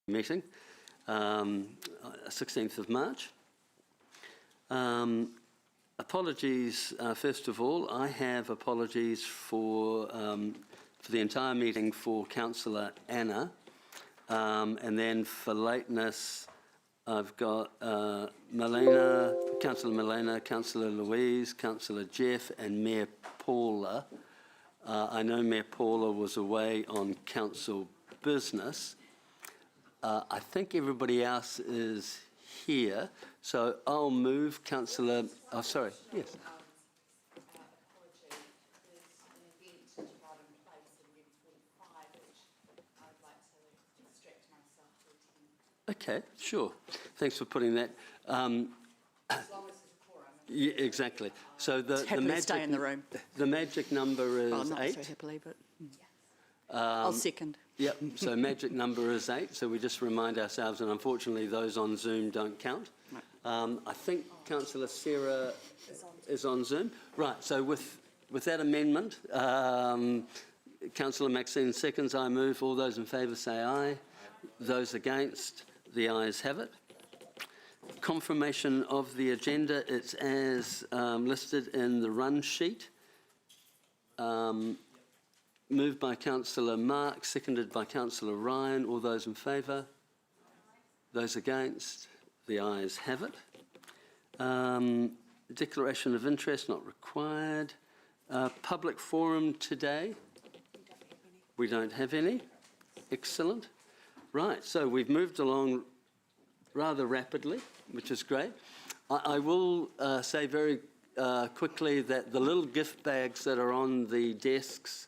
meeting, 16th of March. Apologies, first of all, I have apologies for the entire meeting for Councillor Anna, and then for lateness, I've got Councillor Malena, Councillor Louise, Councillor Jeff, and Mayor Paula. I know Mayor Paula was away on council business. I think everybody else is here, so I'll move Councillor. Oh, sorry. Yes. Okay, sure. Thanks for putting that. As long as there's a quorum. Yeah, exactly. So the magic, stay in the room. The magic number is not 8. so happily, but I'll second. Yep. So magic number is 8. So we just remind ourselves, and unfortunately those on Zoom don't count. No. I think Councillor Sarah is on Zoom. Right. So with that amendment, Councillor Maxine seconds. I move. All those in favour say aye. Those against. The ayes have it. Confirmation of the agenda. It's as listed in the run sheet. Moved by Councillor Mark, seconded by Councillor Ryan. All those in favour? Those against? The ayes have it. Declaration of interest not required. Public forum today? We don't have any. Excellent. Right, so we've moved along rather rapidly, which is great. I will say very quickly that the little gift bags that are on the desks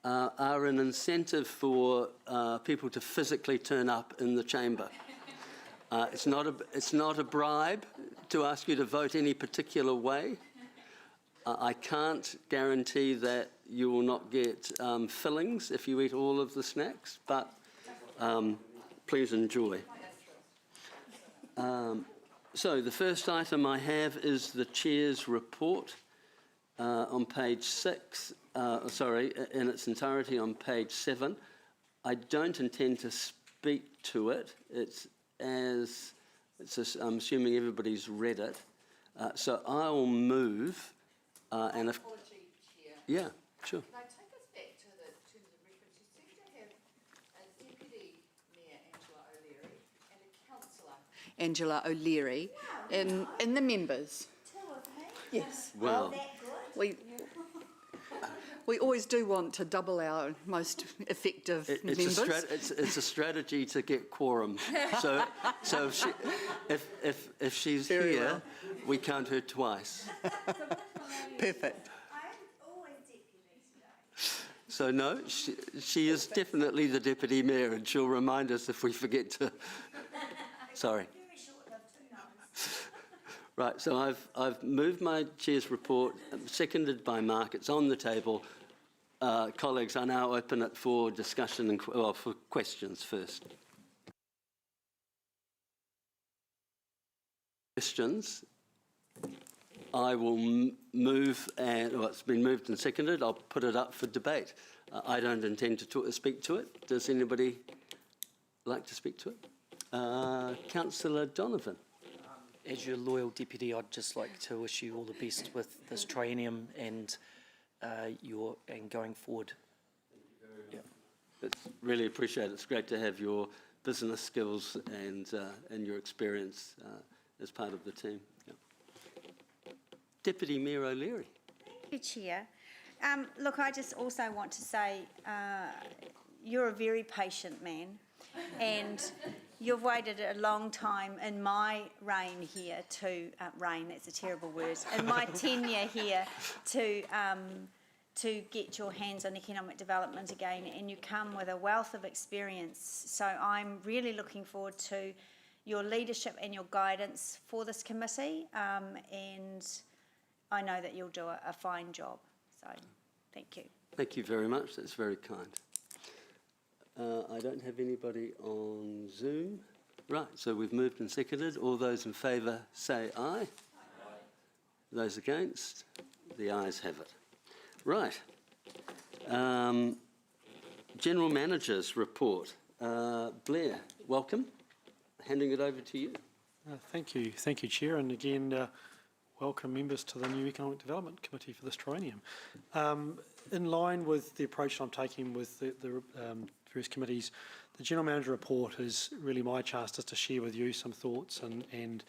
are an incentive for people to physically turn up in the chamber. It's not a bribe to ask you to vote any particular way. I can't guarantee that you will not get fillings if you eat all of the snacks, but please enjoy. So the first item I have is the Chair's report on page 6, in its entirety on page 7. I don't intend to speak to it. I'm assuming everybody's read it. So I'll move. And if, apology, Chair. Yeah, sure. Can I take us back to the terms of reference? You seem to have a Deputy Mayor, Angela O'Leary, and a Councillor, Angela O'Leary, in the members. Two of me? Yes. Well, That good? We always do want to double our most effective members. It's a strategy to get quorum. So if she's Very here, well. we count her twice. Perfect. I'm always deputy today. So no, she is definitely the Deputy Mayor, and she'll remind us if we forget to. Sorry. Very short-lived, who knows? Right. So I've moved my Chair's report, seconded by Mark. It's on the table. Colleagues, I now open it for discussion and for questions first. Questions. I will move, and it's been moved and seconded. I'll put it up for debate. I don't intend to speak to it. Does anybody like to speak to it? Councillor Donovan. As your loyal deputy, I'd just like to wish you all the best with this triennium and going forward. Yeah, it's really appreciate it. It's great to have your business skills and your experience as part of the team. Yeah. Deputy Mayor O'Leary. Thank you, Chair. Look, I just also want to say you're a very patient man, and you've waited a long time in my reign here to that's a terrible word, in my tenure here to get your hands on economic development again, and you come with a wealth of experience. So I'm really looking forward to your leadership and your guidance for this committee, and I know that you'll do a fine job. So thank you. Thank you very much. That's very kind. I don't have anybody on Zoom. Right, so we've moved and seconded. All those in favour say aye. Aye. Those against? The ayes have it. Right. General Manager's report. Blair, welcome. Handing it over to you. Thank you, Chair, and again, welcome members to the new Economic Development Committee for this triennium. In line with the approach I'm taking with the various committees, the General Manager report is really my chance just to share with you some thoughts and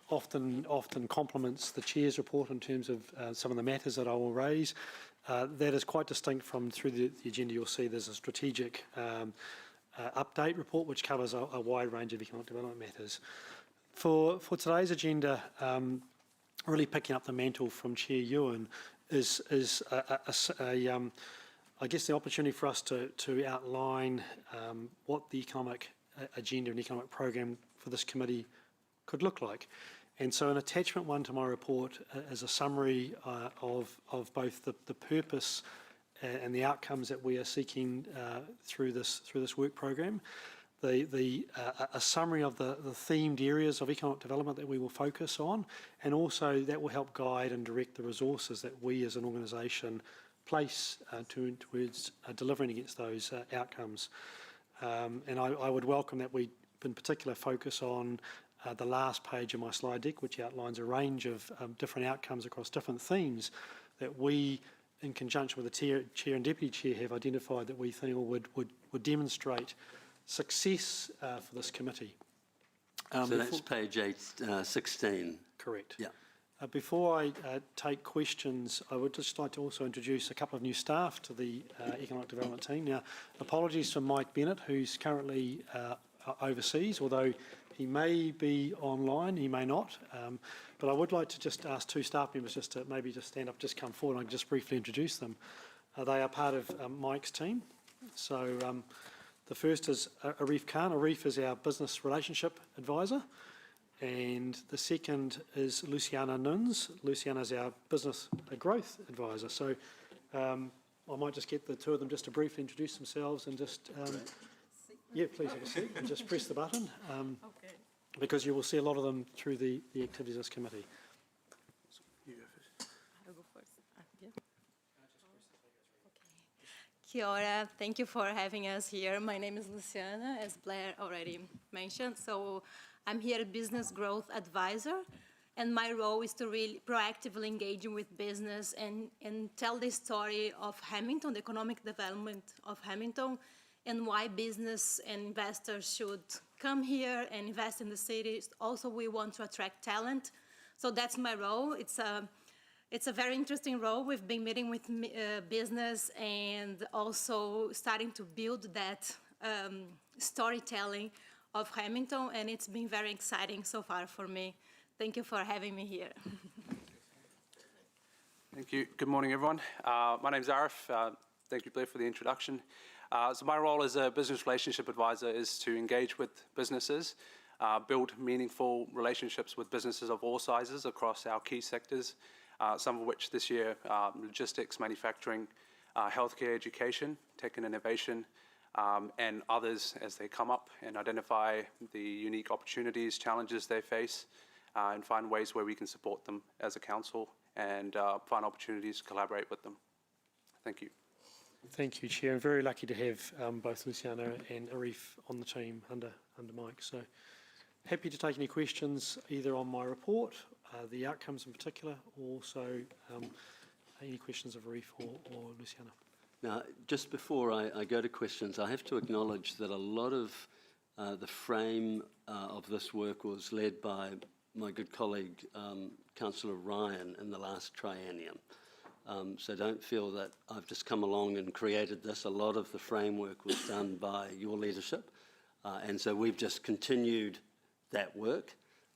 often complements the Chair's report in terms of some of the matters that I will raise. That is quite distinct from, through the agenda you'll see there's a strategic update report which covers a wide range of economic development matters. For today's agenda, really picking up the mantle from Chair Ewan is I guess the opportunity for us to outline what the economic agenda and economic program for this committee could look like. And so an attachment 1 to my report is a summary of both the purpose and the outcomes that we are seeking through this work program, a summary of the themed areas of economic development that we will focus on, and also that will help guide and direct the resources that we as an organisation place towards delivering against those outcomes. And I would welcome that we in particular focus on the last page of my slide deck, which outlines a range of different outcomes across different themes that we, in conjunction with the Chair and Deputy Chair, have identified that we think would demonstrate success for this committee. So that's page 16. Correct. Yeah. Before I take questions, I would just like to also introduce a couple of new staff to the Economic Development team. Now, apologies for Mike Bennett, who's currently overseas, although he may be online, he may not. But I would like to just ask 2 staff members just to maybe just stand up, just come forward, and I can just briefly introduce them. They are part of Mike's team. So the first is Arif Khan. Arif is our Business Relationship Advisor. And the second is Luciana Nunes. Luciana is our Business Growth Advisor. So I might just get the 2 of them just to briefly introduce themselves and just, yeah, please have a seat and just press the button, because you will see a lot of them through the activities of this committee. I'll go first. Yeah. Kia ora. Thank you for having us here. My name is Luciana, as Blair already mentioned. So I'm here as Business Growth Advisor, and my role is to really proactively engage with business and tell the story of Hamilton, the economic development of Hamilton, and why business and investors should come here and invest in the city. Also, we want to attract talent. So that's my role. It's a very interesting role. We've been meeting with business and also starting to build that storytelling of Hamilton, and it's been very exciting so far for me. Thank you for having me here. Thank you. Good morning, everyone. My name is Arif. Thank you, Blair, for the introduction. So my role as a business relationship advisor is to engage with businesses, build meaningful relationships with businesses of all sizes across our key sectors, some of which this year logistics, manufacturing, healthcare, education, tech and innovation, and others as they come up and identify the unique opportunities, challenges they face, and find ways where we can support them as a council and find opportunities to collaborate with them. Thank you. Thank you, Chair. I'm very lucky to have both Luciana and Arif on the team under Mike. So happy to take any questions either on my report, the outcomes in particular, or also any questions of Arif or Luciana. Now, just before I go to questions, I have to acknowledge that a lot of the frame of this work was led by my good colleague, Councillor Ryan, in the last triennium. So don't feel that I've just come along and created this. A lot of the framework was done by your leadership. And so we've just continued that work,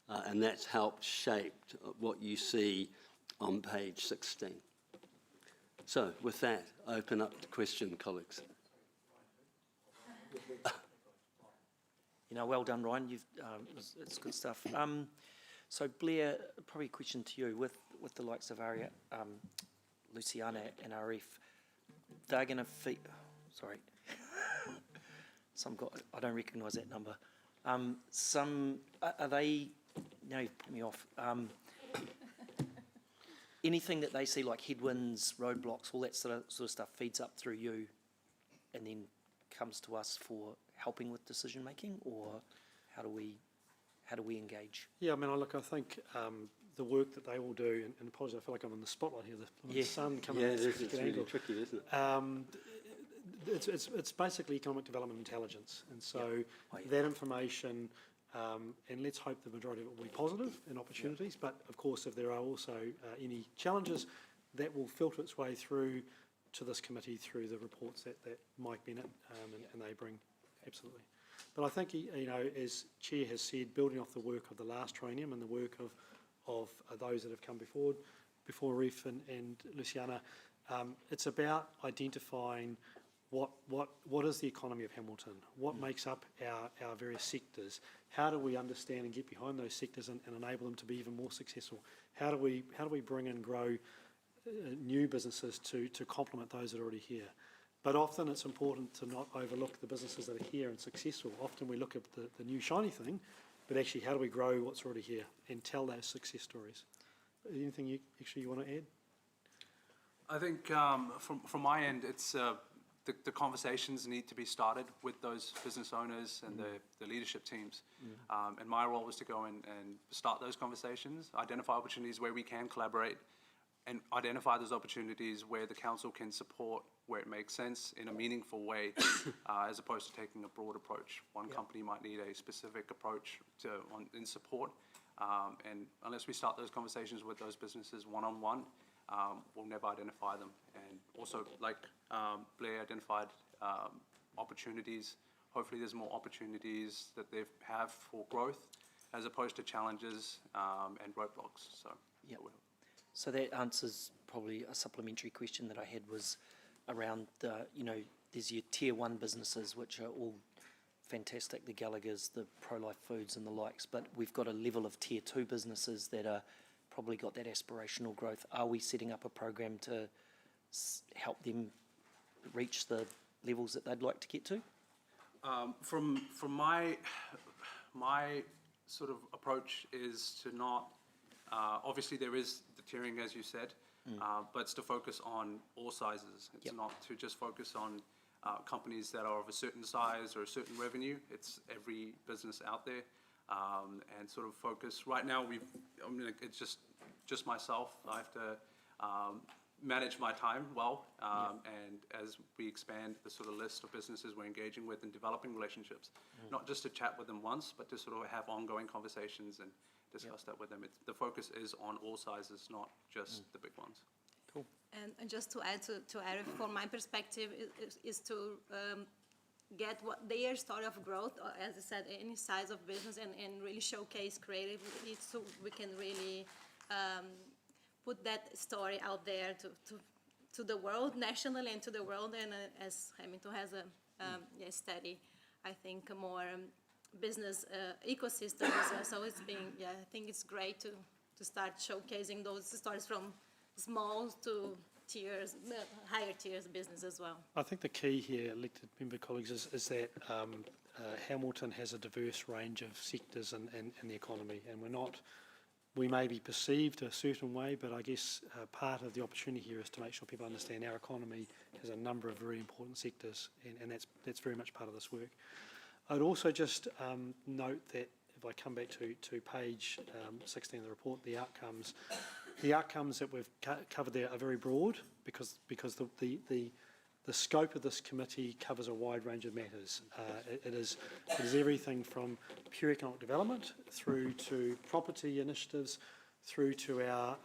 and that's helped shape what you see on page 16. So with that, I open up to question, colleagues. You know, well done, Ryan. It's good stuff. So Blair, probably a question to you. With the likes of Aria, Luciana and Arif, they're going to feed. Sorry, I don't recognise that number. Are they? Now you've put me off. Anything that they see, like headwinds, roadblocks, all that sort of stuff, feeds up through you, and then comes to us for helping with decision making, or how do we engage? Yeah, I mean, I think the work that they will do, and apologies, I feel like I'm in the spotlight here, the sun coming Yeah, at it's an really angle. tricky, isn't it? It's basically economic development intelligence, and so Oh, yeah. that information, and let's hope the majority of it will be positive in opportunities, but of course if there are also any challenges, that will filter its way through to this committee through the reports that Mike Bennett and they bring, absolutely. But I think, as Chair has said, building off the work of the last training and the work of those that have come before Reef and Luciana, it's about identifying what is the economy of Hamilton, what makes up our various sectors, how do we understand and get behind those sectors and enable them to be even more successful, how do we bring and grow new businesses to complement those that are already here. But often it's important to not overlook the businesses that are here and successful. Often we look at the new shiny thing, but actually how do we grow what's already here and tell those success stories? Anything you want to add? I think from my end, it's the conversations need to be started with those business owners and the leadership teams. And my role was to go and start those conversations, identify opportunities where we can collaborate, and identify those opportunities where the council can support where it makes sense in a meaningful way, as opposed to taking a broad approach. One company might need a specific approach in support, and unless we start those conversations with those businesses one-on-one, we'll never identify them. And also, like Blair identified, opportunities. Hopefully there's more opportunities that they have for growth as opposed to challenges and roadblocks. So, Yeah. So that answers probably a supplementary question that I had, was around there's your tier 1 businesses, which are all fantastic, the Gallagher's, the Pro-Life Foods and the likes, but we've got a level of tier 2 businesses that are probably got that aspirational growth. Are we setting up a program to help them reach the levels that they'd like to get to? From my sort of approach is to not, obviously there is the tiering, as you said, but it's to focus on all sizes. It's not to just focus on companies that are of a certain size or a certain revenue. It's every business out there, and sort of focus. Right now, it's just myself. I have to manage my time well, and as we expand the sort of list of businesses we're engaging with and developing relationships, not just to chat with them once, but to sort of have ongoing conversations and discuss that with them. The focus is on all sizes, not just the big ones. Cool. And just to add to Arif, from my perspective, is to get what their story of growth, or as I said, any size of business, and really showcase creativity, so we can really put that story out there to the world, nationally, and to the world. And as Hamilton has a steady, I think, a more business ecosystem as well. So it's been, I think it's great to start showcasing those stories from small to tiers, higher tiers business as well. I think the key here, elected member colleagues, is that Hamilton has a diverse range of sectors in the economy, and we may be perceived a certain way, but I guess part of the opportunity here is to make sure people understand our economy has a number of very important sectors, and that's very much part of this work. I'd also just note that if I come back to page 16 of the report, the outcomes that we've covered there are very broad because the scope of this committee covers a wide range of matters. It is everything from pure economic development through to property initiatives, through to our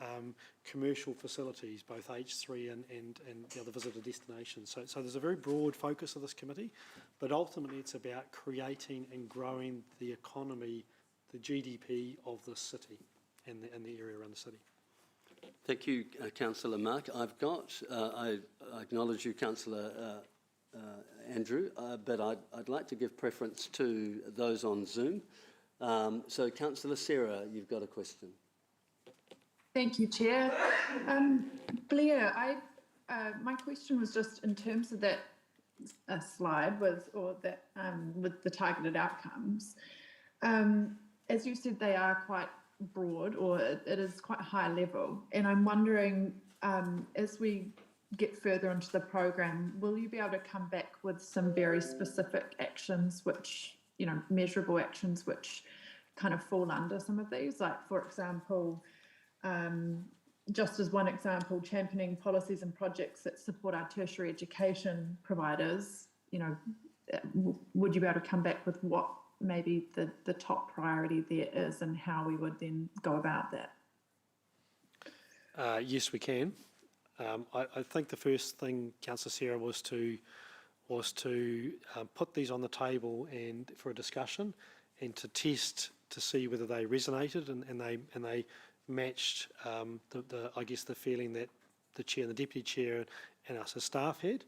commercial facilities, both H3 and the other visitor destinations. So there's a very broad focus of this committee, but ultimately it's about creating and growing the economy, the GDP of the city and the area around the city. Thank you, Councillor Mark. I acknowledge you, Councillor Andrew, but I'd like to give preference to those on Zoom. So, Councillor Sarah, you've got a question. Thank you, Chair. Blair, my question was just in terms of that slide with the targeted outcomes. As you said, they are quite broad, or it is quite high level, and I'm wondering, as we get further into the program, will you be able to come back with some very specific actions, which, you know, measurable actions, which kind of fall under some of these? Like, for example, just as one example, championing policies and projects that support our tertiary education providers, you know, would you be able to come back with what maybe the top priority there is and how we would then go about that? Yes, we can. I think the first thing, Councillor Sarah, was to put these on the table and for a discussion, and to test to see whether they resonated and they matched I guess the feeling that the chair and the deputy chair and us as staff had.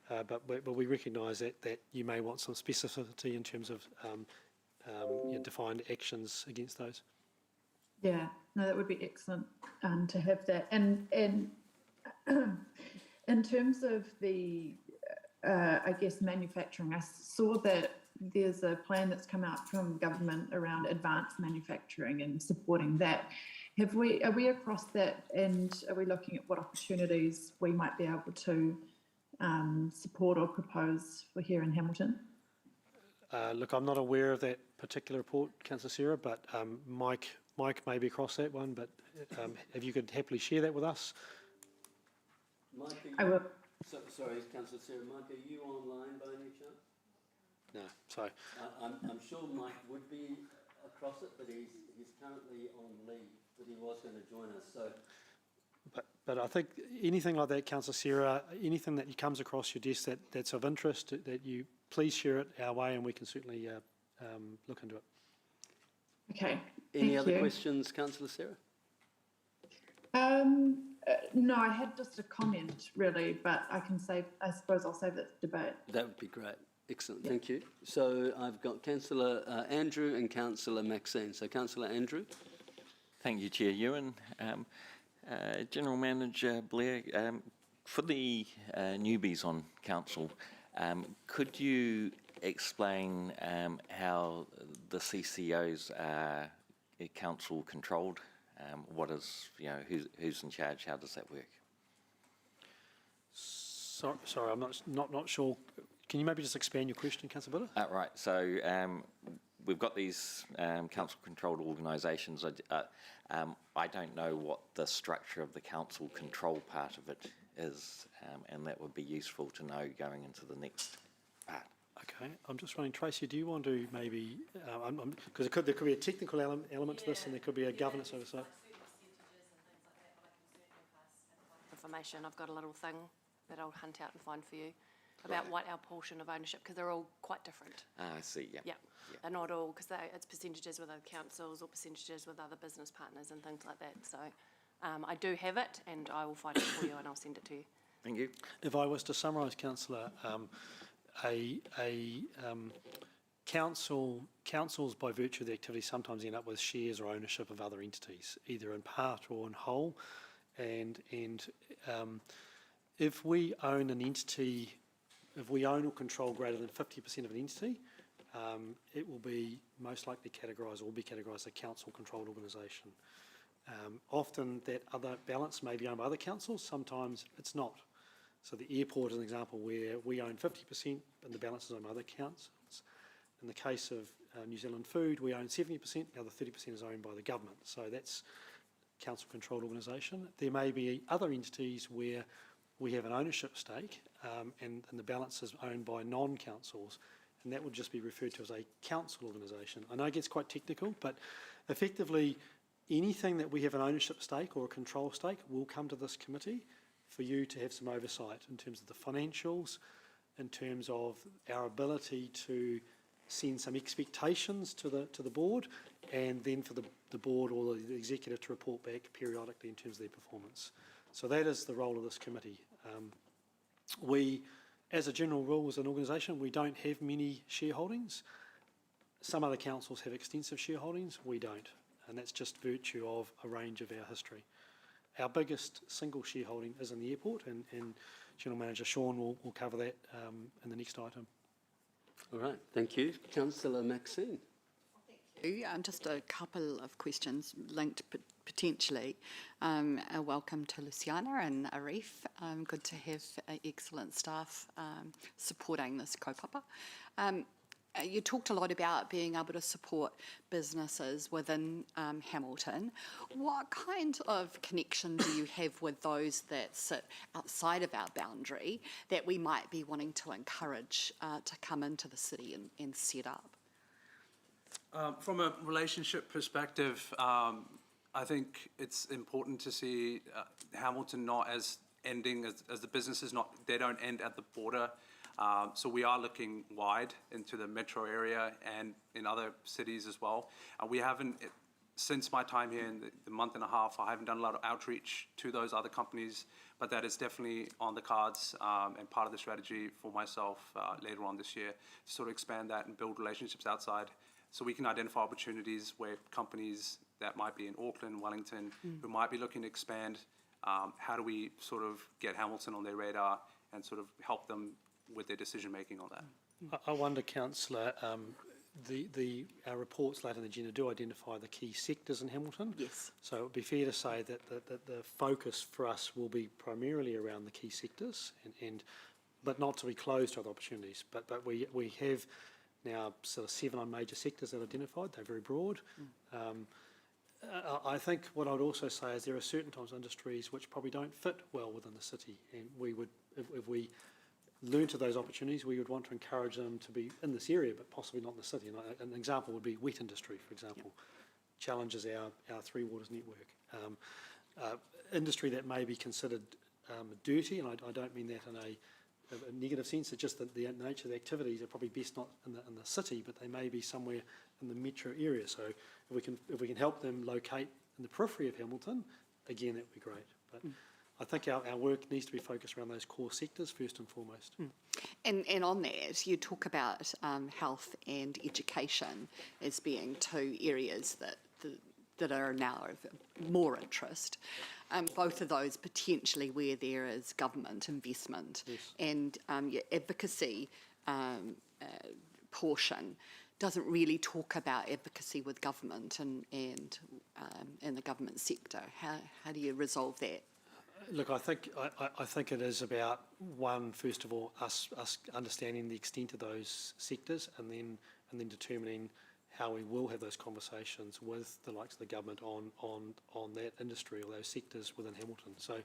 But we recognise that you may want some specificity in terms of defined actions against those. Yeah, no, that would be excellent to have that. And in terms of the, I guess, manufacturing, I saw that there's a plan that's come out from government around advanced manufacturing and supporting that. Are we across that, and are we looking at what opportunities we might be able to support or propose for here in Hamilton? Look, I'm not aware of that particular report, Councillor Sarah, but Mike may be across that one, but if you could happily share that with us. I will. Sorry, Councillor Sarah, Mike, are you online by any chance? No, so I'm sure Mike would be across it, but he's currently on leave, but he was going to join us. So, but I think anything like that, Councillor Sarah, anything that comes across your desk that's of interest, that you please share it our way, and we can certainly look into it. Okay. Any other questions, Councillor Sarah? No, I had just a comment really, but I suppose I'll save that debate. That would be great. Excellent, thank you. So I've got Councillor Andrew and Councillor Maxine. So Councillor Andrew. Thank you, Chair Ewan. General Manager Blair, for the newbies on council, could you explain how the CCOs are council controlled? What is, who's in charge? How does that work? Sorry, I'm not sure. Can you maybe just expand your question, Councillor Bitter? Right. So we've got these council-controlled organisations. I don't know what the structure of the council control part of it is, and that would be useful to know going into the next part. Okay, I'm just wondering, Tracy, do you want to maybe, because there could be a technical element to this, and there could be a governance oversight. Information. I've got a little thing that I'll hunt out and find for you about what our portion of ownership, because they're all quite different. I see, yeah. Yeah, they're not all, because it's percentages with other councils or percentages with other business partners and things like that. So I do have it, and I will find it for you and I'll send it to you. Thank you. If I was to summarise, Councillor, councils by virtue of the activity sometimes end up with shares or ownership of other entities, either in part or in whole. And if we own an entity, if we own or control greater than 50% of an entity, it will be most likely categorised or will be categorised as a council-controlled organisation. Often that other balance may be owned by other councils, sometimes it's not. So the airport is an example where we own 50% and the balance is owned by other councils. In the case of New Zealand Food, we own 70%, the other 30% is owned by the government. So that's council-controlled organisation. There may be other entities where we have an ownership stake and the balance is owned by non-councils, and that would just be referred to as a council organisation. I know it gets quite technical, but effectively anything that we have an ownership stake or a control stake will come to this committee for you to have some oversight in terms of the financials, in terms of our ability to send some expectations to the board, and then for the board or the executive to report back periodically in terms of their performance. So that is the role of this committee. We, as a general rule, as an organisation, we don't have many shareholdings. Some other councils have extensive shareholdings, we don't, and that's just virtue of a range of our history. Our biggest single shareholding is in the airport, and General Manager Sean will cover that in the next item. All right, thank you. Councillor Maxine. Thank you. Just a couple of questions linked potentially. A welcome to Luciana and Arif. Good to have excellent staff supporting this kaupapa. You talked a lot about being able to support businesses within Hamilton. What kind of connection do you have with those that sit outside of our boundary that we might be wanting to encourage to come into the city and set up? From a relationship perspective, I think it's important to see Hamilton not as ending, as the businesses they don't end at the border. So we are looking wide into the metro area and in other cities as well. We haven't, since my time here in the month and a half, I haven't done a lot of outreach to those other companies, but that is definitely on the cards and part of the strategy for myself later on this year to sort of expand that and build relationships outside so we can identify opportunities where companies that might be in Auckland, Wellington, who might be looking to expand, how do we sort of get Hamilton on their radar and sort of help them with their decision making on that. I wonder, Councillor, our reports later in the agenda do identify the key sectors in Hamilton. Yes. So it would be fair to say that the focus for us will be primarily around the key sectors, but not to be closed to other opportunities. But we have now sort of 7 major sectors that are identified. They're very broad. I think what I would also say is there are certain types of industries which probably don't fit well within the city, and we would, if we learn to those opportunities, we would want to encourage them to be in this area, but possibly not in the city. And an example would be wet industry, for example, challenges our Three Waters network. Industry that may be considered dirty, and I don't mean that in a negative sense, it's just that the nature of the activities are probably best not in the city, but they may be somewhere in the metro area. So if we can help them locate in the periphery of Hamilton, again, that would be great. But I think our work needs to be focused around those core sectors first and foremost. And on that, you talk about health and education as being 2 areas that are now of more interest. Both of those potentially where there is government investment. Yes. And your advocacy portion doesn't really talk about advocacy with government and in the government sector. How do you resolve that? Look, I think it is about first of all, us understanding the extent of those sectors, and then determining how we will have those conversations with the likes of the government on that industry or those sectors within Hamilton. So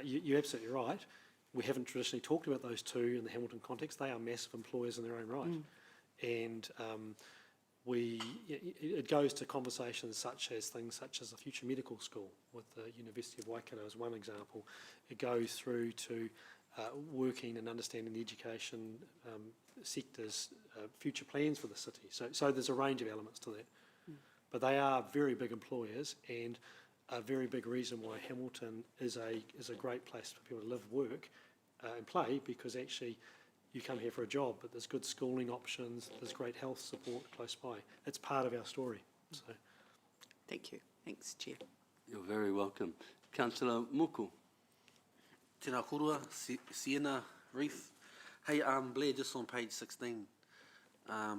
you're absolutely right. We haven't traditionally talked about those 2 in the Hamilton context. They are massive employers in their own right, and it goes to conversations such as things such as the future medical school with the University of Waikato as one example. It goes through to working and understanding the education sector's future plans for the city. So there's a range of elements to that. But they are very big employers, and a very big reason why Hamilton is a great place for people to live, work and play, because actually you come here for a job, but there's good schooling options, there's great health support close by. It's part of our story. So, Thank you. Thanks, Chair. You're very welcome. Councillor Muku. Tēnā korua, Sienna, Reef. Hey, Blair, just on page 16, I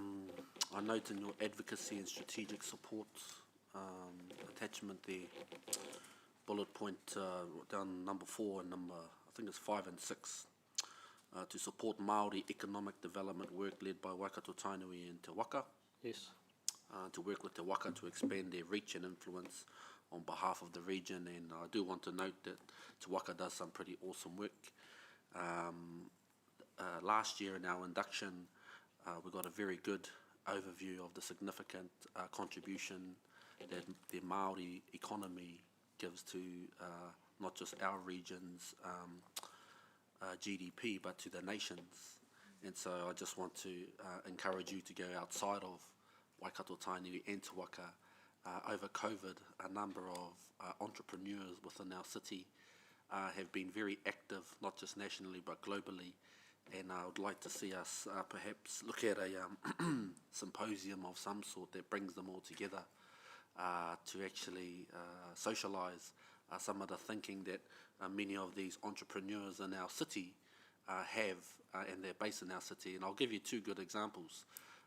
note in your advocacy and strategic support attachment there, bullet point down number 4 and I think it's 5 and 6, to support Māori economic development work led by Waikato Tainui and Te Waka. yes. To work with Te Waka to expand their reach and influence on behalf of the region, and I do want to note that Te Waka does some pretty awesome work. Last year in our induction, we got a very good overview of the significant contribution that the Māori economy gives to not just our region's GDP, but to the nations. And so I just want to encourage you to go outside of Waikato Tainui and Te Waka. Over COVID, a number of entrepreneurs within our city have been very active, not just nationally but globally, and I would like to see us perhaps look at a symposium of some sort that brings them all together to actually socialise some of the thinking that many of these entrepreneurs in our city have, and they're based in our city. And I'll give you 2 good examples.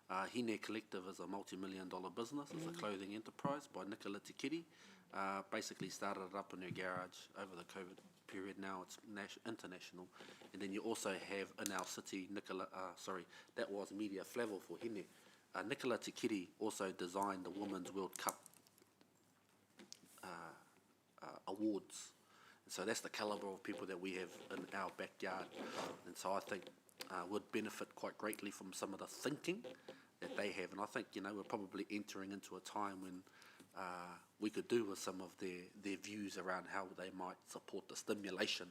Hine Collective is a multi-million-dollar business. It's a clothing enterprise by Nicola Tikiri. Basically started it up in her garage over the COVID period. Now it's international. And then you also have in our city, that was Media Flavel for Hine. Nicola Tikiri also designed the Women's World Cup awards. And so that's the calibre of people that we have in our backyard. And so I think would benefit quite greatly from some of the thinking that they have. And I think, we're probably entering into a time when we could do with some of their views around how they might support the stimulation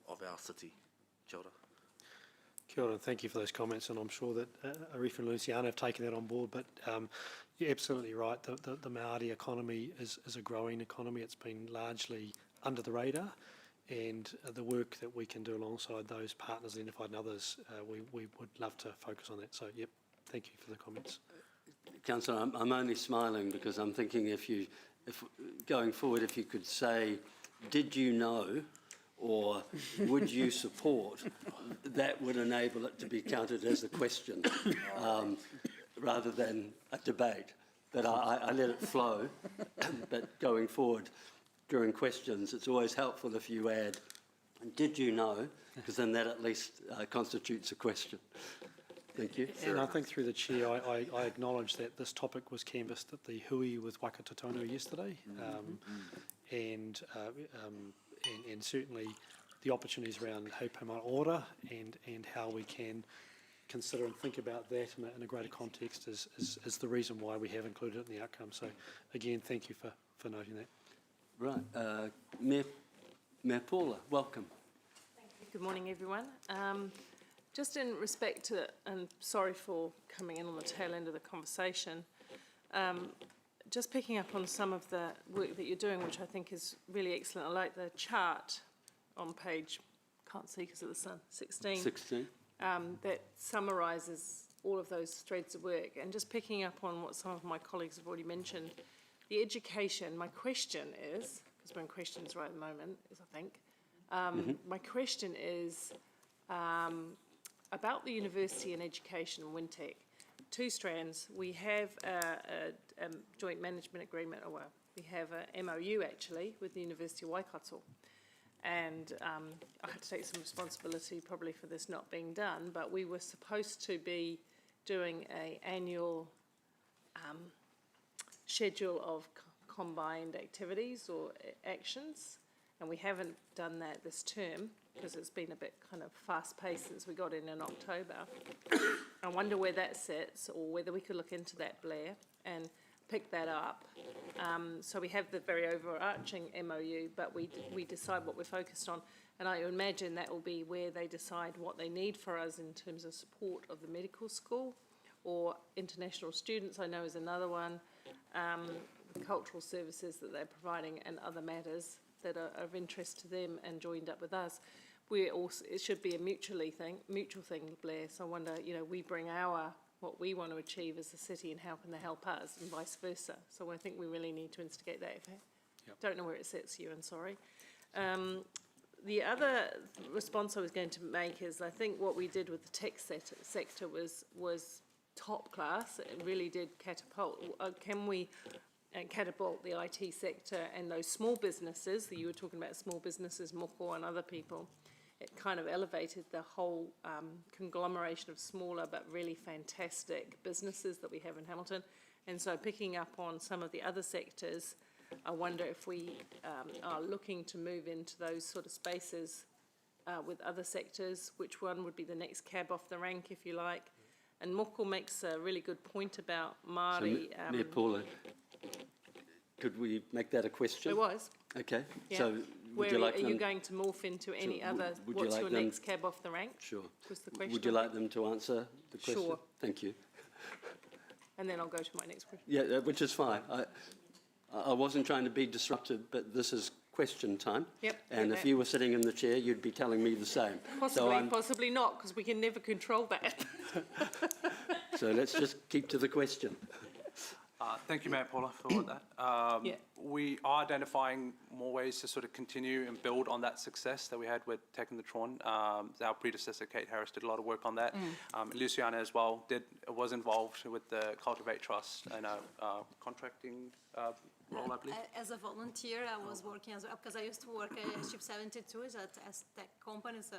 of our city. Kia ora. Kia ora, thank you for those comments, and I'm sure that Arif and Luciana have taken that on board, but you're absolutely right. The Māori economy is a growing economy. It's been largely under the radar, and the work that we can do alongside those partners identified and others, we would love to focus on that. So, yep, thank you for the comments. Councillor, I'm only smiling because I'm thinking if going forward, if you could say, did you know, or would you support, that would enable it to be counted as a question rather than a debate. But I let it flow. But going forward, during questions, it's always helpful if you add, did you know, because then that at least constitutes a question. Thank you. And I think through the chair, I acknowledge that this topic was canvassed at the Hui with Waikato Taunui yesterday, and certainly the opportunities around Haupama Ora and how we can consider and think about that in a greater context is the reason why we have included it in the outcome. So again, thank you for noting that. Right. Mayor Paula, welcome. Thank you. Good morning, everyone. Just in respect to, and sorry for coming in on the tail end of the conversation, just picking up on some of the work that you're doing, which I think is really excellent. I like the chart on page, can't see because of the sun, 16. 16. That summarises all of those threads of work. And just picking up on what some of my colleagues have already mentioned, the education, my question is, because we're in questions right at the moment, I think, my question is about the university and education, WINTEC. Two strands. We have a joint management agreement, or we have a MOU actually with the University of Waikato. And I had to take some responsibility probably for this not being done, but we were supposed to be doing an annual schedule of combined activities or actions, and we haven't done that this term because it's been a bit kind of fast-paced since we got in October. I wonder where that sits, or whether we could look into that, Blair, and pick that up. So we have the very overarching MOU, but we decide what we're focused on, and I imagine that will be where they decide what they need for us in terms of support of the medical school, or international students, I know is another one, the cultural services that they're providing, and other matters that are of interest to them and joined up with us. It should be a mutual thing, Blair. So I wonder, we bring what we want to achieve as a city, and how can they help us, and vice versa. So I think we really need to instigate that. Don't know where it sits, Ewan, sorry. The other response I was going to make is, I think what we did with the tech sector was top class. It really did catapult. Can we catapult the IT sector and those small businesses that you were talking about, small businesses, Moko and other people? It kind of elevated the whole conglomeration of smaller but really fantastic businesses that we have in Hamilton. And so picking up on some of the other sectors, I wonder if we are looking to move into those sort of spaces with other sectors, which one would be the next cab off the rank, if you like. And Moko makes a really good point about Māori. So, Mayor Paula, could we make that a question? It was. Okay. Yeah. So would you like are you going to morph into any other, what's your next cab off the rank? Sure. Was the question. Would you like them to answer the question? Sure. Thank you. And then I'll go to my next question. Yeah, which is fine. I wasn't trying to be disruptive, but this is question time. Yep. And if you were sitting in the chair, you'd be telling me the same. Possibly, possibly not, because we can never control that. So let's just keep to the question. Thank you, Mayor Paula, for that. Yeah. We are identifying more ways to sort of continue and build on that success that we had with Taking the Tron. Our predecessor, Kate Harris, did a lot of work on that. Luciana as well was involved with the Cultivate Trust and contracting role, I believe. As a volunteer, I was working as well, because I used to work at Ship 72 as tech companies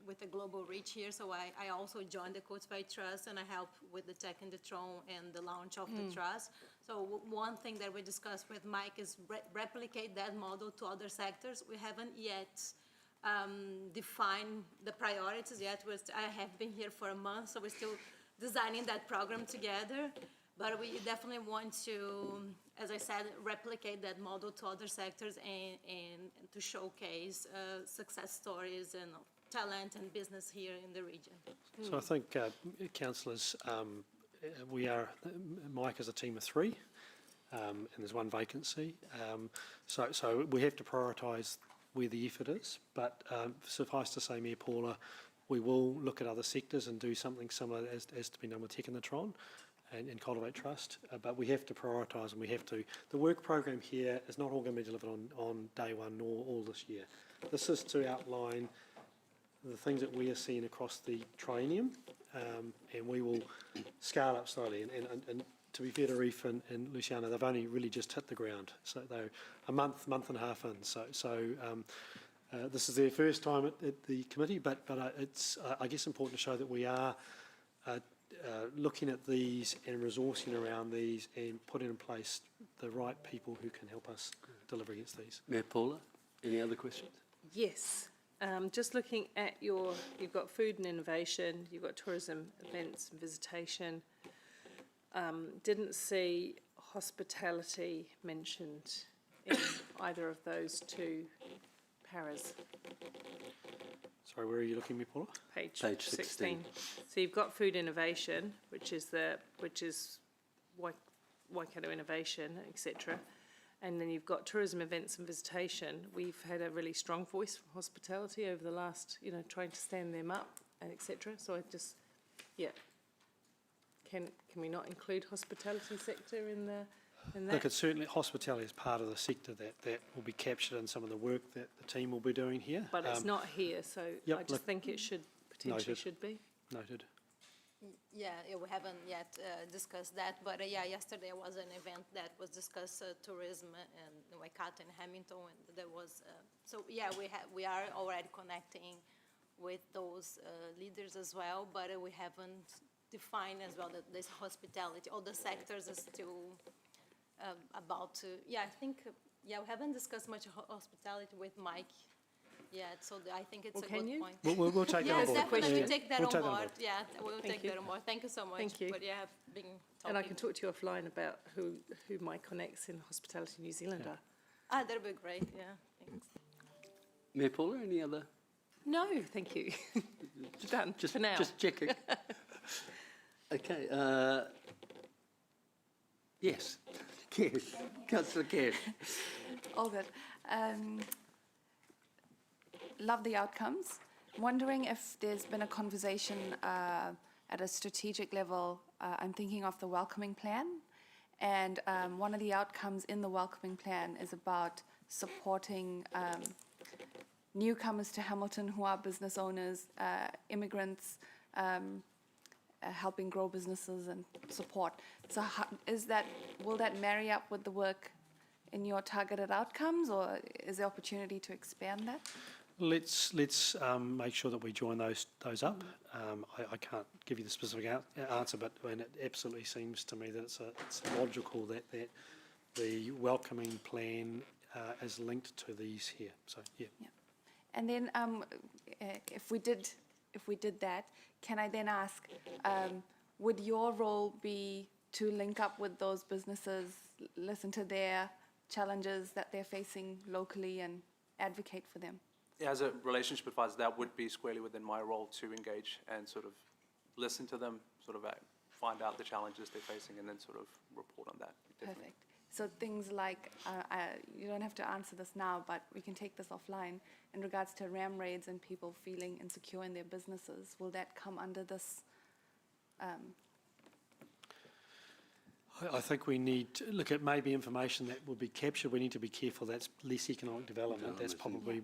with a global reach here. So I also joined the Cultivate Trust, and I helped with the Tech and the Tron and the launch of the trust. So one thing that we discussed with Mike is replicate that model to other sectors. We haven't yet defined the priorities yet. I have been here for a month, so we're still designing that program together. But we definitely want to, as I said, replicate that model to other sectors and to showcase success stories and talent and business here in the region. So I think, councillors, Mike is a team of 3, and there's 1 vacancy. So we have to prioritise where the effort is, but suffice to say, Mayor Paula, we will look at other sectors and do something similar as to be done with Tech and the Tron and Cultivate Trust, but we have to prioritise, and we have to. The work program here is not all going to be delivered on day one nor all this year. This is to outline the things that we are seeing across the triennium, and we will scale up slowly. And to be fair to Reef and Luciana, they've only really just hit the ground, so they're a month and a half in. So this is their first time at the committee, but it's I guess important to show that we are looking at these and resourcing around these and putting in place the right people who can help us deliver against these. Mayor Paula, any other questions? Yes. Just looking at you've got food and innovation, you've got tourism, events and visitation. Didn't see hospitality mentioned in either of those 2 paras. Sorry, where are you looking, Mayor Paula? Page 16. So you've got food innovation, which is Waikato innovation, etc. And then you've got tourism, events and visitation. We've had a really strong voice from hospitality over the last, trying to stand them up, etc. So I just, can we not include hospitality sector in that? Look, it's certainly hospitality is part of the sector that will be captured in some of the work that the team will be doing here. But it's not here, so I just think it should potentially should be. Noted. Yeah, we haven't yet discussed that, but yesterday was an event that was discussed tourism in Waikato and Hamilton, and there was we are already connecting with those leaders as well, but we haven't defined as well that this hospitality, all the sectors are still about to. I think we haven't discussed much hospitality with Mike yet, so I think it's a good point. We'll take that on board. Definitely take that We'll on take that on board. board. Yeah, we'll Thank take you. that on board. Thank you so much. Thank you. But have been talking. And I can talk to you offline about who my connects in Hospitality New Zealand are. That'd be great. Yeah, thanks. Mayor Paula, any other? No, thank you. Done Just, for now. Just checking. Okay. Yes. Kesh. Councillor Kesh. All good. Love the outcomes. Wondering if there's been a conversation at a strategic level. I'm thinking of the welcoming plan, and one of the outcomes in the welcoming plan is about supporting newcomers to Hamilton who are business owners, immigrants, helping grow businesses and support. So will that marry up with the work in your targeted outcomes, or is there opportunity to expand that? Let's make sure that we join those up. I can't give you the specific answer, but it absolutely seems to me that it's logical that the welcoming plan is linked to these here. So yeah. And then if we did that, can I then ask, would your role be to link up with those businesses, listen to their challenges that they're facing locally and advocate for them? As a relationship advisor, that would be squarely within my role to engage and sort of listen to them, sort of find out the challenges they're facing, and then sort of report on that. Definitely. Perfect. So things like, you don't have to answer this now, but we can take this offline. In regards to ram raids and people feeling insecure in their businesses, will that come under this? I think we need to look at maybe information that will be captured. We need to be careful that's less economic development. That's probably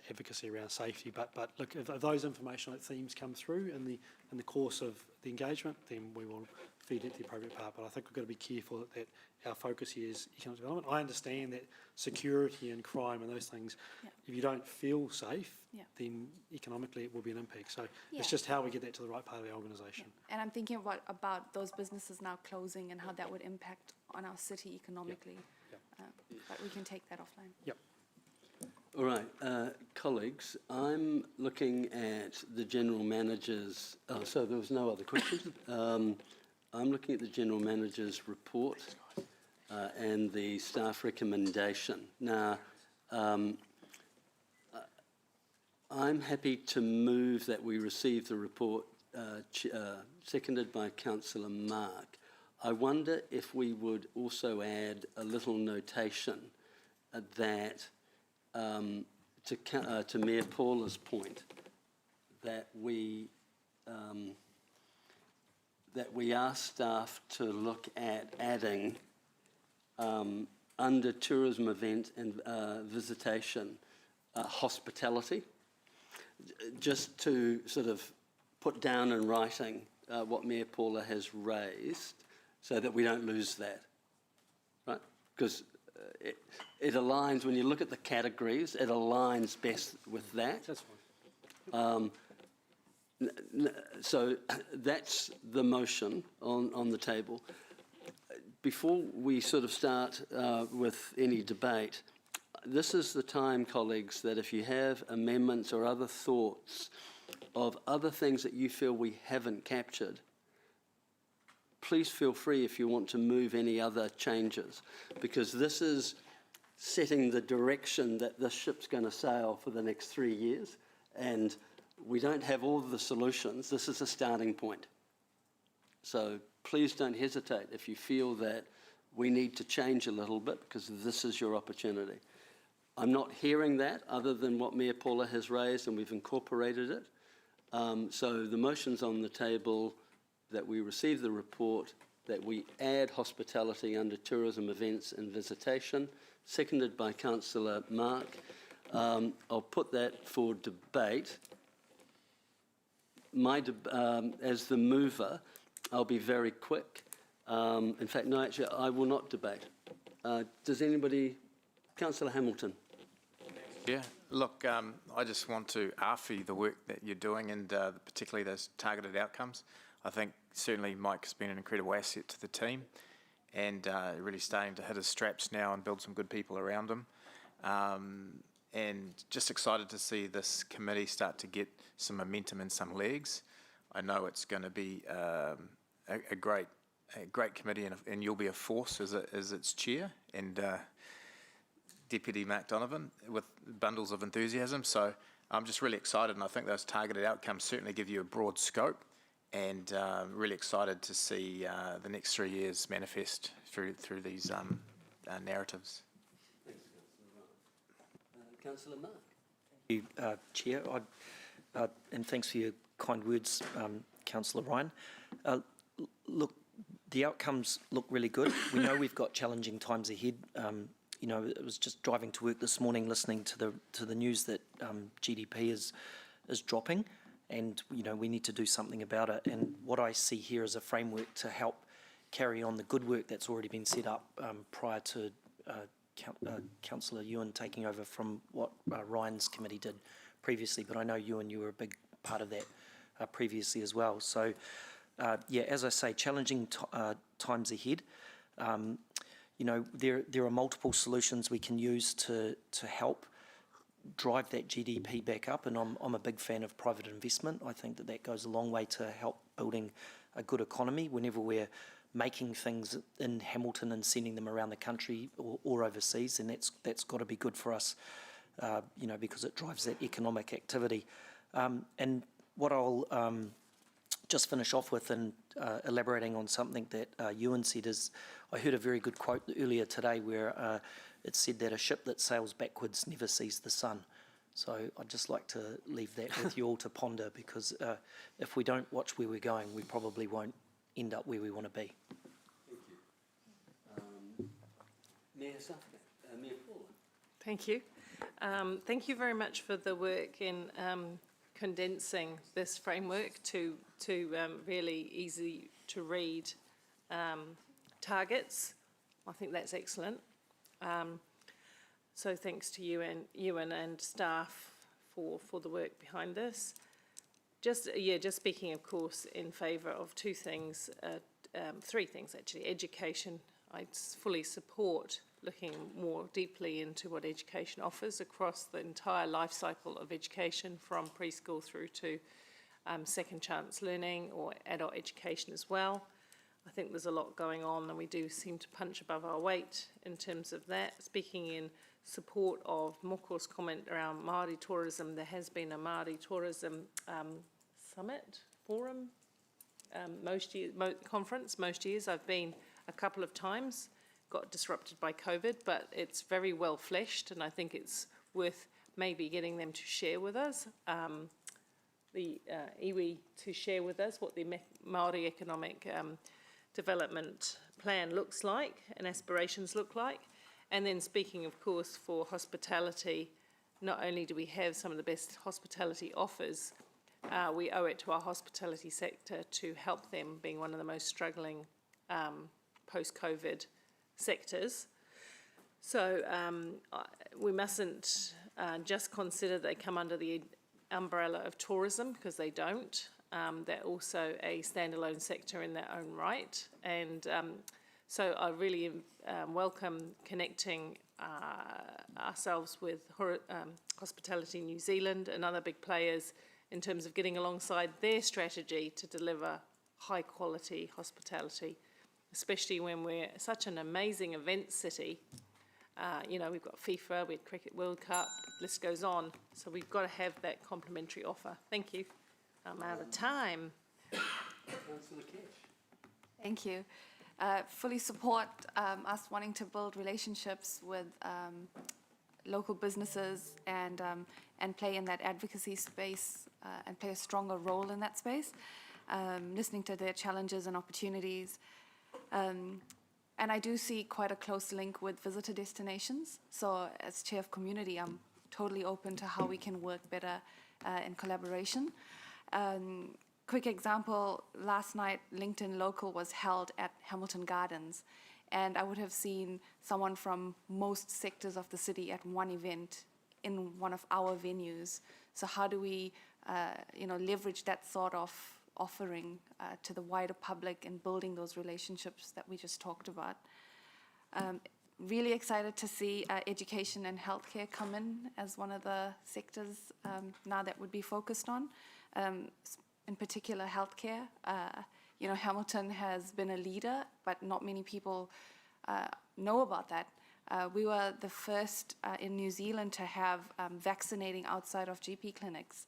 advocacy around safety. But look, if those informational themes come through in the course of the engagement, then we will feed it to the appropriate part. But I think we've got to be careful that our focus here is economic development. I understand that security and crime and those things, if you don't feel safe, then economically it will be an impact. So it's just how we get that to the right part of our organisation. And I'm thinking about those businesses now closing and how that would impact on our city economically. But we can take that offline. Yep. All right, colleagues, I'm looking at the General Manager's, so there was no other questions. I'm looking at the General Manager's report and the staff recommendation. Now, I'm happy to move that we receive the report, seconded by Councillor Mark. I wonder if we would also add a little notation that, to Mayor Paula's point, that we ask staff to look at adding under tourism event and visitation, hospitality, just to sort of put down in writing what Mayor Paula has raised so that we don't lose that, right? Because it aligns, when you look at the categories, it aligns best with that. That's fine. So that's the motion on the table. Before we sort of start with any debate, this is the time, colleagues, that if you have amendments or other thoughts of other things that you feel we haven't captured, please feel free if you want to move any other changes, because this is setting the direction that this ship's going to sail for the next 3 years, and we don't have all of the solutions. This is a starting point. So please don't hesitate if you feel that we need to change a little bit, because this is your opportunity. I'm not hearing that other than what Mayor Paula has raised, and we've incorporated it. So the motion's on the table that we receive the report, that we add hospitality under tourism events and visitation, seconded by Councillor Mark. I'll put that for debate. As the mover, I'll be very quick. In fact, no, actually, I will not debate. Does anybody? Councillor Hamilton. Yeah, look, I just want to ARFI the work that you're doing, and particularly those targeted outcomes. I think certainly Mike has been an incredible asset to the team, and really starting to hit his straps now and build some good people around him. And just excited to see this committee start to get some momentum and some legs. I know it's going to be a great committee, and you'll be a force as its chair, and Deputy Mark Donovan with bundles of enthusiasm. So I'm just really excited, and I think those targeted outcomes certainly give you a broad scope, and really excited to see the next 3 years manifest through these narratives. Councillor Mark. Thank you, Chair, and thanks for your kind words, Councillor Ryan. Look, the outcomes look really good. We know we've got challenging times ahead. You know, it was just driving to work this morning, listening to the news that GDP is dropping, and you know we need to do something about it. And what I see here is a framework to help carry on the good work that's already been set up prior to Councillor Ewan taking over from what Ryan's committee did previously. But I know Ewan, you were a big part of that previously as well. So yeah, as I say, challenging times ahead. You know, there are multiple solutions we can use to help drive that GDP back up, and I'm a big fan of private investment. I think that goes a long way to help building a good economy whenever we're making things in Hamilton and sending them around the country or overseas, and that's got to be good for us, you know, because it drives that economic activity. And what I'll just finish off with, and elaborating on something that Ewan said, is I heard a very good quote earlier today where it said that a ship that sails backwards never sees the sun. So I'd just like to leave that with you all to ponder, because if we don't watch where we're going, we probably won't end up where we want to be. Thank you. Mayor Paula. Thank you. Thank you very much for the work in condensing this framework to really easy to read targets. I think that's excellent. So thanks to you and Ewan and staff for the work behind this. Just speaking, of course, in favour of three things actually. Education, I fully support looking more deeply into what education offers across the entire life cycle of education, from preschool through to second chance learning or adult education as well. I think there's a lot going on, and we do seem to punch above our weight in terms of that. Speaking in support of Moko's comment around Māori tourism, there has been a Māori tourism summit, forum, conference most years. I've been a couple of times, got disrupted by COVID, but it's very well fleshed, and I think it's worth maybe getting them to share with us, the iwi to share with us what the Māori economic development plan looks like and aspirations look like. And then speaking, of course, for hospitality, not only do we have some of the best hospitality offers, we owe it to our hospitality sector to help them, being one of the most struggling post-COVID sectors. So we mustn't just consider they come under the umbrella of tourism, because they don't. They're also a standalone sector in their own right. And so I really welcome connecting ourselves with Hospitality New Zealand and other big players in terms of getting alongside their strategy to deliver high quality hospitality, especially when we're such an amazing event city. You know, we've got FIFA, we had Cricket World Cup, list goes on. So we've got to have that complementary offer. Thank you. I'm out of time. Thank you. Fully support us wanting to build relationships with local businesses and play in that advocacy space and play a stronger role in that space, listening to their challenges and opportunities. And I do see quite a close link with visitor destinations. So as chair of community, I'm totally open to how we can work better in collaboration. Quick example, last night LinkedIn Local was held at Hamilton Gardens, and I would have seen someone from most sectors of the city at one event in one of our venues. So how do we leverage that sort of offering to the wider public and building those relationships that we just talked about? Really excited to see education and healthcare come in as one of the sectors now that would be focused on. In particular, healthcare. Hamilton has been a leader, but not many people know about that. We were the first in New Zealand to have vaccinating outside of GP clinics,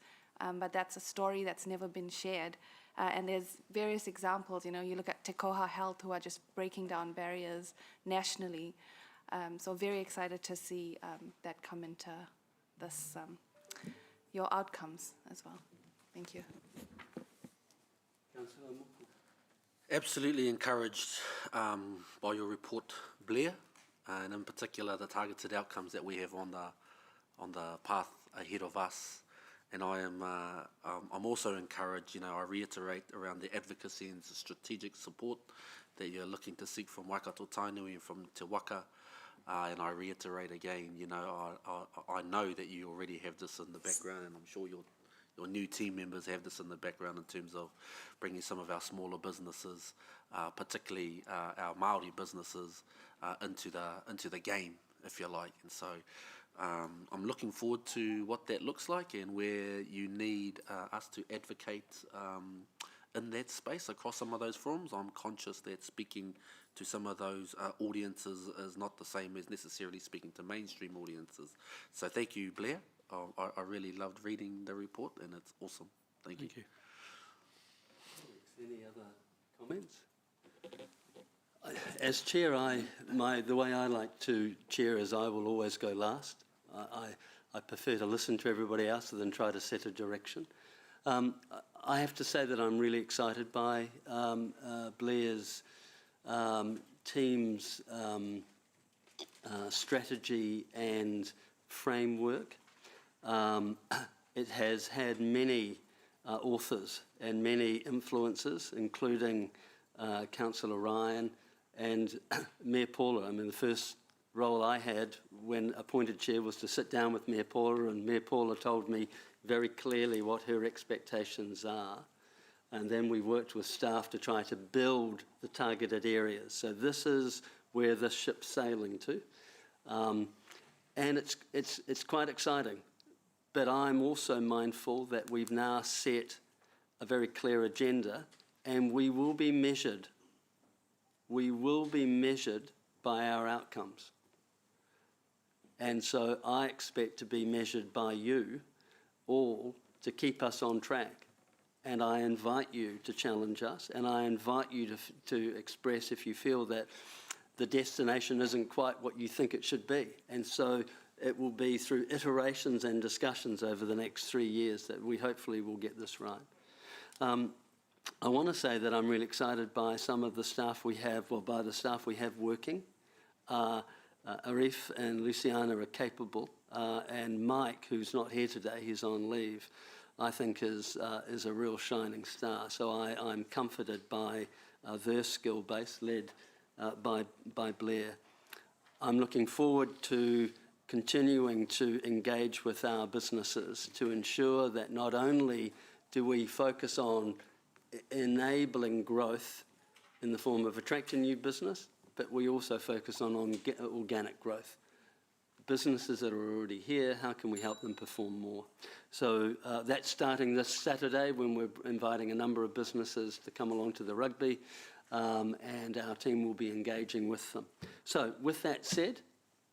but that's a story that's never been shared. And there's various examples. You look at Te Koha Health, who are just breaking down barriers nationally. So very excited to see that come into this, your outcomes as well. Thank you. Councillor Moko. Absolutely encouraged by your report, Blair, and in particular the targeted outcomes that we have on the path ahead of us. And I'm also encouraged. I reiterate around the advocacy and the strategic support that you're looking to seek from Waikato Tainui and from Te Waka. And I reiterate again, I know that you already have this in the background, and I'm sure your new team members have this in the background in terms of bringing some of our smaller businesses, particularly our Māori businesses, into the game, if you like. And so I'm looking forward to what that looks like and where you need us to advocate in that space across some of those forums. I'm conscious that speaking to some of those audiences is not the same as necessarily speaking to mainstream audiences. So thank you, Blair. I really loved reading the report, and it's awesome. Thank you. Any other comments? As chair, the way I like to chair is I will always go last. I prefer to listen to everybody else than try to set a direction. I have to say that I'm really excited by Blair's team's strategy and framework. It has had many authors and many influences, including Councillor Ryan and Mayor Paula. I mean, the first role I had when appointed chair was to sit down with Mayor Paula, and Mayor Paula told me very clearly what her expectations are. And then we worked with staff to try to build the targeted areas. So this is where the ship's sailing to. And it's quite exciting. But I'm also mindful that we've now set a very clear agenda, and we will be measured. We will be measured by our outcomes. And so I expect to be measured by you all to keep us on track. And I invite you to challenge us, and I invite you to express if you feel that the destination isn't quite what you think it should be. And so it will be through iterations and discussions over the next 3 years that we hopefully will get this right. I want to say that I'm really excited by some of the staff we have, well, by the staff we have working. Arif and Luciana are capable, and Mike, who's not here today, he's on leave, I think is a real shining star. So I'm comforted by their skill base led by Blair. I'm looking forward to continuing to engage with our businesses to ensure that not only do we focus on enabling growth in the form of attracting new business, but we also focus on organic growth. Businesses that are already here, how can we help them perform more? So that's starting this Saturday when we're inviting a number of businesses to come along to the rugby, and our team will be engaging with them. So with that said,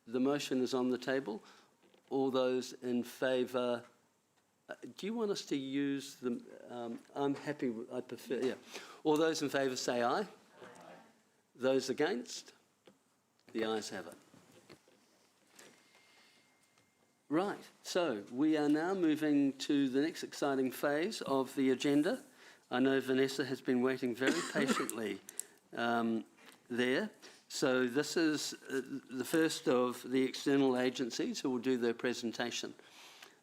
the motion is on the table. All those in favour, do you want us to use them? I'm happy, I prefer, yeah. All those in favour say aye. Aye. Those against? The ayes have it. Right, so we are now moving to the next exciting phase of the agenda. I know Vanessa has been waiting very patiently there. So this is the first of the external agencies who will do their presentation.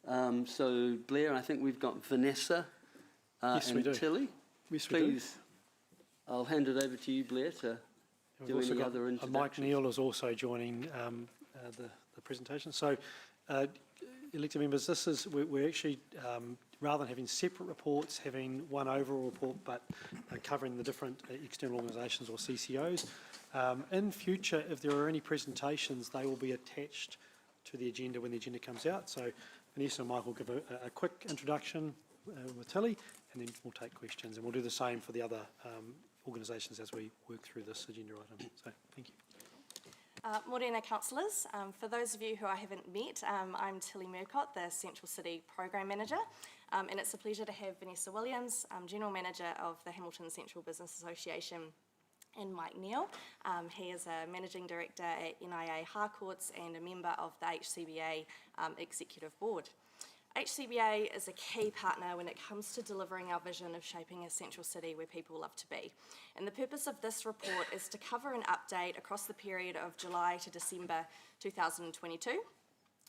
So Blair, I think we've got Vanessa Yes, we and do. Tilly. Yes, we do. Please, I'll hand it over to you, Blair, to We've do also any got other Mike introductions. Neal is also joining the presentation. So, elected members, this is we're actually rather than having separate reports, having one overall report, but covering the different external organisations or CCOs. In future, if there are any presentations, they will be attached to the agenda when the agenda comes out. So, Vanessa and Mike will give a quick introduction with Tilly, and then we'll take questions, and we'll do the same for the other organisations as we work through this agenda item. So, thank you. Morena councillors, for those of you who I haven't met, I'm Tilly Murcott, the Central City Program Manager, and it's a pleasure to have Vanessa Williams, General Manager of the Hamilton Central Business Association, and Mike Neal. He is a Managing Director at NIA Harcourts and a member of the HCBA Executive Board. HCBA is a key partner when it comes to delivering our vision of shaping a central city where people love to be. And the purpose of this report is to cover an update across the period of July to December 2022.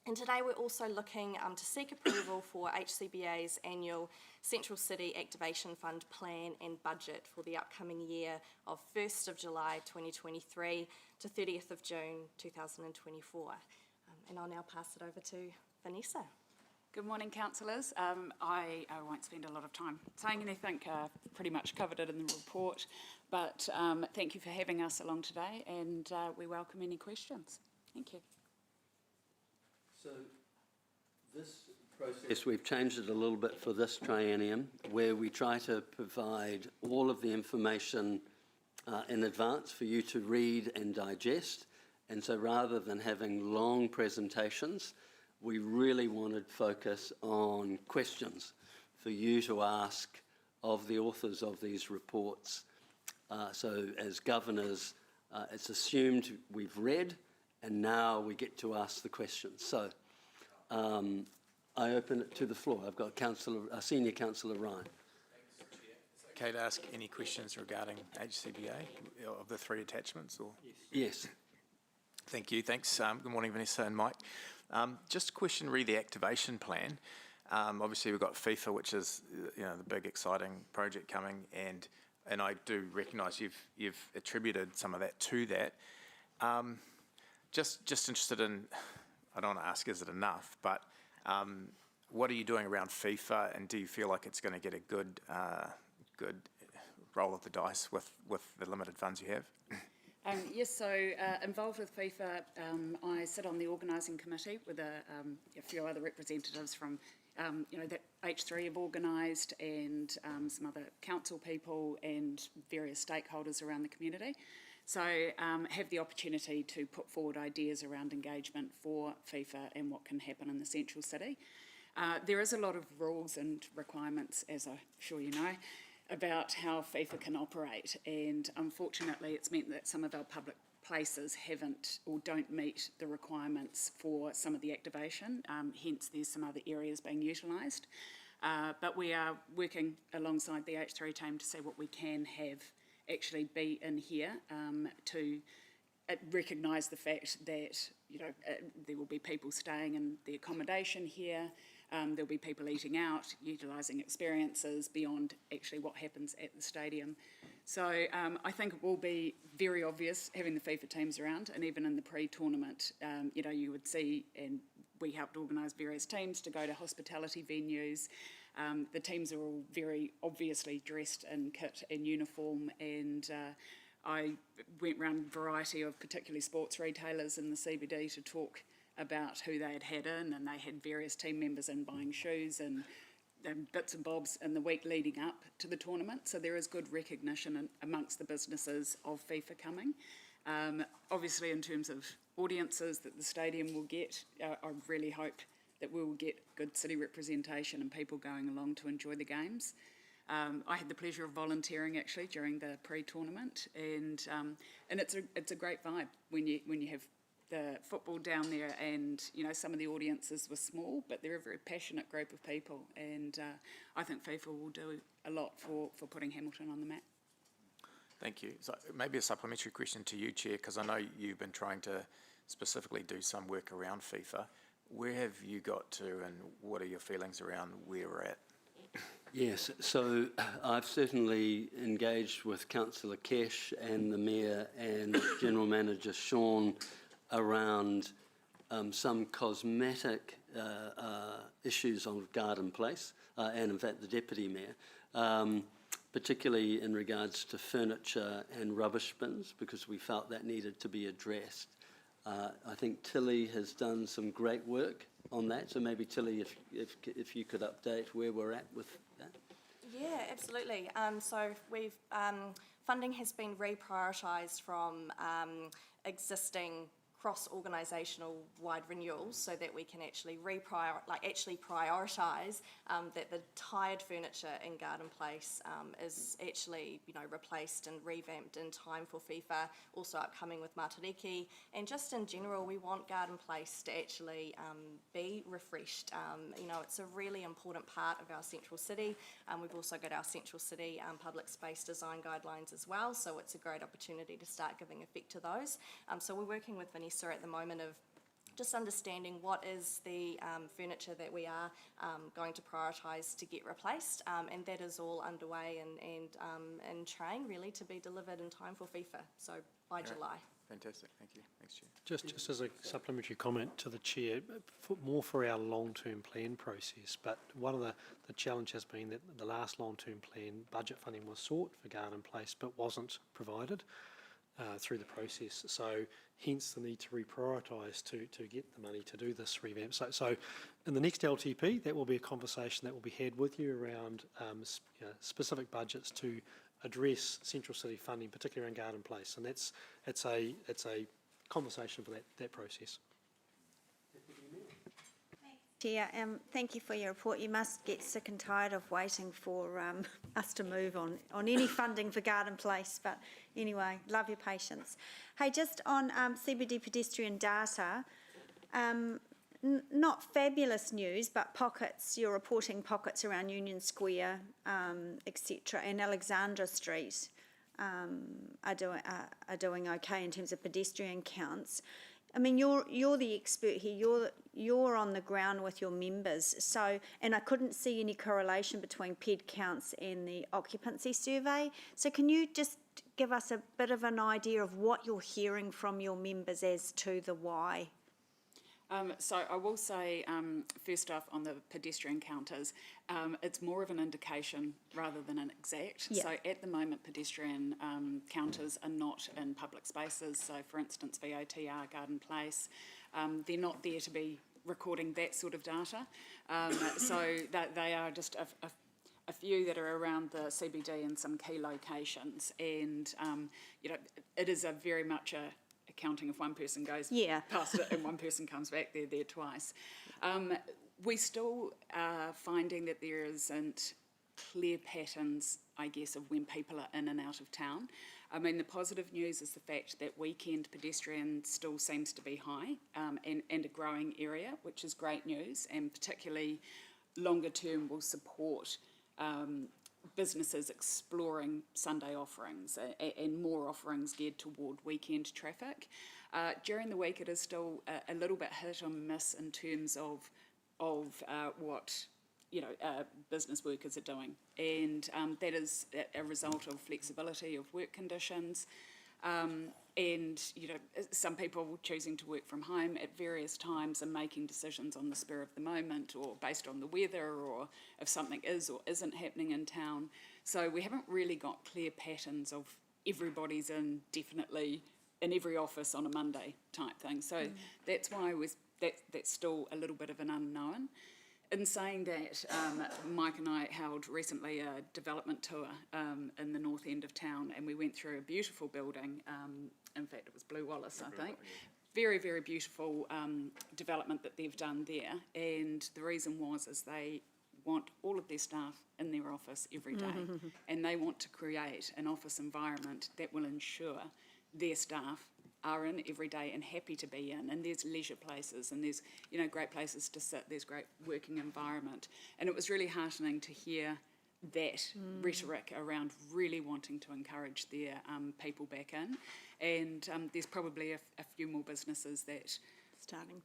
And today we're also looking to seek approval for HCBA's annual Central City Activation Fund plan and budget for the upcoming year of 1st of July 2023 to 30th of June 2024. And I'll now pass it over to Vanessa. Good morning, councillors. I won't spend a lot of time saying anything, pretty much covered it in the report, but thank you for having us along today, and we welcome any questions. Thank you. So this process, we've changed it a little bit for this triennium, where we try to provide all of the information in advance for you to read and digest. And so rather than having long presentations, we really wanted focus on questions for you to ask of the authors of these reports. So as governors, it's assumed we've read, and now we get to ask the questions. So I open it to the floor. I've got Senior Councillor Ryan. Okay to ask any questions regarding HCBA of the three attachments? Or? Yes. Thank you. Thanks. Good morning, Vanessa and Mike. Just a question, re the activation plan. Obviously, we've got FIFA, which is the big exciting project coming, and I do recognise you've attributed some of that to that. Just interested in, I don't want to ask is it enough, but what are you doing around FIFA, and do you feel like it's going to get a good roll of the dice with the limited funds you have? Yes, so involved with FIFA, I sit on the organising committee with a few other representatives from, that H3 have organised, and some other council people and various stakeholders around the community. So have the opportunity to put forward ideas around engagement for FIFA and what can happen in the central city. There is a lot of rules and requirements, as I'm sure you know, about how FIFA can operate, and unfortunately it's meant that some of our public places haven't or don't meet the requirements for some of the activation, hence there's some other areas being utilised. But we are working alongside the H3 team to see what we can have actually be in here to recognise the fact that there will be people staying in the accommodation here. There'll be people eating out, utilising experiences beyond actually what happens at the stadium. So I think it will be very obvious having the FIFA teams around, and even in the pre-tournament, you would see, and we helped organise various teams to go to hospitality venues. The teams are all very obviously dressed in kit and uniform, and I went around a variety of particularly sports retailers in the CBD to talk about who they had in, and they had various team members in buying shoes and bits and bobs in the week leading up to the tournament. So there is good recognition amongst the businesses of FIFA coming. Obviously, in terms of audiences that the stadium will get, I really hope that we will get good city representation and people going along to enjoy the games. I had the pleasure of volunteering actually during the pre-tournament, and it's a great vibe when you have the football down there, and some of the audiences were small, but they're a very passionate group of people, and I think FIFA will do a lot for putting Hamilton on the map. Thank you. So maybe a supplementary question to you, Chair, because I know you've been trying to specifically do some work around FIFA. Where have you got to, and what are your feelings around where we're at? Yes, so I've certainly engaged with Councillor Kesh and the Mayor and General Manager Sean around some cosmetic issues on Garden Place, and in fact the Deputy Mayor, particularly in regards to furniture and rubbish bins, because we felt that needed to be addressed. I think Tilly has done some great work on that, so maybe Tilly, if you could update where we're at with that. Yeah, absolutely. So we've funding has been reprioritised from existing cross-organisational wide renewals, so that we can actually prioritise that the tired furniture in Garden Place is actually replaced and revamped in time for FIFA, also upcoming with Matariki, and just in general we want Garden Place to actually be refreshed. It's a really important part of our central city. We've also got our central city public space design guidelines as well, so it's a great opportunity to start giving effect to those. So we're working with Vanessa at the moment of just understanding what is the furniture that we are going to prioritise to get replaced, and that is all underway and train really to be delivered in time for FIFA, so by July. Fantastic, thank you. Thanks, Chair. Just as a supplementary comment to the Chair, more for our long-term plan process, but one of the challenge has been that the last long-term plan budget funding was sought for Garden Place but wasn't provided through the process, so hence the need to reprioritise to get the money to do this revamp. So in the next LTP, that will be a conversation that will be had with you around specific budgets to address central city funding, particularly around Garden Place, and it's a conversation for that process. Chair, thank you for your report. You must get sick and tired of waiting for us to move on any funding for Garden Place, but anyway, love your patience. Hey, just on CBD pedestrian data, not fabulous news, but pockets, you're reporting pockets around Union Square, etc., and Alexandra Street are doing okay in terms of pedestrian counts. I mean, you're the expert here. You're on the ground with your members. So, and I couldn't see any correlation between PED counts and the occupancy survey. So, can you just give us a bit of an idea of what you're hearing from your members as to the why? So I will say, first off, on the pedestrian counters, it's more of an indication rather than an exact. Yeah. So at the moment, pedestrian counters are not in public spaces. So for instance, VOTR, Garden Place, they're not there to be recording that sort of data. So that they are just a few that are around the CBD in some key locations. And, it is a very much a counting if one person goes past it and one person comes back, they're there twice. We still are finding that there isn't clear patterns, I guess, of when people are in and out of town. I mean, the positive news is the fact that weekend pedestrian still seems to be high and a growing area, which is great news, and particularly longer term will support businesses exploring Sunday offerings and more offerings geared toward weekend traffic. During the week, it is still a little bit hit or miss in terms of what business workers are doing, and that is a result of flexibility of work conditions. And some people choosing to work from home at various times and making decisions on the spur of the moment or based on the weather or if something is or isn't happening in town. So we haven't really got clear patterns of everybody's in definitely in every office on a Monday type thing. So that's why that's still a little bit of an unknown. In saying that, Mike and I held recently a development tour in the north end of town, and we went through a beautiful building. In fact, it was Blue Wallace, I think. Very, very beautiful development that they've done there. And the reason is they want all of their staff in their office every day, and they want to create an office environment that will ensure their staff are in every day and happy to be in, and there's leisure places and there's great places to sit, there's great working environment. And it was really heartening to hear that rhetoric around really wanting to encourage their people back in. And there's probably a few more businesses that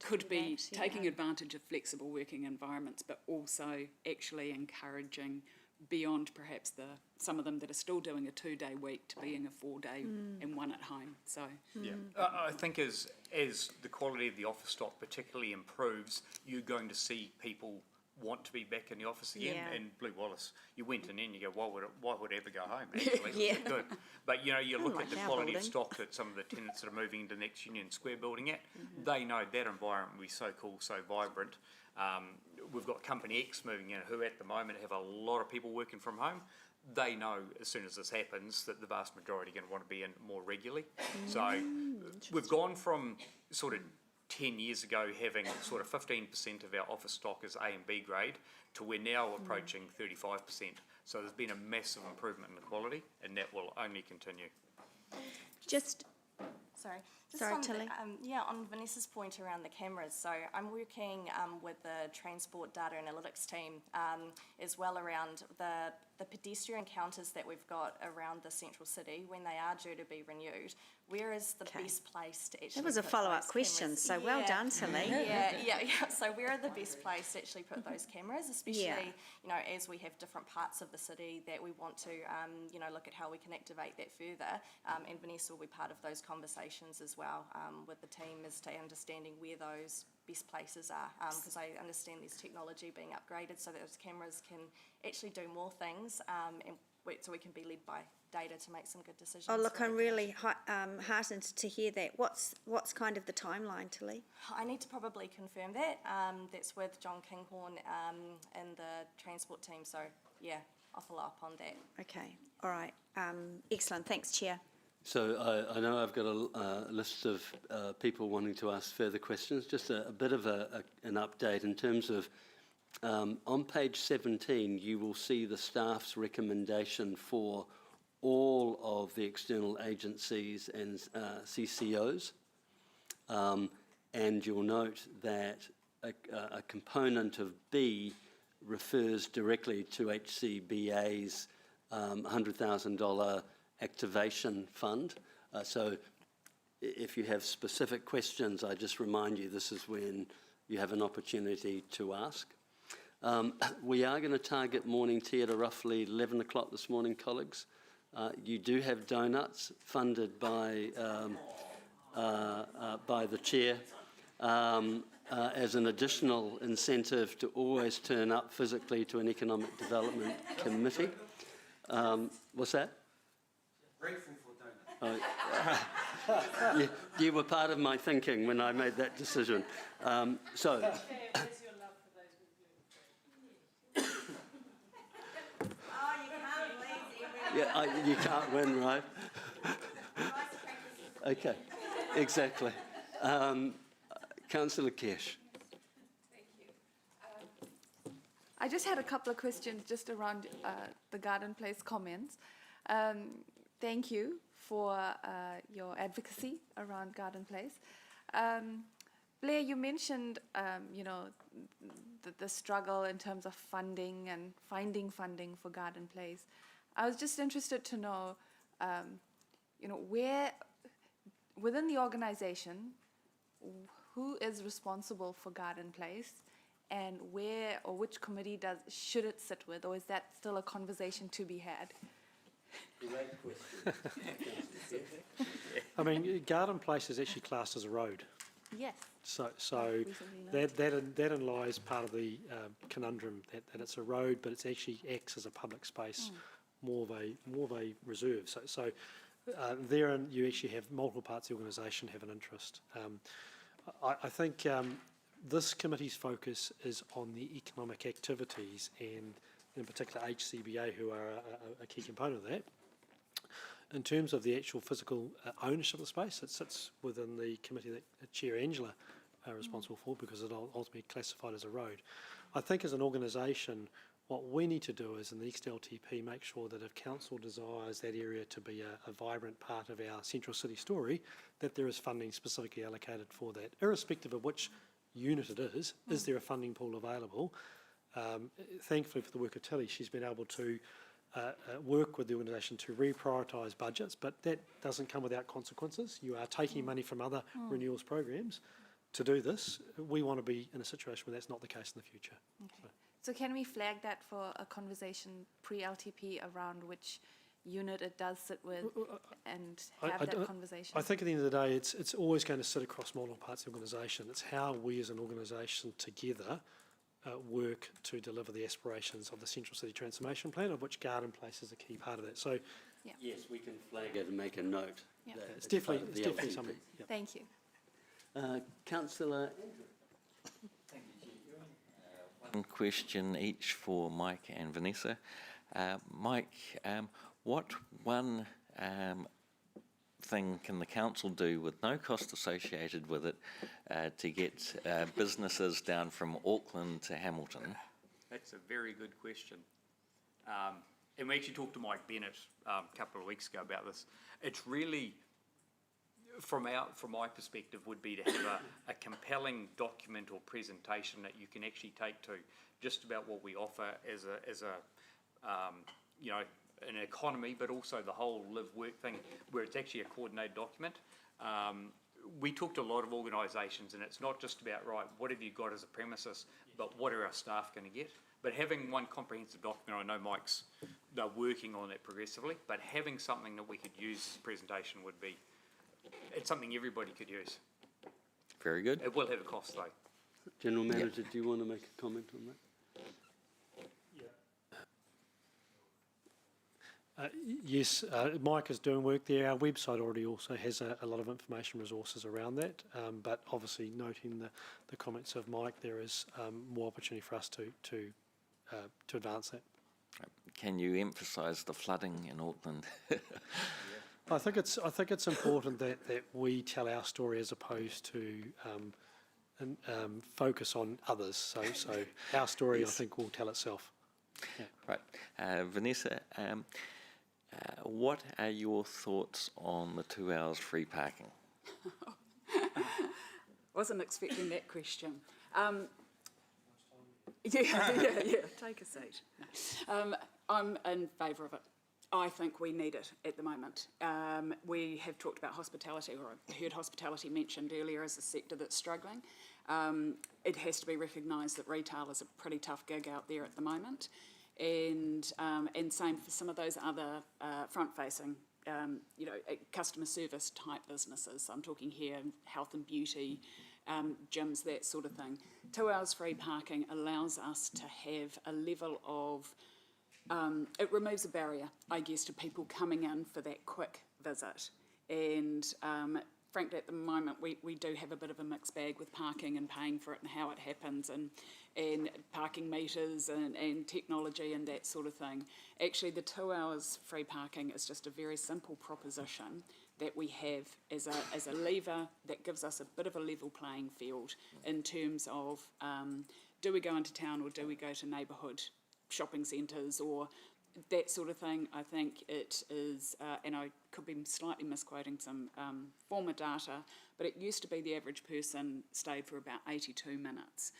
could be taking advantage of flexible working environments, but also actually encouraging beyond perhaps some of them that are still doing a 2-day week to being a 4-day and one at home. So yeah, I think as the quality of the office stock particularly improves, you're going to see people want to be back in the office again. Yeah. And Blue Wallace, you went in and you go, why would I ever go home? Actually, it was good. But you look at the quality of stock that some of the tenants that are moving into next Union Square building at, they know that environment will be so cool, so vibrant. We've got Company X moving in who at the moment have a lot of people working from home. They know as soon as this happens that the vast majority are going to want to be in more regularly. So we've gone from sort of 10 years ago having sort of 15% of our office stock as A and B grade to we're now approaching 35%. So there's been a massive improvement in the quality, and that will only continue. Sorry, on Tilly. On Vanessa's point around the cameras, so I'm working with the Transport Data Analytics team as well around the pedestrian counters that we've got around the central city when they are due to be renewed. Where is the best place to actually That was a put follow-up those question, cameras? so well done, Tilly. Yeah. So where are the best place to actually put those cameras, especially, as we have different parts of the city that we want to, look at how we can activate that further. And Vanessa will be part of those conversations as well with the team as to understanding where those best places are, because I understand there's technology being upgraded so that those cameras can actually do more things, so we can be led by data to make some good decisions. Oh, look, I'm really heartened to hear that. What's kind of the timeline, Tilly? I need to probably confirm that. That's with John Kinghorn and the transport team. So, yeah, I'll follow up on that. Okay, all right. Excellent. Thanks, Chair. So I know I've got a list of people wanting to ask further questions. Just a bit of an update in terms of on page 17, you will see the staff's recommendation for all of the external agencies and CCOs. And you'll note that a component of B refers directly to HCBA's $100,000 activation fund. So if you have specific questions, I just remind you this is when you have an opportunity to ask. We are going to target morning tea at roughly 11 o'clock this morning, colleagues. You do have donuts funded by the chair as an additional incentive to always turn up physically to an economic development committee. What's that? Grateful for donuts. You were part of my thinking when I made that decision. Yeah, you can't win, right? Okay, exactly. Councillor Cash. I just had a couple of questions just around the Garden Place comments. Thank you for your advocacy around Garden Place. Blair, you mentioned, the struggle in terms of funding and finding funding for Garden Place. I was just interested to know, where within the organisation, who is responsible for Garden Place, and where or which committee should it sit with, or is that still a conversation to be had? Great question. I mean, Garden Place is actually classed as a road. Yes. So that lies part of the conundrum that it's a road, but it actually acts as a public space, more of a reserve. So therein you actually have multiple parts of the organisation have an interest. I think this committee's focus is on the economic activities, and in particular HCBA, who are a key component of that. In terms of the actual physical ownership of the space, it sits within the committee that Chair Angela are responsible for, because it ultimately classified as a road. I think as an organisation, what we need to do is, in the next LTP, make sure that if Council desires that area to be a vibrant part of our central city story, that there is funding specifically allocated for that, irrespective of which unit it is. Is there a funding pool available? Thankfully for the work of Tilly, she's been able to work with the organisation to reprioritise budgets, but that doesn't come without consequences. You are taking money from other renewals programs to do this. We want to be in a situation where that's not the case in the future. Okay. So can we flag that for a conversation pre-LTP around which unit it does sit with, and have that conversation? I think at the end of the day, it's always going to sit across multiple parts of the organisation. It's how we as an organisation together work to deliver the aspirations of the Central City Transformation Plan, of which Garden Place is a key part of that. So, yes, we can flag it and make a note. Yeah. that it's definitely LTP. something. Yeah. Thank you. Councillor. One question each for Mike and Vanessa. Mike, what one thing can the council do with no cost associated with it to get businesses down from Auckland to Hamilton? That's a very good question. And we actually talked to Mike Bennett a couple of weeks ago about this. It's really, from my perspective, would be to have a compelling document or presentation that you can actually take to just about what we offer as an economy, but also the whole live-work thing, where it's actually a coordinated document. We talked to a lot of organisations, and it's not just about, right, what have you got as a premises, but what are our staff going to get? But having one comprehensive document, I know they're working on it progressively, but having something that we could use as a presentation would be, it's something everybody could use. Very good. It will have a cost though. General Manager, do you want to make a comment on that? Yes, Mike is doing work there. Our website already also has a lot of information resources around that, but obviously noting the comments of Mike, there is more opportunity for us to advance that. Can you emphasise the flooding in Auckland? I think it's important that we tell our story as opposed to focus on others. So our story, yes. I think, will tell itself. Yeah. Right, Vanessa. What are your thoughts on the 2 hours free parking? Wasn't expecting that question. Yeah, take a seat. No. I'm in favour of it. I think we need it at the moment. We have talked about hospitality, or I heard hospitality mentioned earlier as a sector that's struggling. It has to be recognised that retail is a pretty tough gig out there at the moment, and same for some of those other front-facing, customer service type businesses. So I'm talking here health and beauty, gyms, that sort of thing. 2 hours free parking allows us to have a level of it removes a barrier, I guess, to people coming in for that quick visit. And frankly, at the moment, we do have a bit of a mixed bag with parking and paying for it and how it happens, and parking meters and technology and that sort of thing. Actually, the 2 hours free parking is just a very simple proposition that we have as a lever that gives us a bit of a level playing field in terms of do we go into town or do we go to neighbourhood shopping centres or that sort of thing. I think it is, and I could be slightly misquoting some former data, but it used to be the average person stayed for about 82 minutes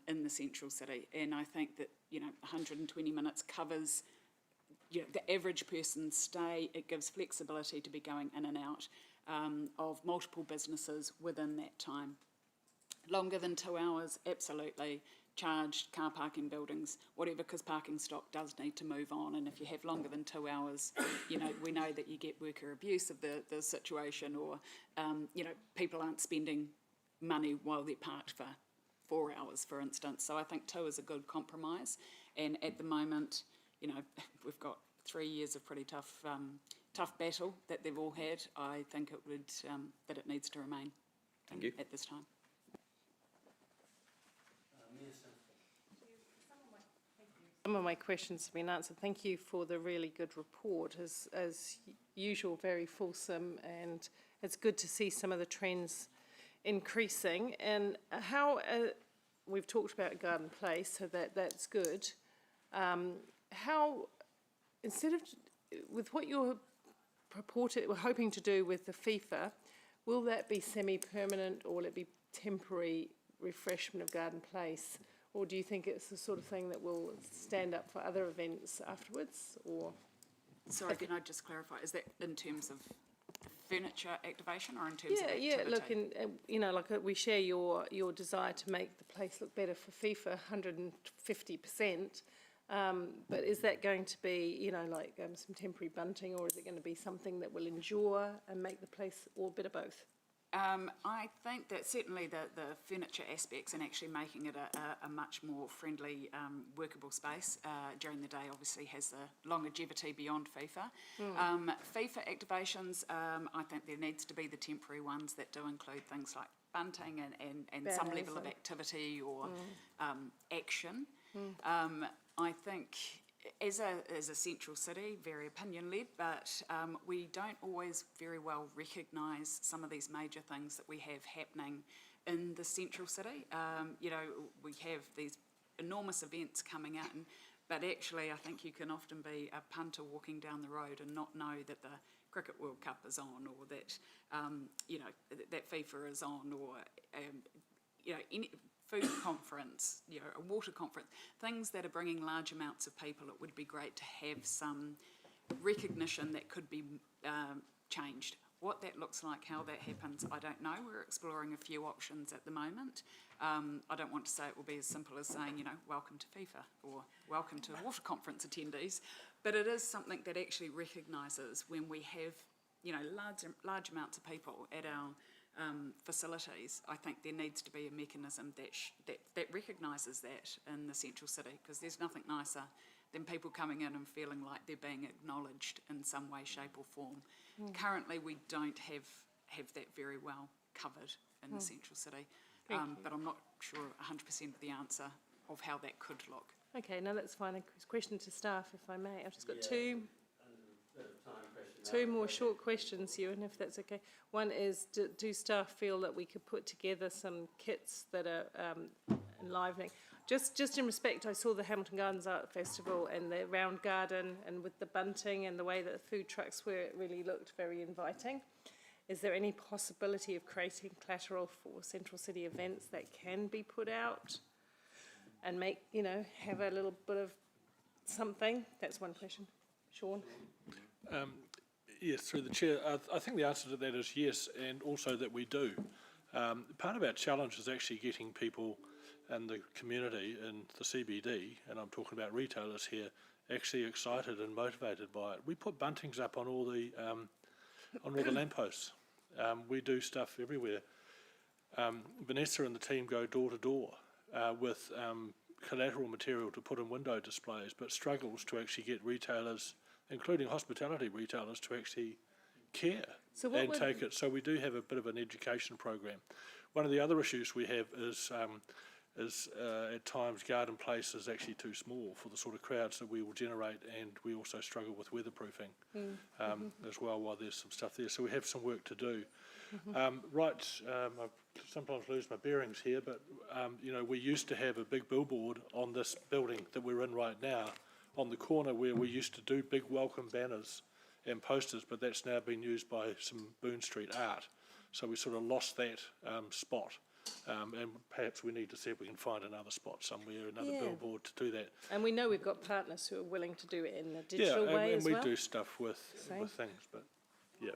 in the central city, and I think that 120 minutes covers the average person's stay. It gives flexibility to be going in and out of multiple businesses within that time. Longer than 2 hours, absolutely. Charged car parking buildings, whatever, because parking stock does need to move on, and if you have longer than 2 hours, we know that you get worker abuse of the situation, or people aren't spending money while they're parked for 4 hours, for instance. So I think 2 is a good compromise, and at the moment, we've got 3 years of pretty tough battle that they've all had. I think it would that it needs to remain. Thank you. At this time. Some of my questions have been answered. Thank you for the really good report. As usual, very fulsome, and it's good to see some of the trends increasing. And how we've talked about Garden Place, so that's good. How, instead of with what you're hoping to do with the FIFA, will that be semi-permanent or will it be temporary refreshment of Garden Place? Or do you think it's the sort of thing that will stand up for other events afterwards? Or sorry, can I just clarify? Is that in terms of furniture activation or in terms of activity? Yeah. Look, and we share your desire to make the place look better for FIFA, 150%. But is that going to be, some temporary bunting, or is it going to be something that will endure and make the place all better both? I think that certainly the furniture aspects and actually making it a much more friendly, workable space during the day obviously has the longevity beyond FIFA. FIFA activations, I think there needs to be the temporary ones that do include things like bunting and some level of activity or action. I think as a central city, very opinion-led, but we don't always very well recognise some of these major things that we have happening in the central city. We have these enormous events coming in, but actually I think you can often be a punter walking down the road and not know that the Cricket World Cup is on, or that, that FIFA is on, or, any food conference, a water conference, things that are bringing large amounts of people. It would be great to have some recognition that could be changed. What that looks like, how that happens, I don't know. We're exploring a few options at the moment. I don't want to say it will be as simple as saying, welcome to FIFA or welcome to water conference attendees, but it is something that actually recognises when we have, large amounts of people at our facilities. I think there needs to be a mechanism that recognises that in the central city, because there's nothing nicer than people coming in and feeling like they're being acknowledged in some way, shape or form. Currently we don't have that very well covered in the central city, but I'm not sure 100% of the answer of how that could look. Okay, no, that's fine. A question to staff, if I may. I've just got two more short questions, Ewan, if that's okay. One is, do staff feel that we could put together some kits that are enlivening? Just in respect, I saw the Hamilton Gardens Art Festival and the round garden, and with the bunting and the way that the food trucks were, it really looked very inviting. Is there any possibility of creating collateral for Central City events that can be put out and make, have a little bit of something? That's one question. Sean? Yes, through the chair. I think the answer to that is yes, and also that we do. Part of our challenge is actually getting people in the community, in the CBD, and I'm talking about retailers here, actually excited and motivated by it. We put buntings up on all the lampposts. We do stuff everywhere. Vanessa and the team go door to door with collateral material to put in window displays, but struggles to actually get retailers, including hospitality retailers, to actually care and take it. So we do have a bit of an education program. One of the other issues we have is at times Garden Place is actually too small for the sort of crowds that we will generate, and we also struggle with weatherproofing as well while there's some stuff there. So we have some work to do. I sometimes lose my bearings here, but we used to have a big billboard on this building that we're in right now, on the corner where we used to do big welcome banners and posters, but that's now been used by some Boone Street art. So we sort of lost that spot. And perhaps we need to see if we can find another spot somewhere, another billboard to do that. And we know we've got partners who are willing to do it in a digital way as well. Yeah, and we do stuff with things, but yeah.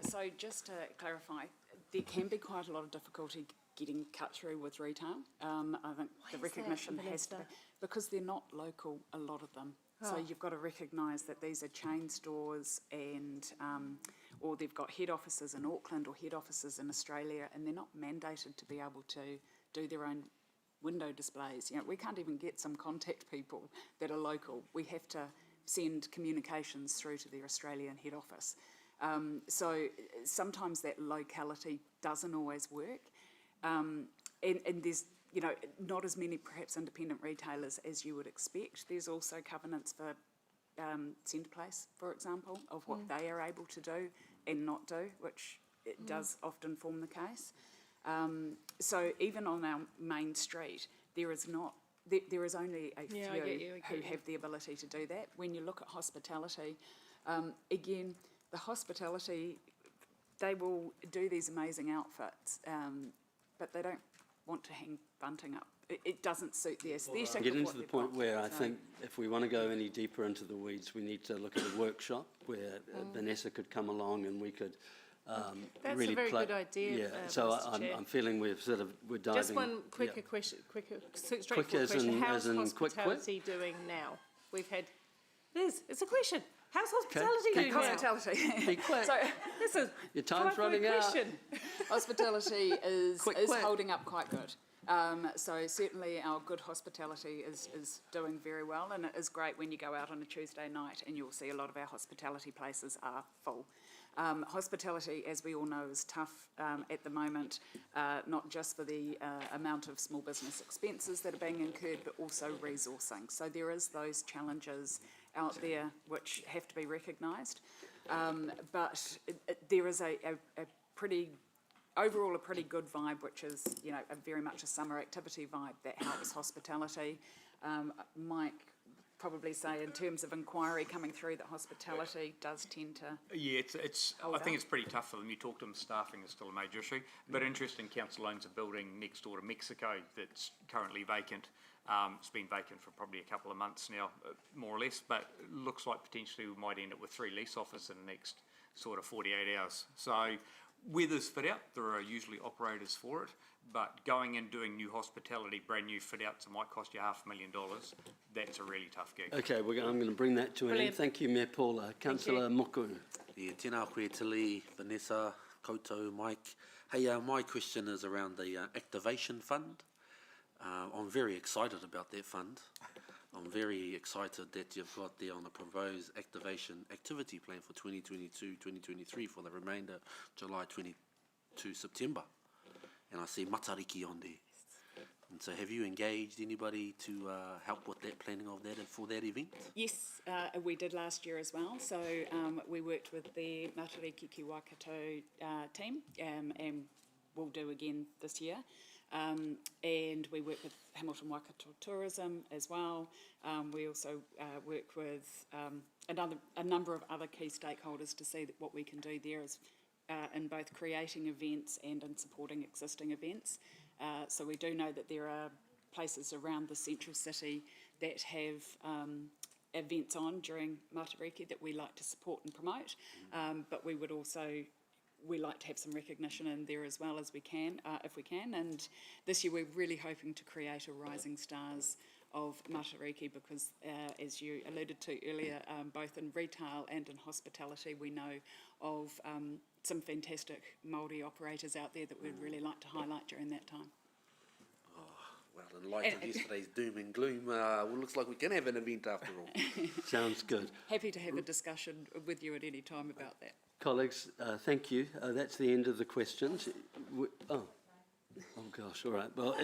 So just to clarify, there can be quite a lot of difficulty getting cut through with retail. I think the recognition has to be, because they're not local, a lot of them. So you've got to recognise that these are chain stores and or they've got head offices in Auckland or head offices in Australia, and they're not mandated to be able to do their own window displays. We can't even get some contact people that are local. We have to send communications through to their Australian head office. So sometimes that locality doesn't always work. And there's not as many perhaps independent retailers as you would expect. There's also covenants for Centreplace, for example, of what they are able to do and not do, which it does often form the case. So even on our main street, there is only a few who have the ability to do that. When you look at hospitality, again, the hospitality, they will do these amazing outfits, but they don't want to hang bunting up. It doesn't suit the aesthetic. Get into the point where I think if we want to go any deeper into the weeds, we need to look at a workshop where Vanessa could come along and we could That's really a very good idea. Yeah, so I'm feeling we're diving. Just one quicker question, straightforward question. How's hospitality doing now? We've had. It's a question. How's hospitality doing now? Hospitality. Be quick. So this is your time's running out. Hospitality is Quick. holding up quite good. So certainly our good hospitality is doing very well, and it is great when you go out on a Tuesday night and you'll see a lot of our hospitality places are full. Hospitality, as we all know, is tough at the moment, not just for the amount of small business expenses that are being incurred, but also resourcing. So there is those challenges out there which have to be recognised. But there is a pretty good vibe, which is, a very much a summer activity vibe that helps hospitality. Mike probably say in terms of inquiry coming through that hospitality does tend to. Yeah, I think it's pretty tough for them. You talk to them, staffing is still a major issue. But interesting, council owns a building next door to Mexico that's currently vacant. It's been vacant for probably a couple of months now, more or less, but it looks like potentially we might end up with 3 lease offers in the next sort of 48 hours. So where there's fit out, there are usually operators for it, but going and doing new hospitality, brand new fit outs, it might cost you $500,000. That's a really tough gig. Okay, I'm going to bring that to an end. Thank you, Mayor Paula. Councillor Moku. Yeah, tēnā koe Tilly, Vanessa, koutou, Mike. Hey, my question is around the Activation Fund. I'm very excited about that fund. I'm very excited that you've got there on the proposed activation activity plan for 2022-2023 for the remainder July 22 September. And I see Matariki on there. And so have you engaged anybody to help with that planning of that for that event? Yes, we did last year as well. So we worked with the Matariki Ki Waikato team and we'll do again this year. And we work with Hamilton Waikato Tourism as well. We also work with a number of other key stakeholders to see what we can do there is, in both creating events and in supporting existing events. So we do know that there are places around the central city that have events on during Matariki that we like to support and promote, but we would also, we like to have some recognition in there as well as we can, if we can. And this year we're really hoping to create a Rising Stars of Matariki because, as you alluded to earlier, both in retail and in hospitality, we know of some fantastic Māori operators out there that we'd really like to highlight during that time. Well, in light of yesterday's doom and gloom, well, looks like we can have an event after all. Sounds good. Happy to have a discussion with you at any time about that. Colleagues, thank you. That's the end of the questions. Oh gosh, all right. Well,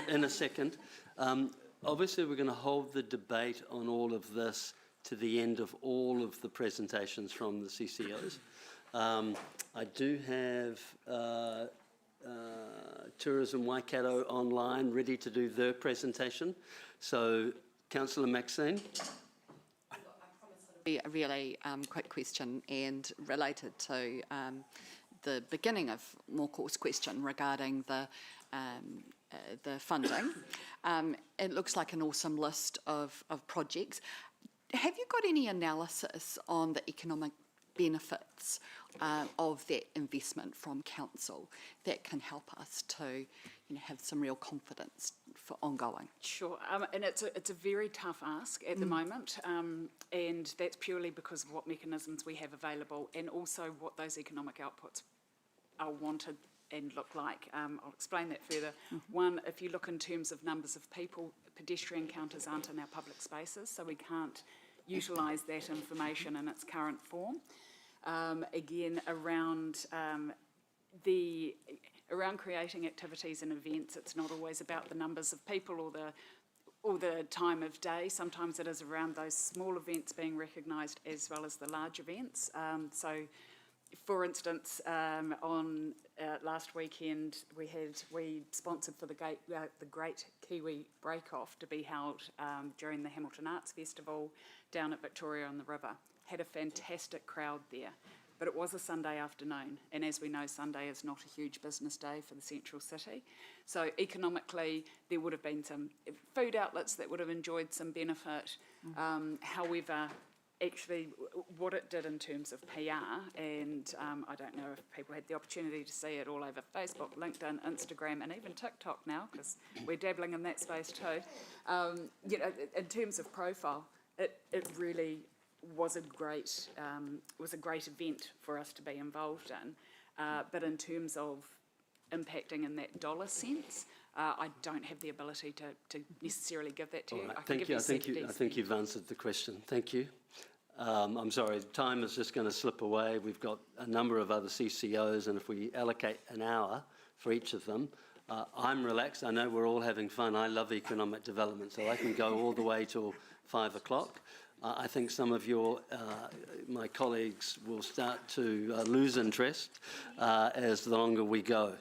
in a second. Obviously, we're going to hold the debate on all of this to the end of all of the presentations from the CCOs. I do have Tourism Waikato online ready to do their presentation. So, Councillor Maxine. A really quick question and related to the beginning of Mōko's question regarding the funding. It looks like an awesome list of projects. Have you got any analysis on the economic benefits of that investment from council that can help us to have some real confidence for ongoing? Sure, and it's a very tough ask at the moment, and that's purely because of what mechanisms we have available and also what those economic outputs are wanted and look like. I'll explain that further. One, if you look in terms of numbers of people, pedestrian counters aren't in our public spaces, so we can't utilise that information in its current form. Again, around creating activities and events, it's not always about the numbers of people or the time of day. Sometimes it is around those small events being recognised as well as the large events. So, for instance, on last weekend we sponsored for the Great Kiwi Break Off to be held during the Hamilton Arts Festival down at Victoria on the River. Had a fantastic crowd there, but it was a Sunday afternoon, and as we know, Sunday is not a huge business day for the central city. So economically, there would have been some food outlets that would have enjoyed some benefit. However, actually what it did in terms of PR, and I don't know if people had the opportunity to see it all over Facebook, LinkedIn, Instagram, and even TikTok now, because we're dabbling in that space too. In terms of profile, it really was a great event for us to be involved in. But in terms of impacting in that dollar sense, I don't have the ability to necessarily give that to you. Right, thank you. I think you've answered the question. Thank you. I'm sorry, time is just going to slip away. We've got a number of other CCOs, and if we allocate an hour for each of them, I'm relaxed. I know we're all having fun. I love economic development, so I can go all the way till 5 o'clock. I think some of my colleagues will start to lose interest as the longer we go.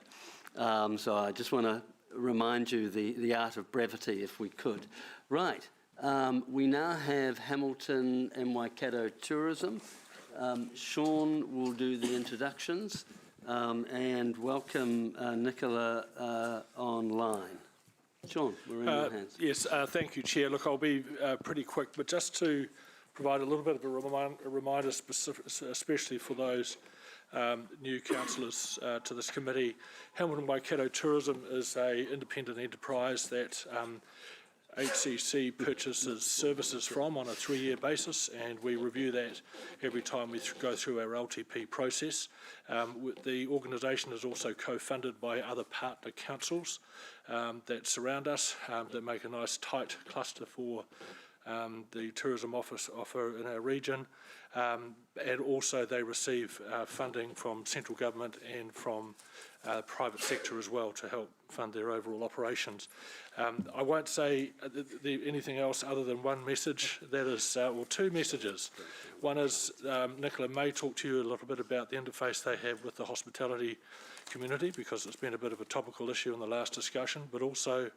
So I just want to remind you the art of brevity, if we could. Right, we now have Hamilton and Waikato Tourism. Sean will do the introductions and welcome Nicola online. Sean, we're in your hands. Yes, thank you, Chair. Look, I'll be pretty quick, but just to provide a little bit of a reminder, especially for those new councillors to this committee, Hamilton Waikato Tourism is an independent enterprise that HCC purchases services from on a 3-year basis, and we review that every time we go through our LTP process. The organisation is also co-funded by other partner councils that surround us, that make a nice tight cluster for the tourism offer in our region, and also they receive funding from central government and from private sector as well to help fund their overall operations. I won't say anything else other than one message, that is, or two messages. One is Nicola may talk to you a little bit about the interface they have with the hospitality community, because it's been a bit of a topical issue in the last discussion, but also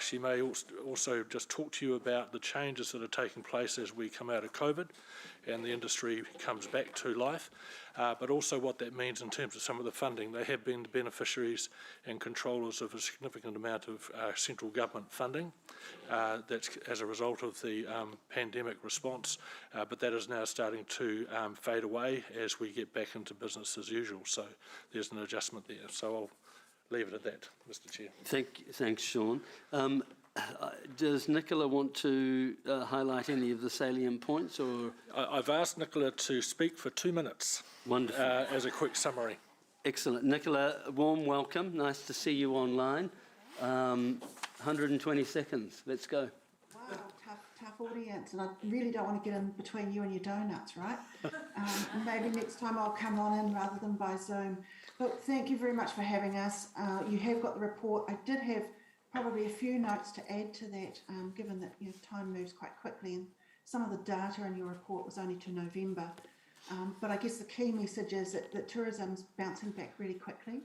she may also just talk to you about the changes that are taking place as we come out of COVID and the industry comes back to life, but also what that means in terms of some of the funding. They have been the beneficiaries and controllers of a significant amount of central government funding. That's as a result of the pandemic response, but that is now starting to fade away as we get back into business as usual. So there's an adjustment there. So I'll leave it at that, Mr. Chair. Thanks, Sean. Does Nicola want to highlight any of the salient points, or? I've asked Nicola to speak for 2 minutes. Wonderful. As a quick summary. Excellent. Nicola, warm welcome. Nice to see you online. 120 seconds. Let's go. Wow, tough audience, and I really don't want to get in between you and your donuts, right? Maybe next time I'll come on in rather than by Zoom. Look, thank you very much for having us. You have got the report. I did have probably a few notes to add to that, given that time moves quite quickly, and some of the data in your report was only to November. But I guess the key message is that tourism's bouncing back really quickly.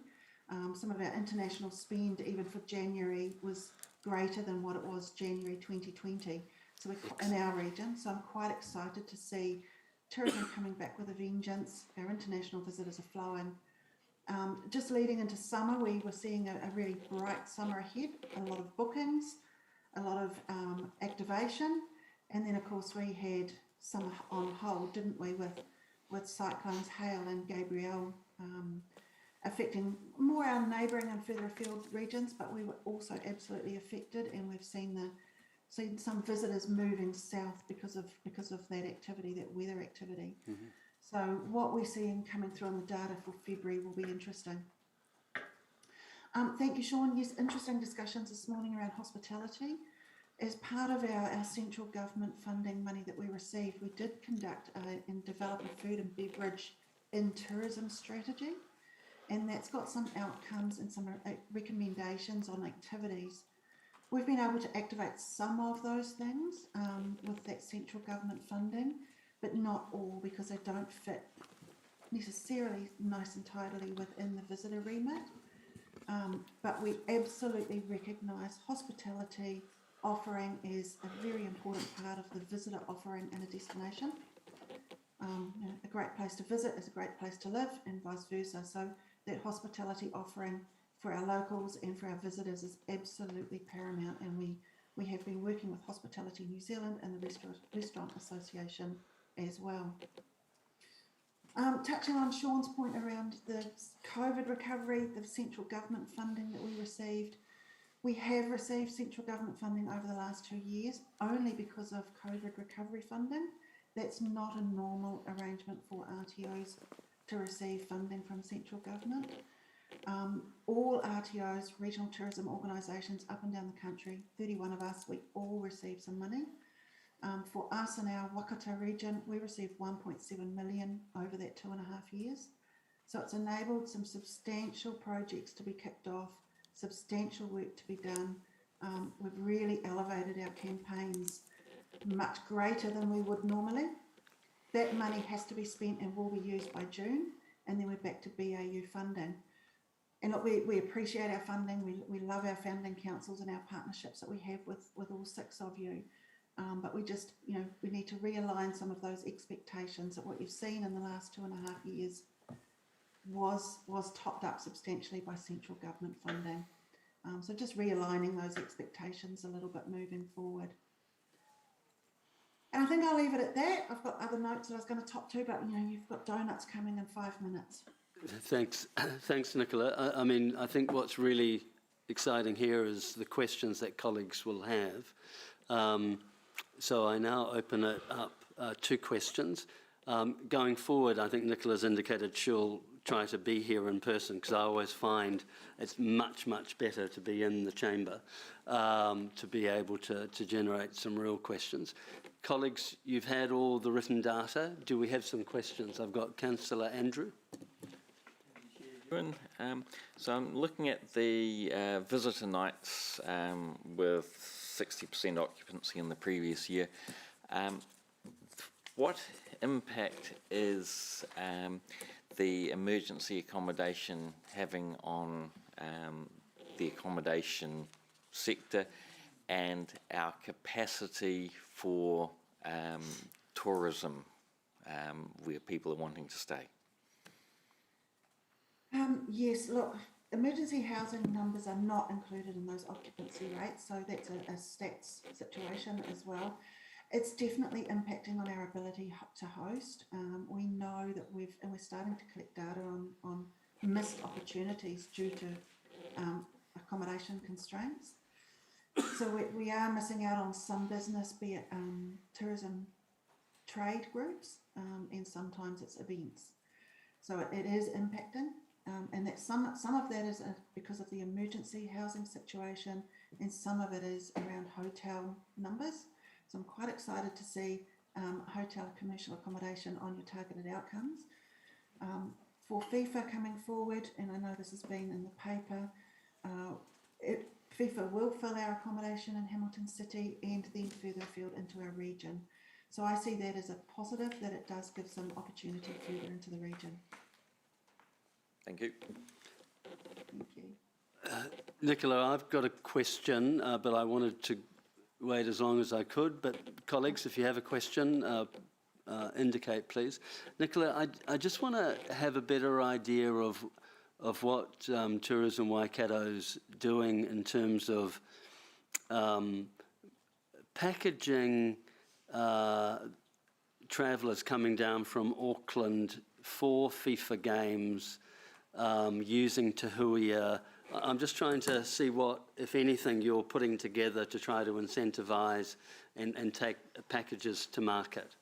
Some of our international spend, even for January, was greater than what it was January 2020. So we're in our region. So I'm quite excited to see tourism coming back with a vengeance. Our international visitors are flowing. Just leading into summer, we were seeing a really bright summer ahead, a lot of bookings, a lot of activation, and then of course we had summer on hold, didn't we, with cyclones Hale and Gabrielle affecting more our neighbouring and further afield regions, but we were also absolutely affected, and we've seen some visitors moving south because of that activity, that weather activity. Mm-hmm. So what we're seeing coming through on the data for February will be interesting. Thank you, Sean. Yes, interesting discussions this morning around hospitality. As part of our central government funding money that we received, we did conduct and develop a food and beverage in tourism strategy, and that's got some outcomes and some recommendations on activities. We've been able to activate some of those things with that central government funding, but not all, because they don't fit necessarily nice and tidily within the visitor remit. But we absolutely recognise hospitality offering is a very important part of the visitor offering in a destination. A great place to visit is a great place to live, and vice versa. So that hospitality offering for our locals and for our visitors is absolutely paramount, and we have been working with Hospitality New Zealand and the Restaurant Association as well. Touching on Sean's point around the COVID recovery, the central government funding that we received, we have received central government funding over the last 2 years only because of COVID recovery funding. That's not a normal arrangement for RTOs to receive funding from central government. All RTOs, regional tourism organisations up and down the country, 31 of us, we all received some money. For us in our Waikato region, we received 1.7 million over that 2.5 years. So it's enabled some substantial projects to be kicked off, substantial work to be done. We've really elevated our campaigns much greater than we would normally. That money has to be spent and will be used by June, and then we're back to BAU funding. And look, we appreciate our funding. We love our founding councils and our partnerships that we have with all 6 of you. But we just, we need to realign some of those expectations that what you've seen in the last 2.5 years was topped up substantially by central government funding. So just realigning those expectations a little bit moving forward. And I think I'll leave it at that. I've got other notes that I was going to top to, but you've got donuts coming in 5 minutes. Thanks, Nicola. I mean, I think what's really exciting here is the questions that colleagues will have. So I now open it up to questions. Going forward, I think Nicola's indicated she'll try to be here in person, because I always find it's much, much better to be in the chamber to be able to generate some real questions. Colleagues, you've had all the written data. Do we have some questions? I've got Councillor Andrew. So I'm looking at the visitor nights with 60% occupancy in the previous year. What impact is the emergency accommodation having on the accommodation sector and our capacity for tourism where people are wanting to stay? Yes, look, emergency housing numbers are not included in those occupancy rates, so that's a stats situation as well. It's definitely impacting on our ability to host. We know that we're starting to collect data on missed opportunities due to accommodation constraints. So we are missing out on some business, be it tourism trade groups, and sometimes it's events. So it is impacting, and that some of that is because of the emergency housing situation, and some of it is around hotel numbers. So I'm quite excited to see hotel commercial accommodation on your targeted outcomes. For FIFA coming forward, and I know this has been in the paper, FIFA will fill our accommodation in Hamilton City and then further afield into our region. So I see that as a positive, that it does give some opportunity further into the region. Thank you. Thank you. Nicola, I've got a question, but I wanted to wait as long as I could. But colleagues, if you have a question, indicate, please. Nicola, I just want to have a better idea of what Tourism Waikato's doing in terms of packaging travellers coming down from Auckland for FIFA games using Te Huia. I'm just trying to see what, if anything, you're putting together to try to incentivise and take packages to market.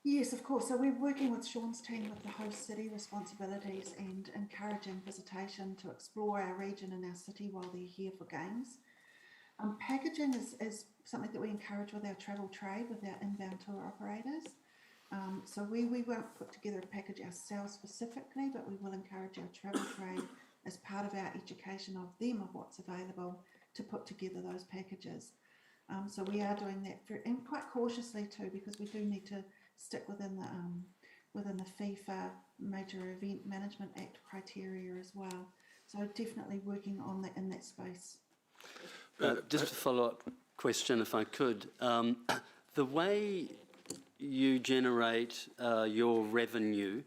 Yes, of course. So we're working with Sean's team with the host city responsibilities and encouraging visitation to explore our region and our city while they're here for games. Packaging is something that we encourage with our travel trade, with our inbound tour operators. So we won't put together a package ourselves specifically, but we will encourage our travel trade as part of our education of them of what's available to put together those packages. So we are doing that and quite cautiously too, because we do need to stick within the FIFA Major Event Management Act criteria as well. So definitely working on that in that space. Just a follow-up question, if I could. The way you generate your revenue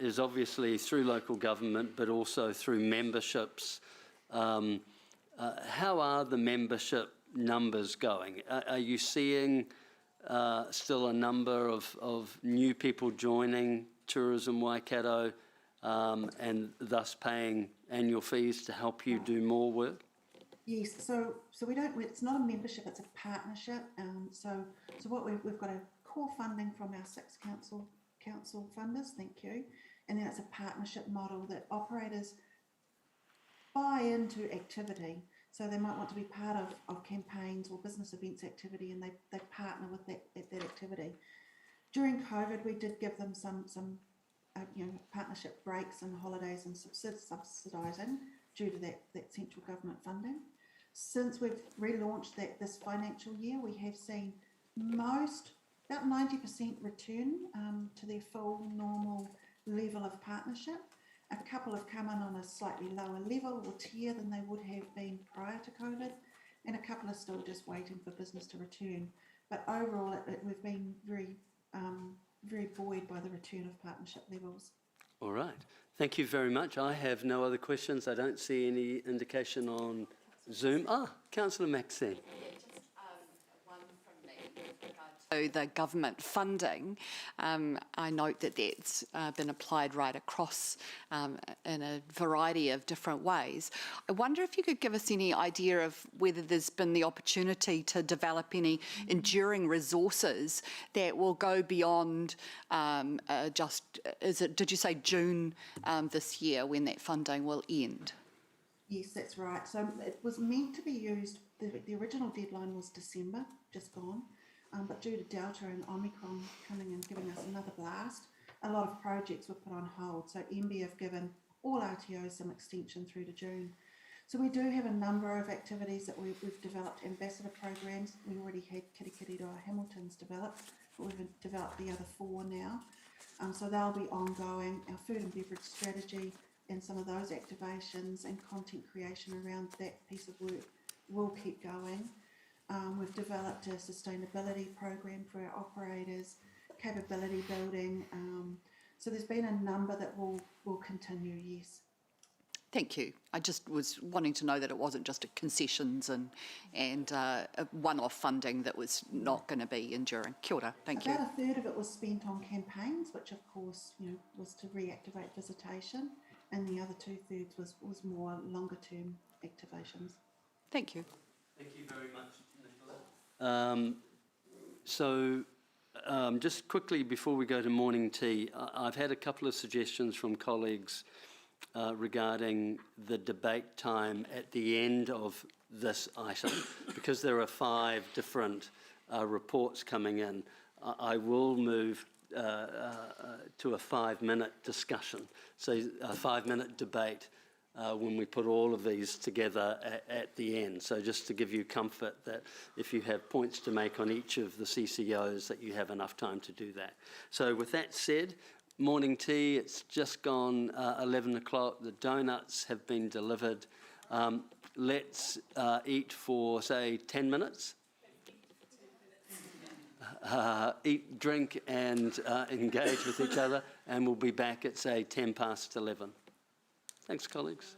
is obviously through local government, but also through memberships. How are the membership numbers going? Are you seeing still a number of new people joining Tourism Waikato and thus paying annual fees to help you do more work? Yes, so we don't. It's not a membership; it's a partnership. So what we've got a core funding from our 6 council funders. Thank you, and then it's a partnership model that operators buy into activity. So they might want to be part of campaigns or business events activity, and they partner with that activity. During COVID, we did give them some partnership breaks and holidays and subsidising due to that central government funding. Since we've relaunched that this financial year, we have seen about 90% return to their full normal level of partnership. A couple have come in on a slightly lower level or tier than they would have been prior to COVID, and a couple are still just waiting for business to return. But overall, we've been very buoyed by the return of partnership levels. All right. Thank you very much. I have no other questions. I don't see any indication on Zoom. Councillor Maxine. So the government funding, I note that that's been applied right across in a variety of different ways. I wonder if you could give us any idea of whether there's been the opportunity to develop any enduring resources that will go beyond did you say June this year when that funding will end? Yes, that's right. So it was meant to be used, the original deadline was December, just gone. But due to Delta and Omicron coming and giving us another blast, a lot of projects were put on hold. So MB have given all RTOs some extension through to June. So we do have a number of activities that we've developed, ambassador programs. We already had Kirikiri Hamilton's developed, but we've developed the other 4 now. So they'll be ongoing. Our food and beverage strategy and some of those activations and content creation around that piece of work will keep going. We've developed a sustainability program for our operators, capability building. So there's been a number that will continue, yes. Thank you. I just was wanting to know that it wasn't just a concessions and a one-off funding that was not going to be enduring. Kia ora, thank you. About a third of it was spent on campaigns, which of course, was to reactivate visitation, and the other 2/3 was more longer-term activations. Thank you. Thank you very much, Nicola. Just quickly before we go to morning tea, I've had a couple of suggestions from colleagues regarding the debate time at the end of this item. Because there are 5 different reports coming in, I will move to a 5-minute discussion, so a 5-minute debate when we put all of these together at the end. So just to give you comfort that if you have points to make on each of the CCOs, that you have enough time to do that. So with that said, morning tea, it's just gone 11 o'clock. The donuts have been delivered. Let's eat for, say, 10 minutes. Eat, drink, and engage with each other, and we'll be back at, say, 11:10. Thanks, colleagues.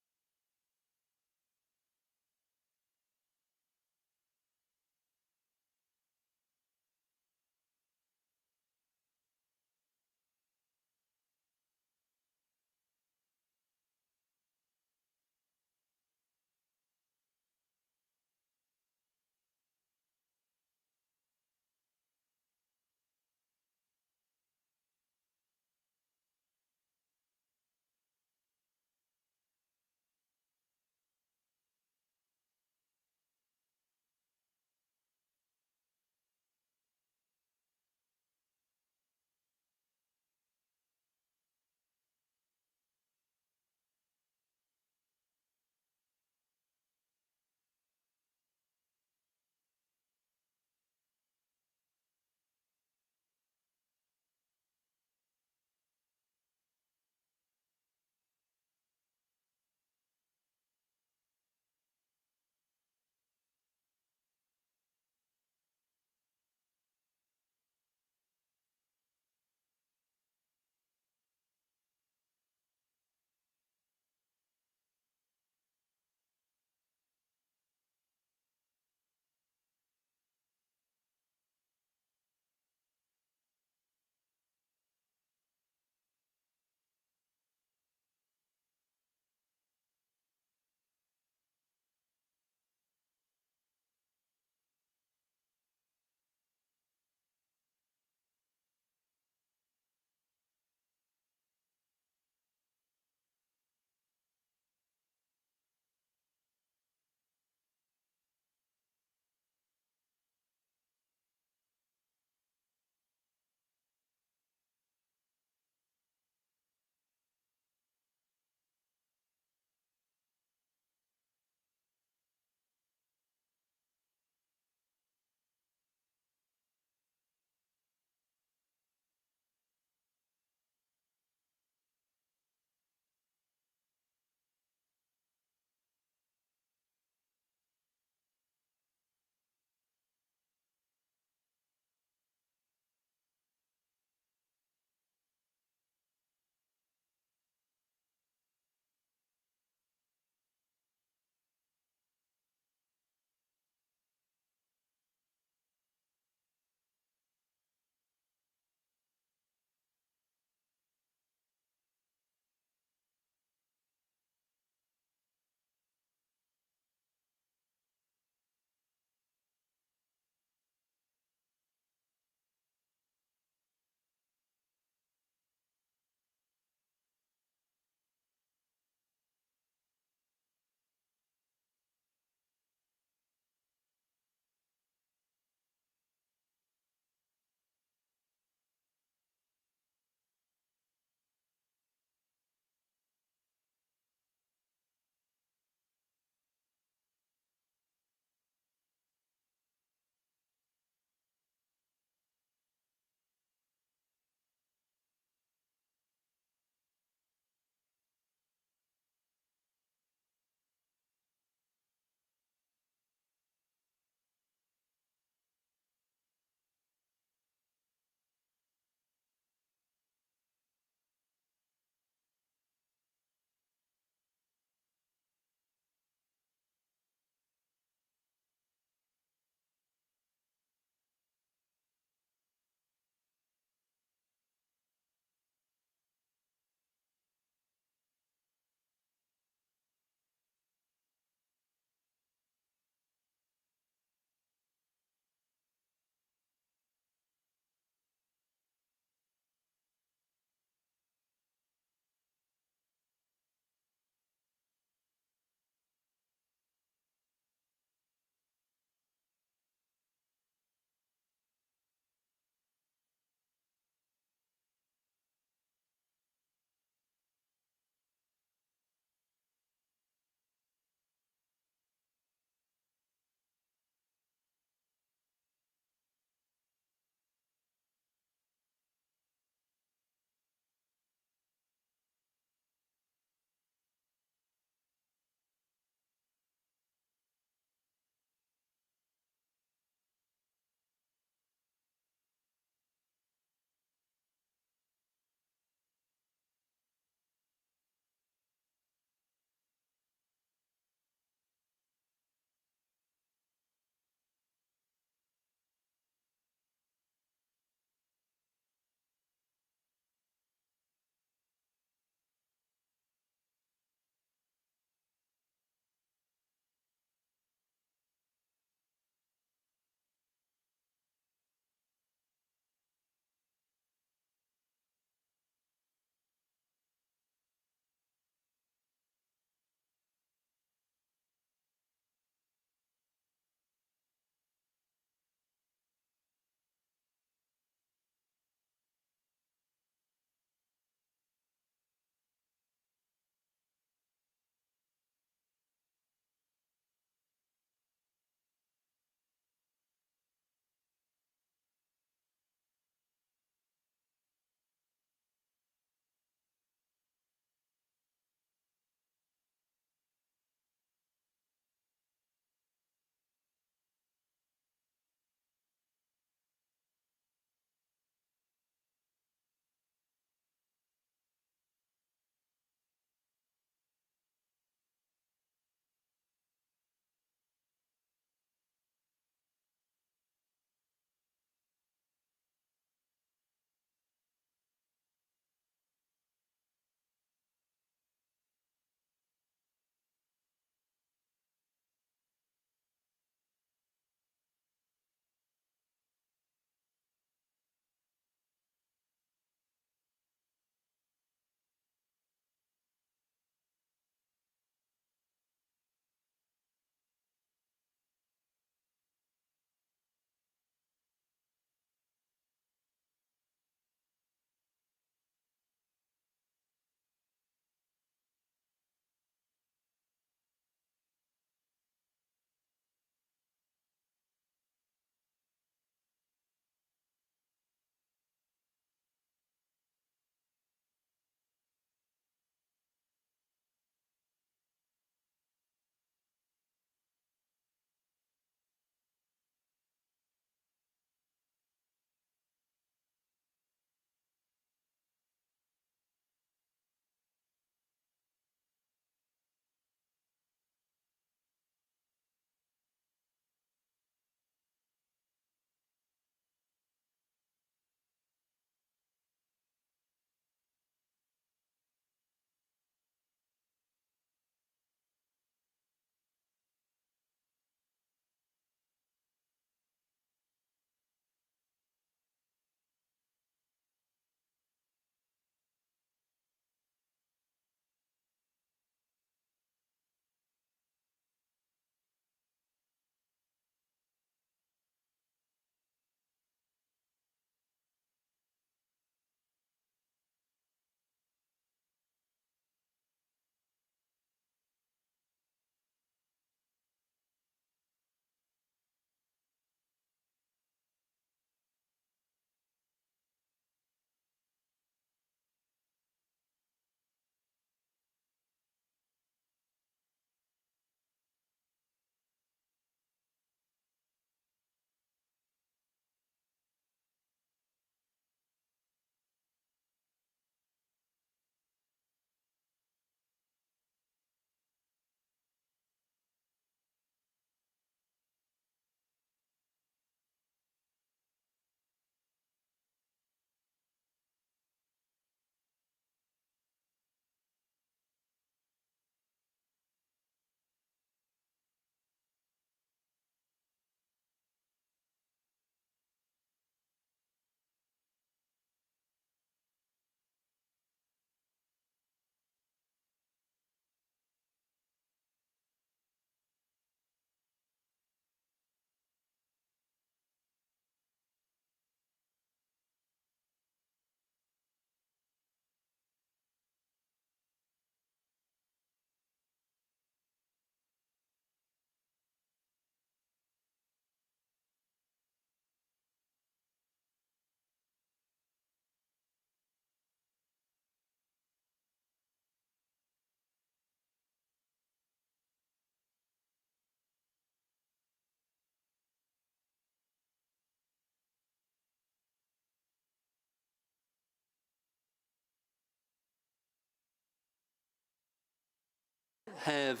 have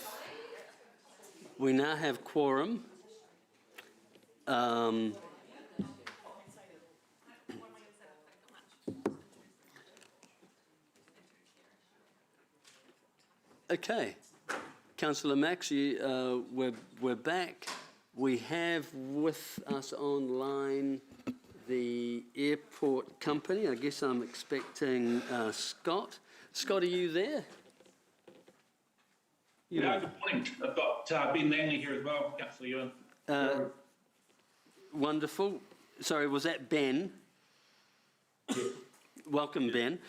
quorum. Okay, Councillor Max, we're back. We have with us online the airport company. I guess I'm expecting Scott. Scott, are you there? Yeah, good morning. I've got Ben Langley here as well, Councillor Ewan. Wonderful. Sorry, was that Ben? Yeah. Welcome, Ben.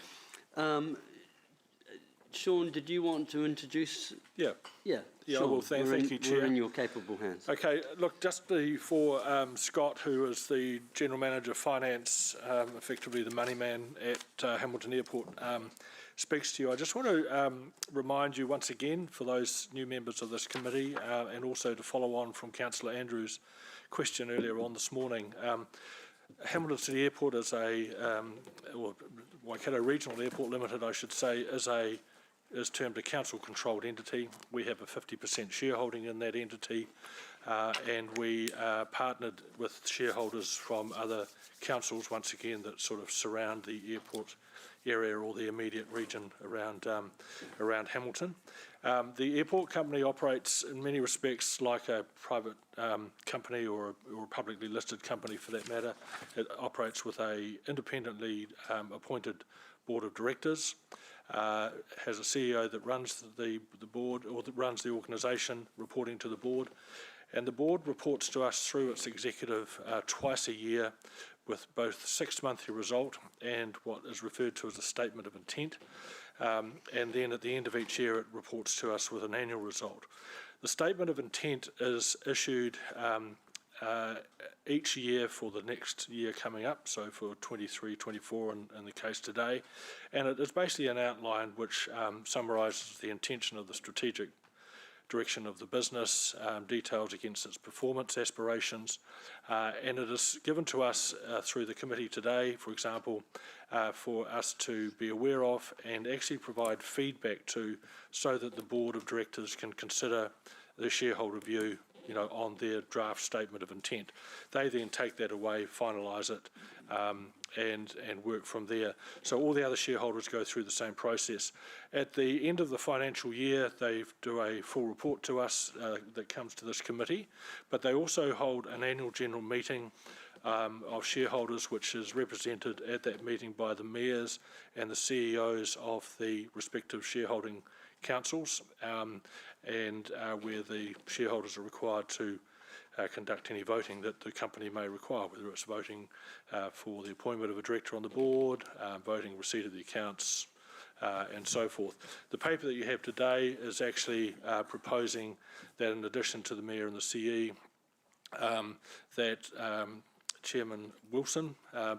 Sean, did you want to introduce? Yeah. Yeah. Yeah, Sean, well, thank you, Chair. We're in your capable hands. Okay, look, just before Scott, who is the General Manager of Finance, effectively the money man at Hamilton Airport, speaks to you, I just want to remind you once again, for those new members of this committee, and also to follow on from Councillor Andrews' question earlier on this morning, Hamilton City Airport is or Waikato Regional Airport Limited, I should say, is termed a council-controlled entity. We have a 50% shareholding in that entity, and we are partnered with shareholders from other councils, once again, that sort of surround the airport area or the immediate region around Hamilton. The airport company operates in many respects like a private company or a publicly listed company for that matter. It operates with a independently appointed board of directors, has a CEO that runs the board or that runs the organisation, reporting to the board, and the board reports to us through its executive twice a year with both 6-monthly result and what is referred to as a statement of intent. And then at the end of each year, it reports to us with an annual result. The statement of intent is issued each year for the next year coming up, so for 23, 24 in the case today. And it is basically an outline which summarises the intention of the strategic direction of the business, details against its performance aspirations, and it is given to us through the committee today, for example, for us to be aware of and actually provide feedback to, so that the board of directors can consider the shareholder view, on their draft statement of intent. They then take that away, finalise it, and work from there. So all the other shareholders go through the same process. At the end of the financial year, they do a full report to us that comes to this committee, but they also hold an annual general meeting of shareholders, which is represented at that meeting by the mayors and the CEOs of the respective shareholding councils, and where the shareholders are required to conduct any voting that the company may require, whether it's voting for the appointment of a director on the board, voting receipt of the accounts, and so forth. The paper that you have today is actually proposing that in addition to the Mayor and the CE, that Chairman Wilson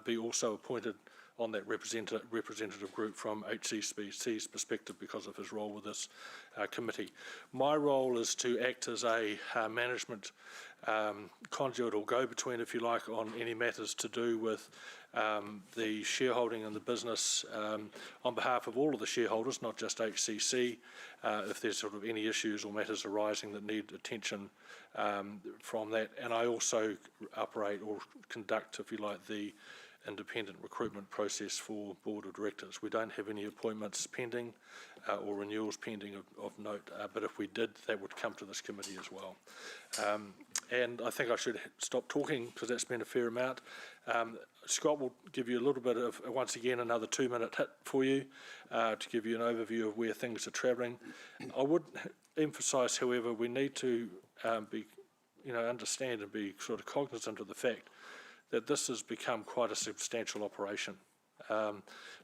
be also appointed on that representative group from HCBC's perspective because of his role with this committee. My role is to act as a management conduit or go-between, if you like, on any matters to do with the shareholding in the business on behalf of all of the shareholders, not just HCC, if there's sort of any issues or matters arising that need attention from that. And I also operate or conduct, if you like, the independent recruitment process for board of directors. We don't have any appointments pending or renewals pending of note, but if we did, that would come to this committee as well. And I think I should stop talking because that's been a fair amount. Scott will give you a little bit of, once again, another 2-minute hit for you to give you an overview of where things are travelling. I would emphasise, however, we need to understand and be sort of cognizant of the fact that this has become quite a substantial operation,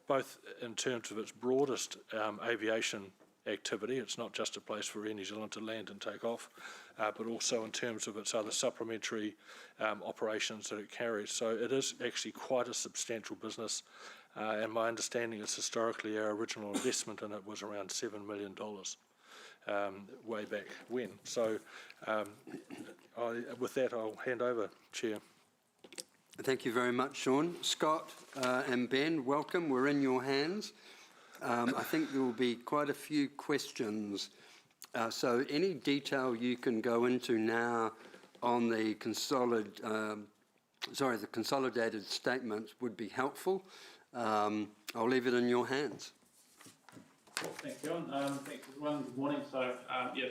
both in terms of its broadest aviation activity. It's not just a place for Air New Zealand to land and take off, but also in terms of its other supplementary operations that it carries. So it is actually quite a substantial business, and my understanding is historically our original investment in it was around $7 million way back when. So with that, I'll hand over, Chair. Thank you very much, Sean. Scott and Ben, welcome. We're in your hands. I think there will be quite a few questions So any detail you can go into now on the consolidated statements would be helpful. I'll leave it in your hands. Thanks, John. Thanks, everyone. Good morning. So,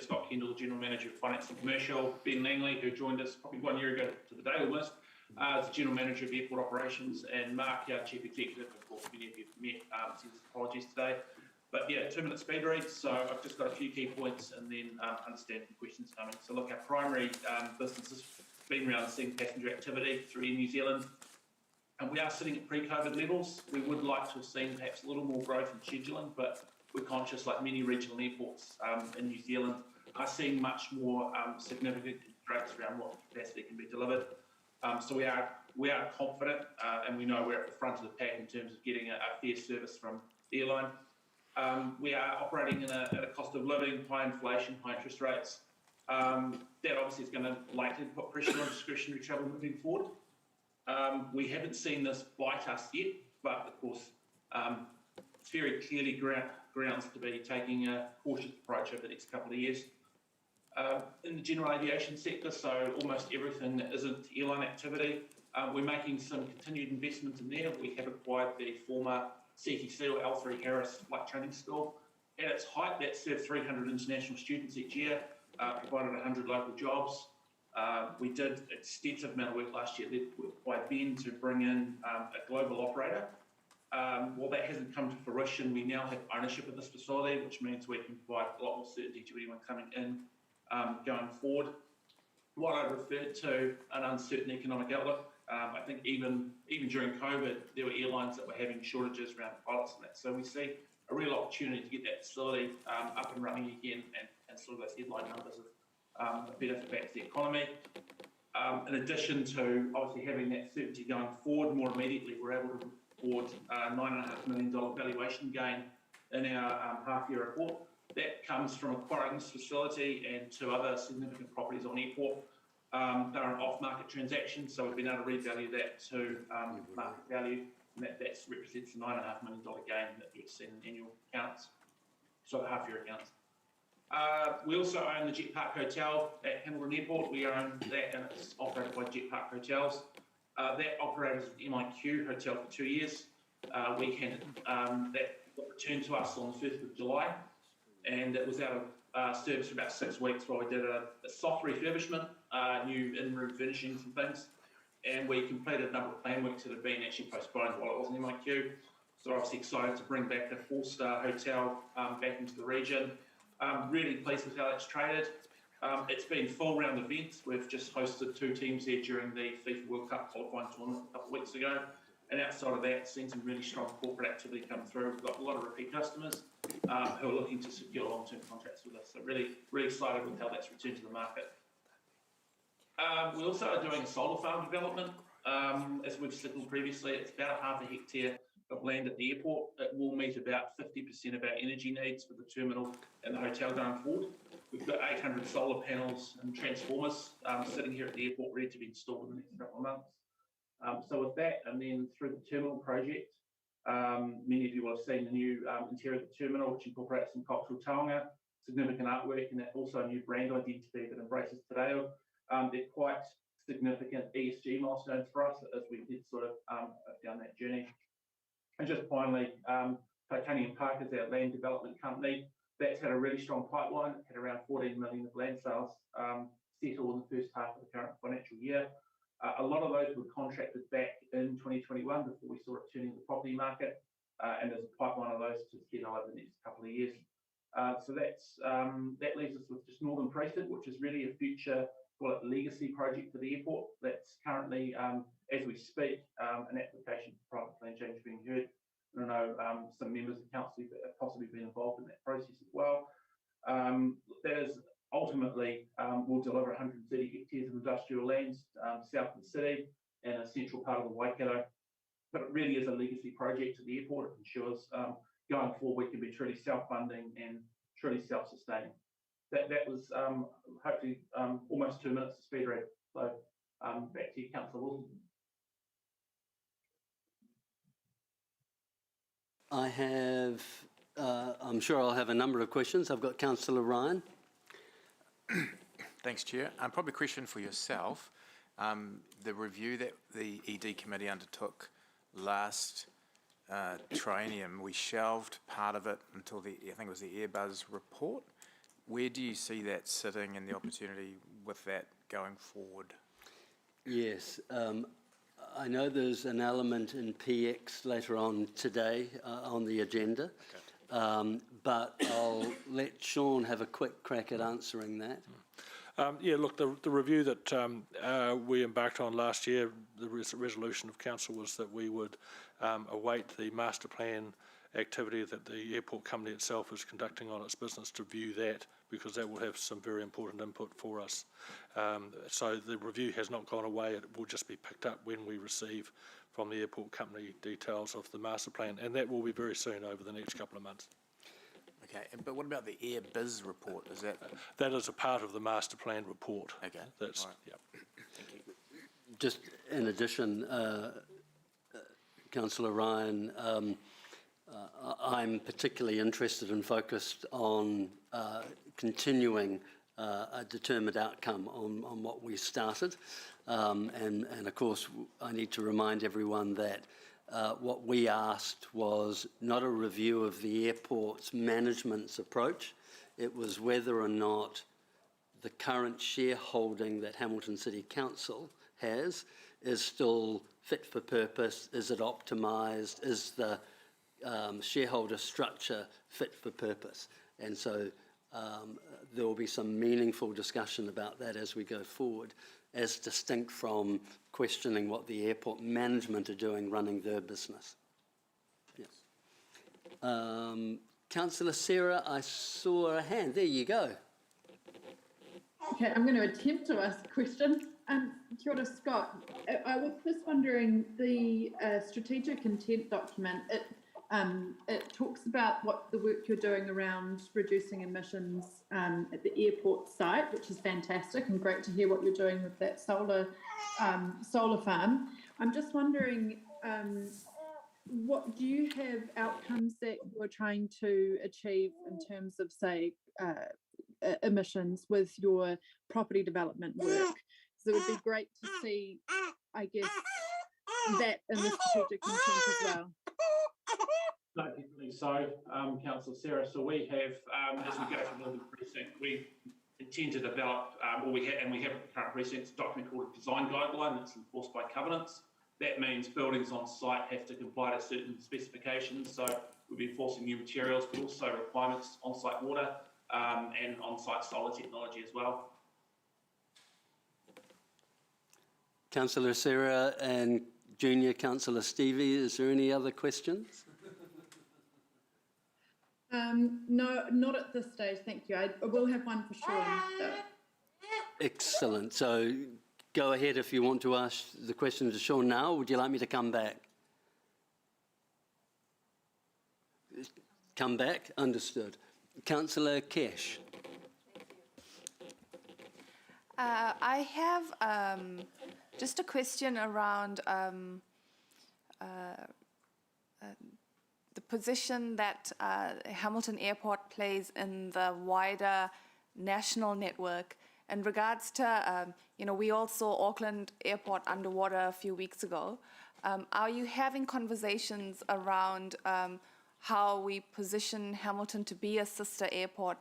Scott Kendall, General Manager of Finance and Commercial. Ben Langley, who joined us probably 1 year ago to the day almost, is the General Manager of Airport Operations, and Mark, our Chief Executive. Of course, many of you have met, sends apologies today. But 2-minute speed read, so I've just got a few key points and then understand the questions coming. So look, our primary business has been around seeing passenger activity through Air New Zealand. And we are sitting at pre-COVID levels. We would like to have seen perhaps a little more growth in scheduling, but we're conscious, like many regional airports in New Zealand, are seeing much more significant constraints around what capacity can be delivered. So we are confident, and we know we're at the front of the pack in terms of getting a fair service from the airline. We are operating at a cost of living, high inflation, high interest rates. That obviously is going to likely put pressure on discretionary travel moving forward. We haven't seen this bite us yet, but of course, it's very clearly grounds to be taking a cautious approach over the next couple of years. In the general aviation sector, so almost everything that isn't airline activity, we're making some continued investment in there. We have acquired the former CTC or L3 Harris Flight Training School. At its height, that served 300 international students each year, provided 100 local jobs. We did extensive amount of work last year by Ben to bring in a global operator. While that hasn't come to fruition, we now have ownership of this facility, which means we can provide a lot more certainty to anyone coming in going forward. What I referred to, an uncertain economic outlook, I think even during COVID, there were airlines that were having shortages around pilots and that. So we see a real opportunity to get that facility up and running again and sort of those headline numbers of a benefit back to the economy. In addition to obviously having that certainty going forward, more immediately, we're able to report a $9.5 million valuation gain in our half-year report. That comes from acquiring this facility and 2 other significant properties on airport. They're an off-market transaction, so we've been able to revalue that to market value, and that represents a $9.5 million gain that you've seen in annual accounts, so half-year accounts. We also own the Jet Park Hotel at Hamilton Airport. We own that, and it's operated by Jet Park Hotels. That operated as an MIQ hotel for 2 years. We handed that got returned to us on the 1st of July, and it was out of service for about 6 weeks while we did a soft refurbishment, new in-room furnishings and things, and we completed a number of plan works that had been actually postponed while it was an MIQ. So obviously excited to bring back a 4-star hotel back into the region. Really pleased with how that's traded. It's been full round events. We've just hosted 2 teams there during the FIFA World Cup qualifying tournament a couple of weeks ago. And outside of that, seen some really strong corporate activity come through. We've got a lot of repeat customers who are looking to secure long-term contracts with us. So really, really excited with how that's returned to the market. We also are doing a solar farm development. As we've signalled previously, it's about half a hectare of land at the airport. It will meet about 50% of our energy needs for the terminal and the hotel going forward. We've got 800 solar panels and transformers sitting here at the airport ready to be installed in the next couple of months. So with that, and then through the terminal project, many of you will have seen the new interior of the terminal, which incorporates some cultural taonga, significant artwork, and also a new brand identity that embraces Te Reo. They're quite significant ESG milestones for us as we did sort of down that journey. And just finally, Titanium Park is our land development company. That's had a really strong pipeline. It had around 14 million of land sales settled in the first half of the current financial year. A lot of those were contracted back in 2021 before we saw it turning the property market, and there's a pipeline of those to get over the next couple of years. So that leaves us with just Northern Precinct, which is really a future, call it legacy project for the airport. That's currently, as we speak, an application for private plan change being heard. I know some members of council have possibly been involved in that process as well. That is ultimately will deliver 130 hectares of industrial lands south of the city and a central part of the Waikato. But it really is a legacy project to the airport. It ensures going forward we can be truly self-funding and truly self-sustaining. That was hopefully almost 2 minutes of speed read. So back to you, Councillor Wilson. I'm sure I'll have a number of questions. I've got Councillor Ryan. Thanks, Chair. Probably a question for yourself. The review that the ED committee undertook last triennium, we shelved part of it until I think it was the Airbus report. Where do you see that sitting and the opportunity with that going forward? Yes, I know there's an element in PX later on today on the agenda, but I'll let Sean have a quick crack at answering that. Yeah, look, the review that we embarked on last year, the resolution of council was that we would await the master plan activity that the airport company itself is conducting on its business to view that, because that will have some very important input for us. So the review has not gone away. It will just be picked up when we receive from the airport company details of the master plan, and that will be very soon, over the next couple of months. Okay, but what about the Airbus report? Is that... That is a part of the master plan report. Okay. That's, right. Yep. Thank you. Just in addition, Councillor Ryan, I'm particularly interested and focused on continuing a determined outcome on what we started. And of course, I need to remind everyone that what we asked was not a review of the airport's management's approach. It was whether or not the current shareholding that Hamilton City Council has is still fit for purpose. Is it optimised? Is the shareholder structure fit for purpose? And so there will be some meaningful discussion about that as we go forward, as distinct from questioning what the airport management are doing running their business. Yes. Councillor Sarah, I saw a hand. There you go. Okay, I'm going to attempt to ask a question. Kia ora, Scott. I was just wondering, the strategic intent document, it talks about what the work you're doing around reducing emissions at the airport site, which is fantastic and great to hear what you're doing with that solar farm. I'm just wondering, what do you have outcomes that you're trying to achieve in terms of, say, emissions with your property development work? So it would be great to see, I guess, that in the strategic intent as well. No, definitely so, Councillor Sarah. So we have, as we go from Northern Precinct, we intend to develop, we have at the current precincts a document called a design guideline that's enforced by covenants. That means buildings on site have to comply to certain specifications. So we'll be enforcing new materials, but also requirements on site water and on site solar technology as well. Councillor Sarah and Junior Councillor Stevie, is there any other questions? No, not at this stage, thank you. I will have one for Sean. Excellent. So go ahead if you want to ask the question to Sean now. Would you like me to come back? Come back? Understood. Councillor Cash. I have just a question around the position that Hamilton Airport plays in the wider national network in regards to, we all saw Auckland Airport underwater a few weeks ago. Are you having conversations around how we position Hamilton to be a sister airport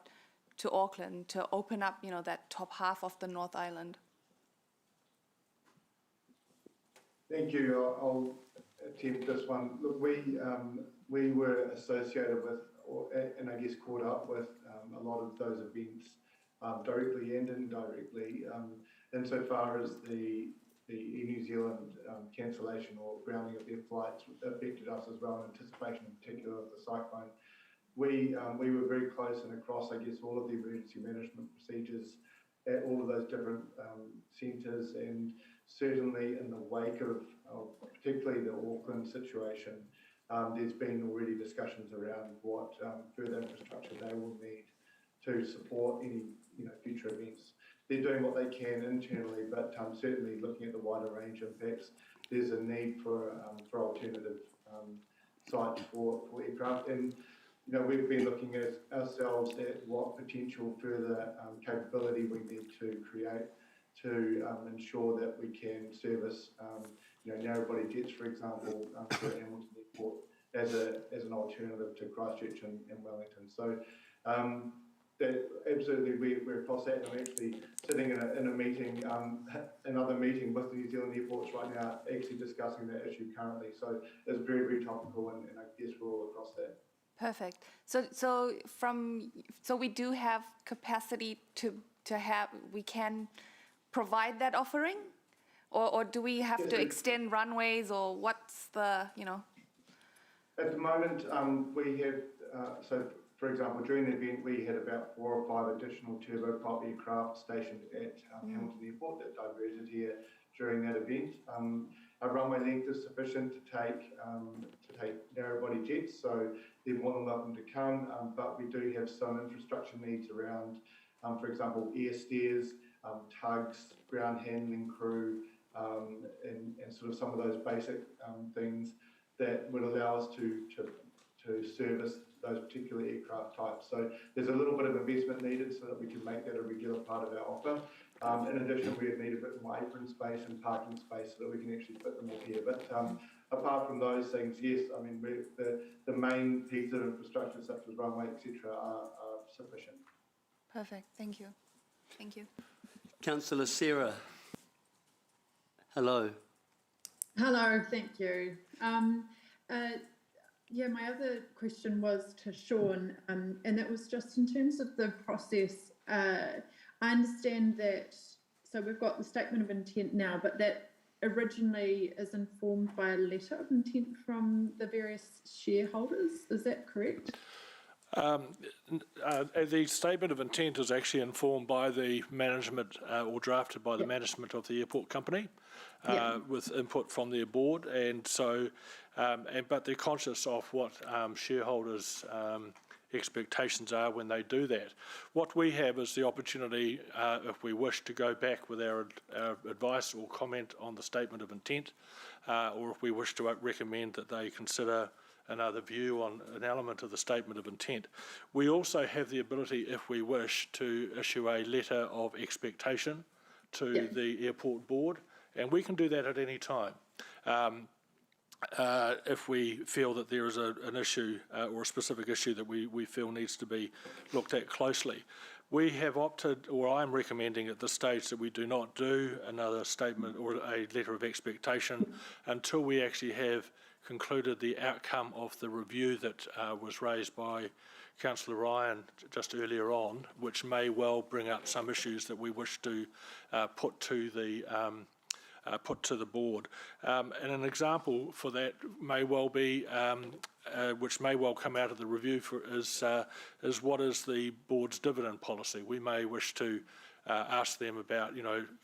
to Auckland, to open up, that top half of the North Island? Thank you. I'll attempt this one. Look, we were associated with, and I guess caught up with, a lot of those events directly and indirectly, insofar as the Air New Zealand cancellation or grounding of their flights affected us as well, in anticipation in particular of the cyclone. We were very close and across, I guess, all of the emergency management procedures at all of those different centres, and certainly in the wake of particularly the Auckland situation, there's been already discussions around what further infrastructure they will need to support any future events. They're doing what they can internally, but certainly looking at the wider range of impacts, there's a need for alternative sites for aircraft. And we've been looking at ourselves at what potential further capability we need to create to ensure that we can service, narrow-body jets, for example, for Hamilton Airport as an alternative to Christchurch and Wellington. So that absolutely we're across that, and we're actually sitting in a meeting, another meeting with the New Zealand airports right now, actually discussing that issue currently. So it's very, very topical, and I guess we're all across that. Perfect. So we do have capacity to have, we can provide that offering, or do we have to extend runways, or what's the, At the moment, we have, for example, during the event, we had about 4 or 5 additional turboprop aircraft stationed at Hamilton Airport that diverted here during that event. Our runway length is sufficient to take narrow-body jets, so they're more than welcome to come. But we do have some infrastructure needs around, for example, air stairs, tugs, ground handling crew, and sort of some of those basic things that would allow us to service those particular aircraft types. So there's a little bit of investment needed so that we can make that a regular part of our offer. In addition, we would need a bit more apron space and parking space so that we can actually fit them all here. But apart from those things, yes, I mean, the main pieces of infrastructure such as runway, etc., are sufficient. Perfect. Thank you. Thank you. Councillor Sarah. Hello. Hello, thank you. My other question was to Sean, and that was just in terms of the process. I understand that, so we've got the statement of intent now, but that originally is informed by a letter of intent from the various shareholders. Is that correct? The statement of intent is actually informed by the management or drafted by the management of the airport company with input from their board. And so, but they're conscious of what shareholders' expectations are when they do that. What we have is the opportunity, if we wish to go back with our advice or comment on the statement of intent, or if we wish to recommend that they consider another view on an element of the statement of intent. We also have the ability, if we wish, to issue a letter of expectation to the airport board, and we can do that at any time. If we feel that there is an issue or a specific issue that we feel needs to be looked at closely. We have opted, or I'm recommending at this stage, that we do not do another statement or a letter of expectation until we actually have concluded the outcome of the review that was raised by Councillor Ryan just earlier on, which may well bring up some issues that we wish to put to the board. And an example for that may well be, which may well come out of the review, is what is the board's dividend policy. We may wish to ask them about,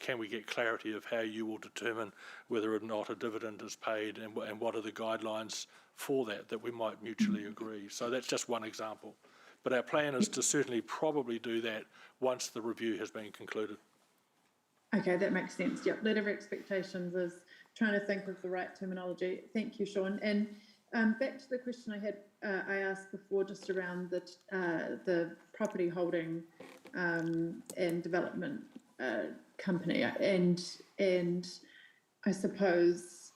can we get clarity of how you will determine whether or not a dividend is paid, and what are the guidelines for that we might mutually agree. So that's just one example. But our plan is to certainly probably do that once the review has been concluded. Okay, that makes sense. Yep, letter of expectations is trying to think of the right terminology. Thank you, Sean. And back to the question I asked before, just around the property holding and development company, and I suppose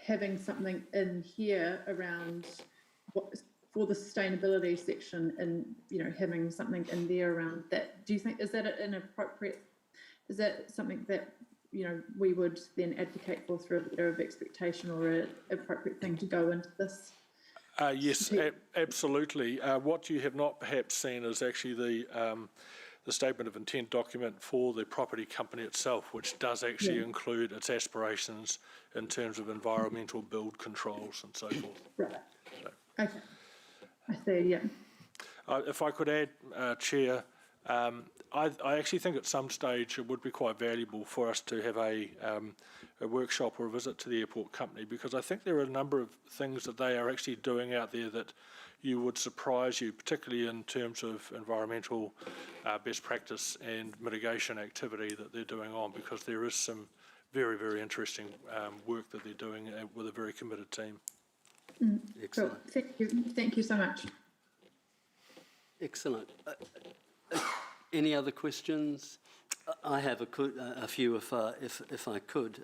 having something in here around for the sustainability section, and having something in there around that. Do you think is that an appropriate? Is that something that we would then advocate for through a letter of expectation, or an appropriate thing to go into this? Yes, absolutely. What you have not perhaps seen is actually the statement of intent document for the property company itself, which does actually include its aspirations in terms of environmental build controls and so forth. Right. So. Okay. I see, yeah. If I could add, Chair, I actually think at some stage it would be quite valuable for us to have a workshop or a visit to the airport company, because I think there are a number of things that they are actually doing out there that you would surprise you, particularly in terms of environmental best practice and mitigation activity that they're doing on, because there is some very, very interesting work that they're doing with a very committed team. Excellent. Cool. Thank you so much. Excellent. Any other questions? I have a few if I could.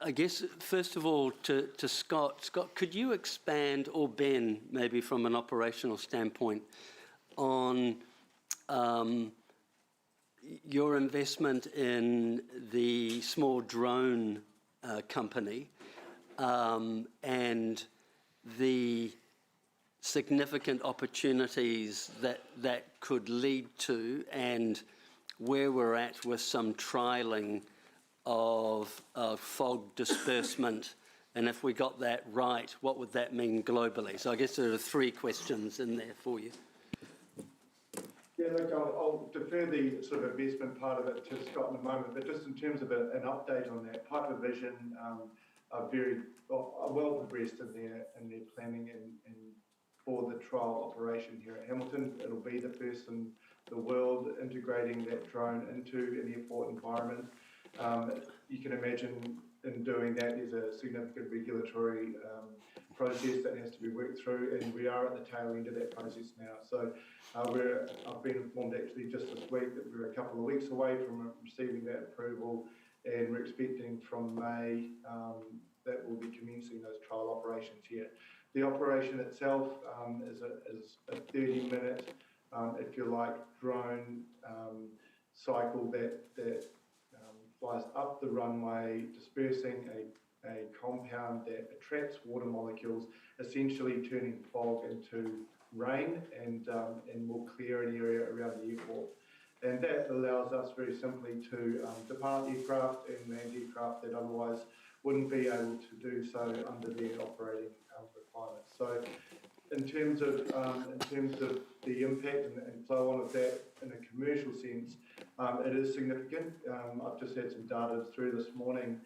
I guess, first of all, to Scott. Scott, could you expand, or Ben, maybe from an operational standpoint, on your investment in the small drone company and the significant opportunities that could lead to, and where we're at with some trialling of fog disbursement, and if we got that right, what would that mean globally? So I guess there are 3 questions in there for you. Yeah, look, I'll defer the sort of investment part of it to Scott in a moment, but just in terms of an update on that, Hypervision are well progressed in their planning and for the trial operation here at Hamilton. It'll be the first in the world integrating that drone into an airport environment. You can imagine in doing that there's a significant regulatory process that has to be worked through, and we are at the tail end of that process now. So I've been informed actually just this week that we're a couple of weeks away from receiving that approval, and we're expecting from May that we'll be commencing those trial operations here. The operation itself is a 30-minute, if you like, drone cycle that flies up the runway, dispersing a compound that attracts water molecules, essentially turning fog into rain, and will clear an area around the airport. And that allows us very simply to depart aircraft and land aircraft that otherwise wouldn't be able to do so under their operating requirements. So in terms of the impact and flow on of that in a commercial sense, it is significant. I've just had some data through this morning.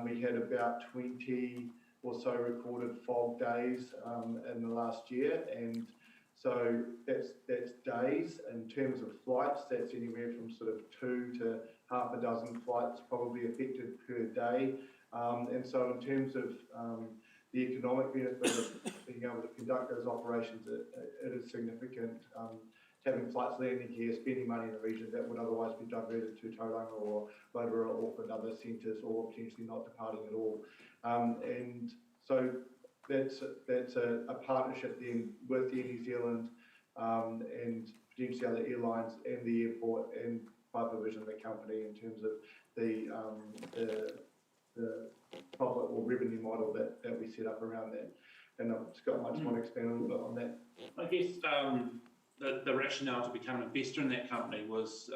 We had about 20 or so recorded fog days in the last year, and so that's days. In terms of flights, that's anywhere from sort of 2 to half a dozen flights probably affected per day. And so in terms of the economic benefit of being able to conduct those operations, it is significant. Having flights landing here, spending money in the region that would otherwise be diverted to Tauranga or Rotorua or Auckland, other centres, or potentially not departing at all. And so that's a partnership then with Air New Zealand and potentially other airlines and the airport and Hypervision, the company, in terms of the profit or revenue model that we set up around that. And Scott might just want to expand a little bit on that. I guess the rationale to become an investor in that company was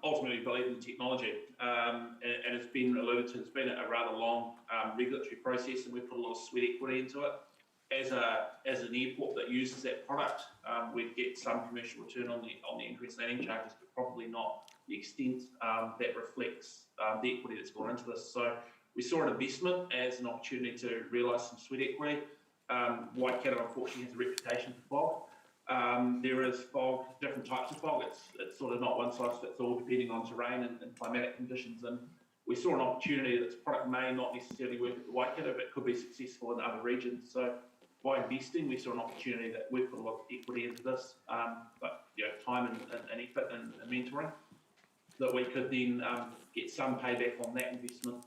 ultimately believe in the technology. And it's been alluded to, it's been a rather long regulatory process, and we've put a lot of sweat equity into it. As an airport that uses that product, we'd get some commercial return on the increased landing charges, but probably not the extent that reflects the equity that's gone into this. So we saw an investment as an opportunity to realise some sweat equity. Waikato, unfortunately, has a reputation for fog. There is fog, different types of fog. It's sort of not one size fits all, depending on terrain and climatic conditions. And we saw an opportunity that this product may not necessarily work at the Waikato, but could be successful in other regions. So by investing, we saw an opportunity that we put a lot of equity into this, but time and effort and mentoring, that we could then get some payback on that investment.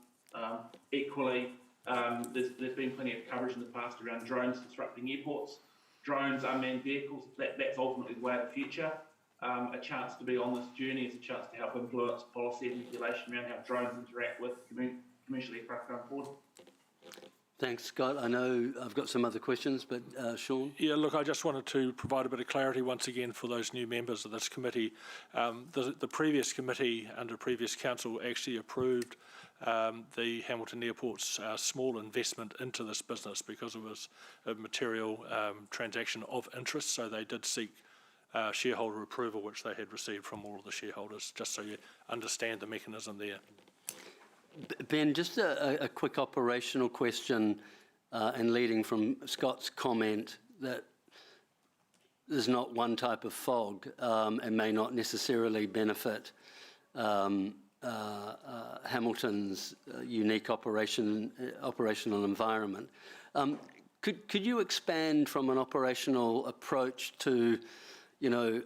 Equally, there's been plenty of coverage in the past around drones disrupting airports. Drones, unmanned vehicles, that's ultimately the way of the future. A chance to be on this journey is a chance to help influence policy and regulation around how drones interact with commercial aircraft going forward. Thanks, Scott. I know I've got some other questions, but Sean? Yeah, look, I just wanted to provide a bit of clarity once again for those new members of this committee. The previous committee under previous council actually approved the Hamilton Airport's small investment into this business because it was a material transaction of interest, so they did seek shareholder approval, which they had received from all of the shareholders, just so you understand the mechanism there. Ben, just a quick operational question, and leading from Scott's comment that there's not one type of fog and may not necessarily benefit Hamilton's unique operational environment. Could you expand from an operational approach to, you know,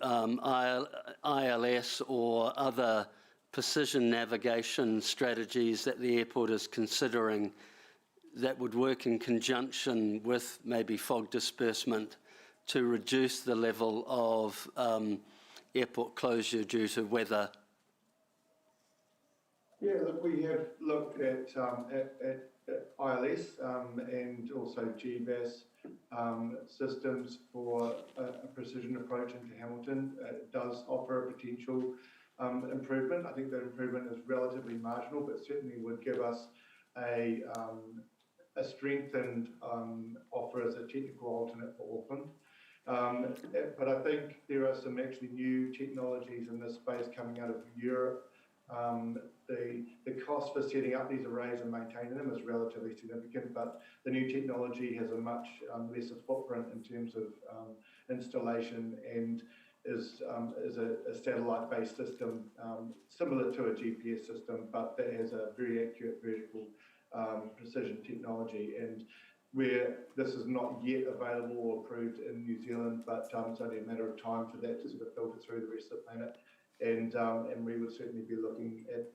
ILS or other precision navigation strategies that the airport is considering that would work in conjunction with maybe fog disbursement to reduce the level of airport closure due to weather? Yeah, look, we have looked at ILS and also GBAS systems for a precision approach into Hamilton. It does offer a potential improvement. I think the improvement is relatively marginal, but certainly would give us a strengthened offer as a technical alternate for Auckland. But I think there are some actually new technologies in this space coming out of Europe. The cost for setting up these arrays and maintaining them is relatively significant, but the new technology has a much lesser footprint in terms of installation and is a satellite-based system similar to a GPS system, but that has a very accurate vertical precision technology. And where this is not yet available or approved in New Zealand, but it's only a matter of time for that to sort of filter through the rest of the planet. And we would certainly be looking at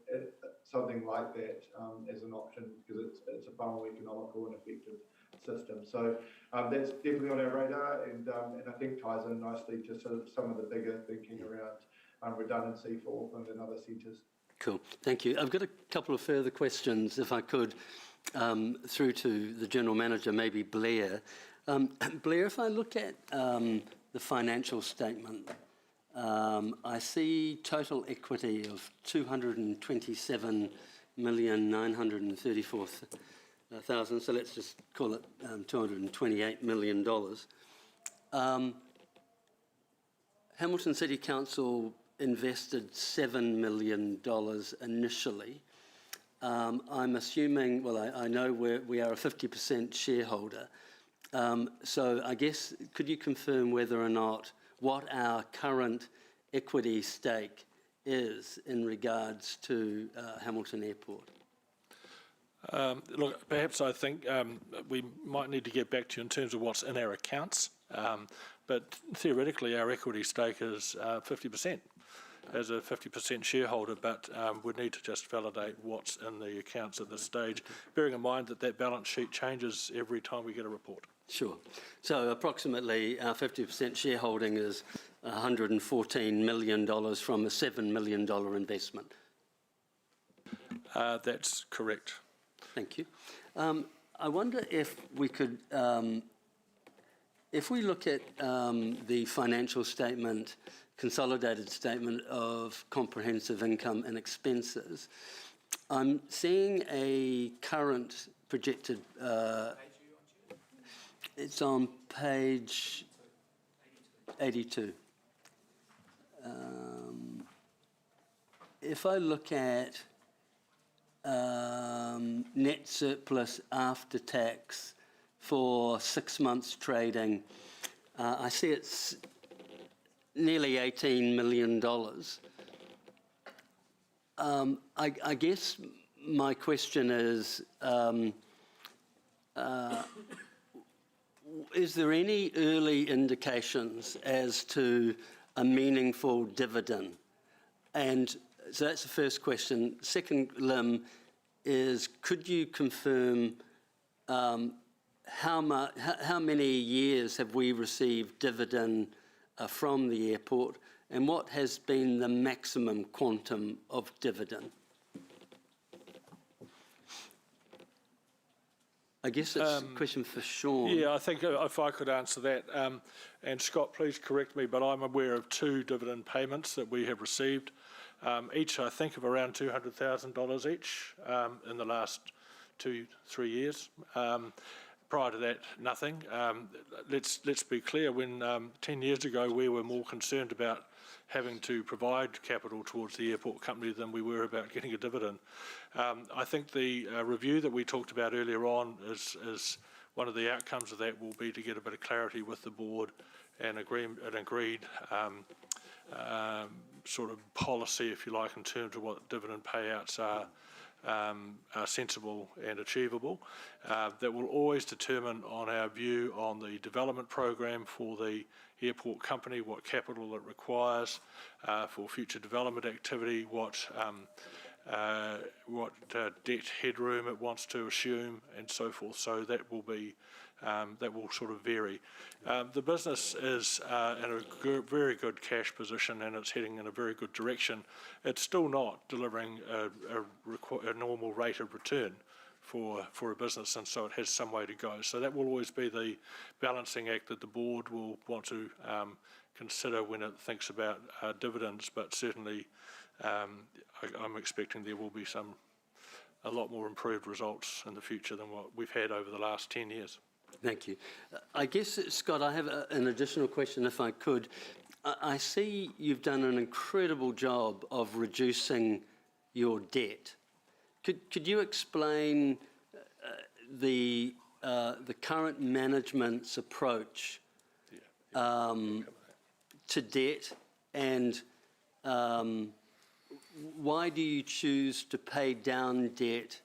something like that as an option, because it's a far more economical and effective system. So that's definitely on our radar, and I think ties in nicely to sort of some of the bigger thinking around redundancy for Auckland and other centres. Cool, thank you. I've got a couple of further questions, if I could, through to the General Manager, maybe Blair. Blair, if I look at the financial statement, I see total equity of $227,934,000, so let's just call it $228 million. Hamilton City Council invested $7 million initially. I'm assuming, well, I know we are a 50% shareholder, so I guess could you confirm whether or not what our current equity stake is in regards to Hamilton Airport? Look, perhaps I think we might need to get back to you in terms of what's in our accounts, but theoretically our equity stake is 50% as a 50% shareholder, but we'd need to just validate what's in the accounts at this stage, bearing in mind that that balance sheet changes every time we get a report. Sure. So approximately our 50% shareholding is $114 million from a $7 million investment. That's correct. Thank you. I wonder if we could, if we look at the financial statement, consolidated statement of comprehensive income and expenses, I'm seeing a current projected, it's on page 82. If I look at net surplus after tax for 6 months trading, I see it's nearly $18 million. I guess my question is there any early indications as to a meaningful dividend? And so that's the first question. Second, Lim, is could you confirm how many years have we received dividend from the airport, and what has been the maximum quantum of dividend? I guess it's a question for Sean. Yeah, I think if I could answer that, and Scott, please correct me, but I'm aware of 2 dividend payments that we have received, each I think of around $200,000 each in the last 2-3 years. Prior to that, nothing. Let's be clear, when 10 years ago we were more concerned about having to provide capital towards the airport company than we were about getting a dividend. I think the review that we talked about earlier on is one of the outcomes of that will be to get a bit of clarity with the board and an agreed sort of policy, if you like, in terms of what dividend payouts are are sensible and achievable. That will always determine on our view on the development program for the airport company, what capital it requires for future development activity, what debt headroom it wants to assume, and so forth. So that will be that will sort of vary. The business is in a very good cash position, and it's heading in a very good direction. It's still not delivering a normal rate of return for a business, and so it has some way to go. So that will always be the balancing act that the board will want to consider when it thinks about dividends, but certainly I'm expecting there will be a lot more improved results in the future than what we've had over the last 10 years. Thank you. I guess, Scott, I have an additional question, if I could. I see you've done an incredible job of reducing your debt. Could you explain the current management's approach to debt, and why do you choose to pay down debt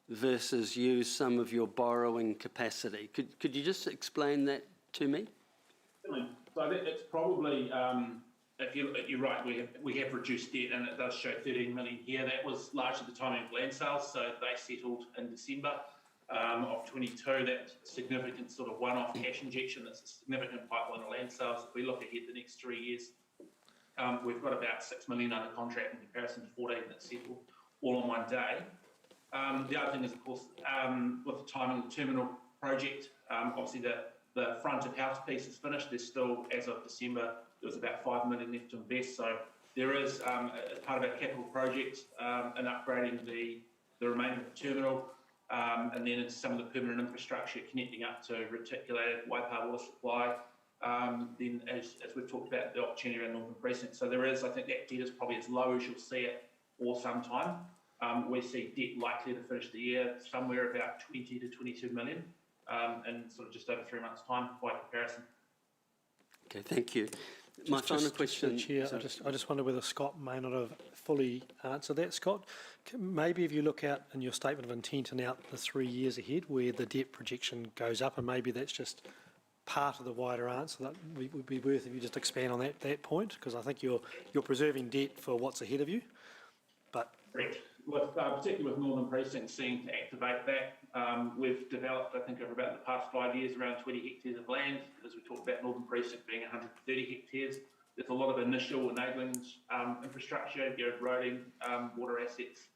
versus use some of your borrowing capacity? Could you just explain that to me? So it's probably, you're right, we have reduced debt, and it does show 13 million here. That was largely the timing of land sales, so they settled in December of 22. That significant sort of one-off cash injection, that's a significant pipeline of land sales. If we look ahead the next 3 years, we've got about 6 million under contract in comparison to 14 that settled all on one day. The other thing is, of course, with the timing of the terminal project, obviously the front of house piece is finished. There's still, as of December, there was about 5 million left to invest. So there is, as part of our capital project, an upgrading the remainder of the terminal, and then into some of the permanent infrastructure connecting up to reticulated Waipa water supply. Then, as we've talked about, the opportunity around Northern Precinct. So there is, I think that debt is probably as low as you'll see it for some time. We see debt likely to finish the year somewhere about 20 to 22 million in sort of just over 3 months' time by comparison. Okay, thank you. My final question. Chair, I just wonder whether Scott may not have fully answered that. Scott, maybe if you look out in your statement of intent and out the 3 years ahead where the debt projection goes up, and maybe that's just part of the wider answer, that would be worth if you just expand on that point, because I think you're preserving debt for what's ahead of you. But correct. Particularly with Northern Precinct seeking to activate that, we've developed, I think, over about the past 5 years, around 20 hectares of land. As we talked about Northern Precinct being 130 hectares, there's a lot of initial enabling infrastructure, roading, water assets,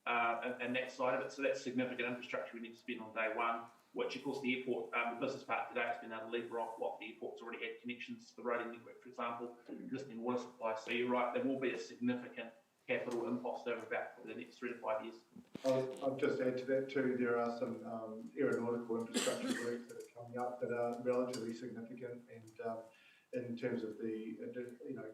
and that side of it. So that's significant infrastructure we need to spend on day one, which, of course, the airport, the business park today has been able to lever off what the airport's already had connections to the roading network, for example, existing water supply. So you're right, there will be a significant capital impost over about the next 3 to 5 years. I'll just add to that too. There are some aeronautical infrastructure works that are coming up that are relatively significant, and in terms of the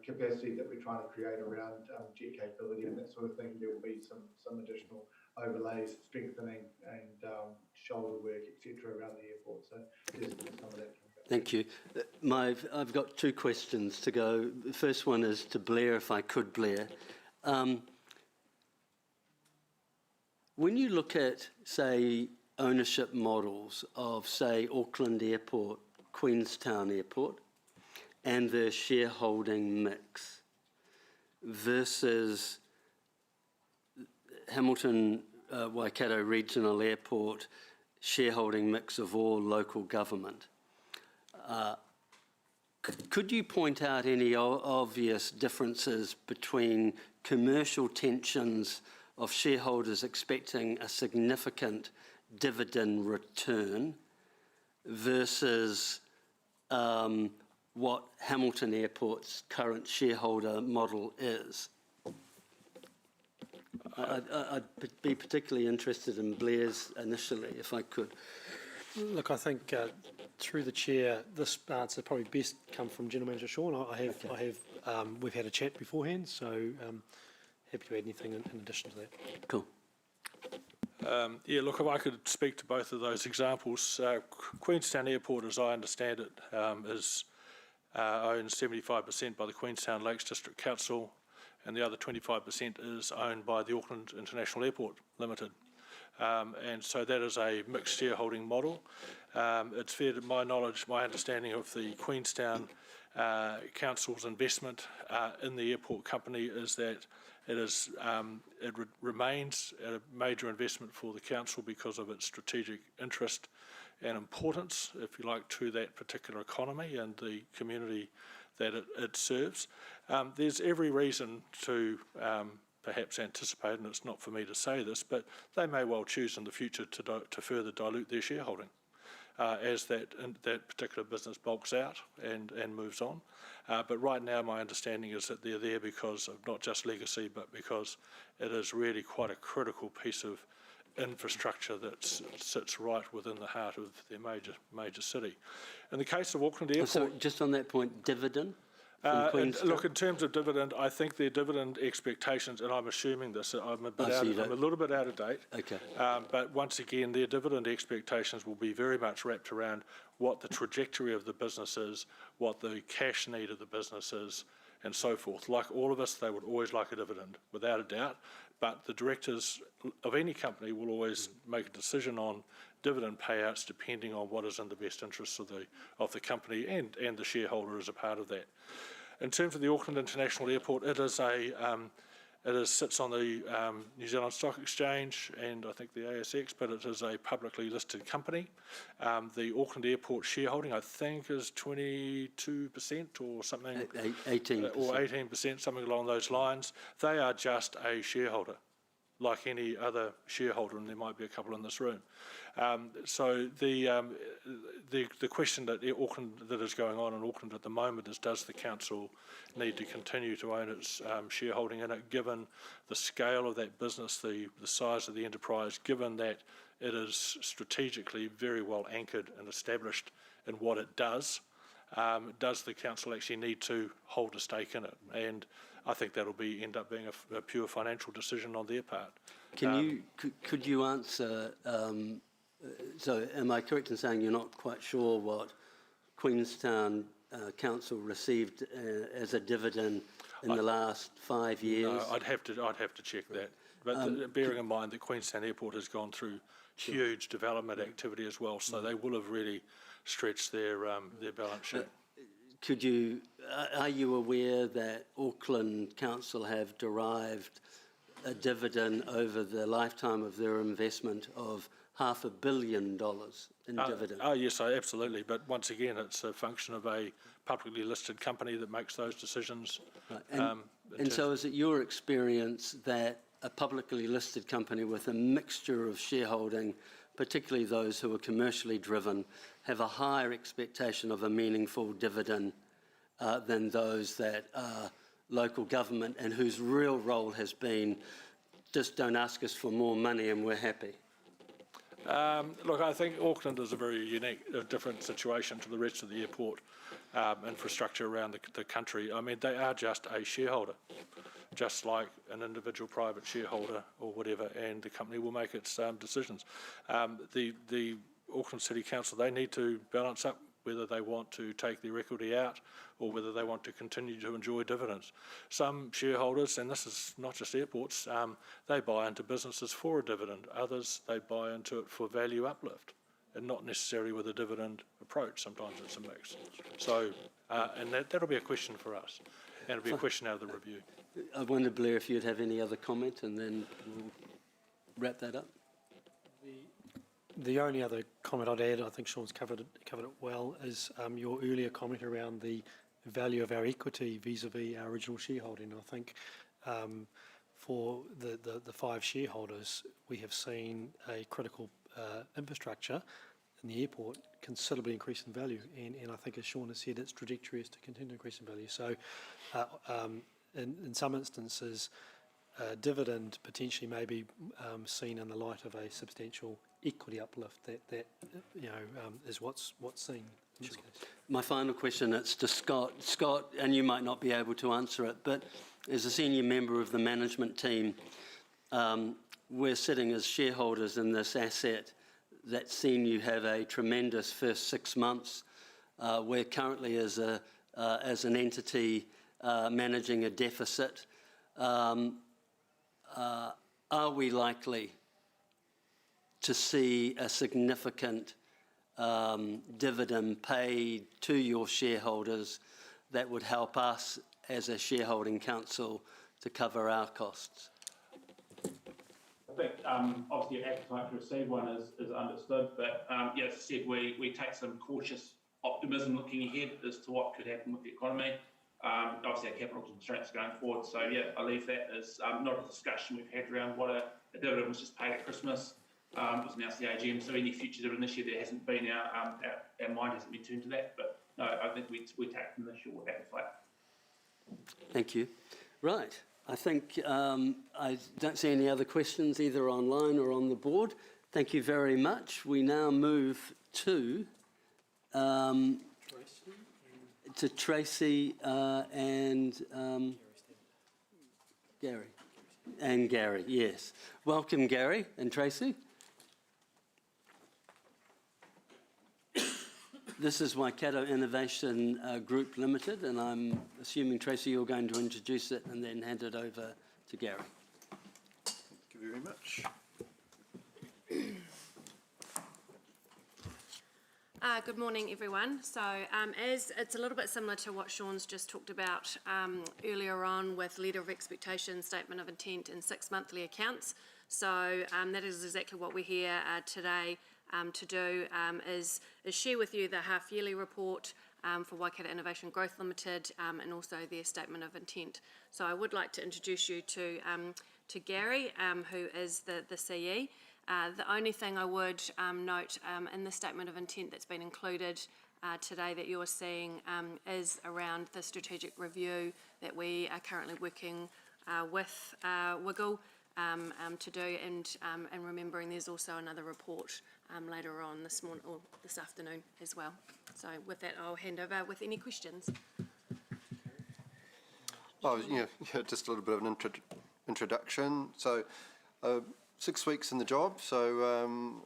capacity that we're trying to create around jet capability and that sort of thing, there will be some additional overlays, strengthening, and shoulder work, etc., around the airport. So there's some of that. Thank you. I've got 2 questions to go. The first one is to Blair, if I could, Blair. When you look at, say, ownership models of, say, Auckland Airport, Queenstown Airport, and their shareholding mix versus Hamilton Waikato Regional Airport shareholding mix of all local government, could you point out any obvious differences between commercial tensions of shareholders expecting a significant dividend return versus what Hamilton Airport's current shareholder model is? I'd be particularly interested in Blair's initially, if I could. Look, I think through the chair, this answer probably best come from General Manager Shawn. We've had a chat beforehand, so happy to add anything in addition to that. Cool. Yeah, look, if I could speak to both of those examples. Queenstown Airport, as I understand it, is owned 75% by the Queenstown Lakes District Council and the other 25% is owned by the Auckland International Airport Limited. And so that is a mixed shareholding model. It's fair to my knowledge, my understanding of the Queenstown Council's investment in the airport company is that it remains a major investment for the council because of its strategic interest and importance, if you like, to that particular economy and the community that it serves. There's every reason to perhaps anticipate, and it's not for me to say this, but they may well choose in the future to further dilute their shareholding as that particular business bulks out and moves on. But right now my understanding is that they're there because of not just legacy, but because it is really quite a critical piece of infrastructure that sits right within the heart of their major city. In the case of Auckland Airport... So just on that point, dividend? Look, in terms of dividend, I think their dividend expectations, and I'm assuming this, I'm a little bit out of date. Okay. But once again, their dividend expectations will be very much wrapped around what the trajectory of the business is, what the cash need of the business is, and so forth. Like all of us, they would always like a dividend, without a doubt. But the directors of any company will always make a decision on dividend payouts depending on what is in the best interests of the company and the shareholder as a part of that. In terms of the Auckland International Airport, it sits on the New Zealand Stock Exchange and I think the ASX, but it is a publicly listed company. The Auckland Airport shareholding, I think, is 22% or something. 18%. Or 18%, something along those lines. They are just a shareholder, like any other shareholder, and there might be a couple in this room. So the question that is going on in Auckland at the moment is, does the council need to continue to own its shareholding in it, given the scale of that business, the size of the enterprise, given that it is strategically very well anchored and established in what it does? Does the council actually need to hold a stake in it? And I think that'll end up being a pure financial decision on their part. Could you answer? So, am I correct in saying you're not quite sure what Queenstown Council received as a dividend in the last 5 years? No, I'd have to check that. But bearing in mind that Queenstown Airport has gone through huge development activity as well, so they will have really stretched their balance sheet. Are you aware that Auckland Council have derived a dividend over the lifetime of their investment of $500 million in dividend? Oh yes, absolutely. But once again, it's a function of a publicly listed company that makes those decisions. Right. And so is it your experience that a publicly listed company with a mixture of shareholding, particularly those who are commercially driven, have a higher expectation of a meaningful dividend than those that are local government and whose real role has been just don't ask us for more money and we're happy? Look, I think Auckland is a very unique, different situation to the rest of the airport infrastructure around the country. I mean, they are just a shareholder, just like an individual private shareholder or whatever, and the company will make its decisions. The Auckland City Council, they need to balance up whether they want to take their equity out or whether they want to continue to enjoy dividends. Some shareholders, and this is not just airports, they buy into businesses for a dividend. Others, they buy into it for value uplift and not necessarily with a dividend approach. Sometimes it's a mix. So, and that'll be a question for us, and it'll be a question out of the review. I wonder, Blair, if you'd have any other comment, and then we'll wrap that up. The only other comment I'd add, I think Sean's covered it well, is your earlier comment around the value of our equity vis-a-vis our original shareholding. I think for the 5 shareholders, we have seen a critical infrastructure in the airport considerably increase in value, and I think, as Sean has said, its trajectory is to continue to increase in value. So in some instances, dividend potentially may be seen in the light of a substantial equity uplift that is what's seen in this case. My final question is to Scott. Scott, and you might not be able to answer it, but as a senior member of the management team, we're sitting as shareholders in this asset that's seen you have a tremendous first 6 months. We're currently as an entity managing a deficit. are we likely to see a significant dividend paid to your shareholders that would help us as a shareholding council to cover our costs? I think obviously your appetite to receive one is understood, but yeah, as I said, we take some cautious optimism looking ahead as to what could happen with the economy. Obviously our capital constraints going forward, so yeah, I leave that as not a discussion we've had around what a dividend was just paid at Christmas. It was announced at the AGM, so any future dividend this year, there hasn't been, our mind hasn't been turned to that, but no, I think we take the initial appetite. Thank you. Right. I think I don't see any other questions either online or on the board. Thank you very much. We now move to Tracy and Gary. And Gary, yes. Welcome, Gary and Tracy. This is Waikato Innovation Group Limited, and I'm assuming, Tracy, you're going to introduce it and then hand it over to Gary. Thank you very much. Good morning, everyone. So as it's a little bit similar to what Sean's just talked about earlier on with letter of expectation, statement of intent and 6 monthly accounts. So that is exactly what we're here today to do, is share with you the half-yearly report for Waikato Innovation Growth Limited and also their statement of intent. So I would like to introduce you to Gary, who is the CE. The only thing I would note in the statement of intent that's been included today that you're seeing is around the strategic review that we are currently working with Wiggle to do, and remembering there's also another report later on this morning or this afternoon as well. So with that, I'll hand over with any questions. Oh, yeah, just a little bit of an introduction. So 6 weeks in the job, so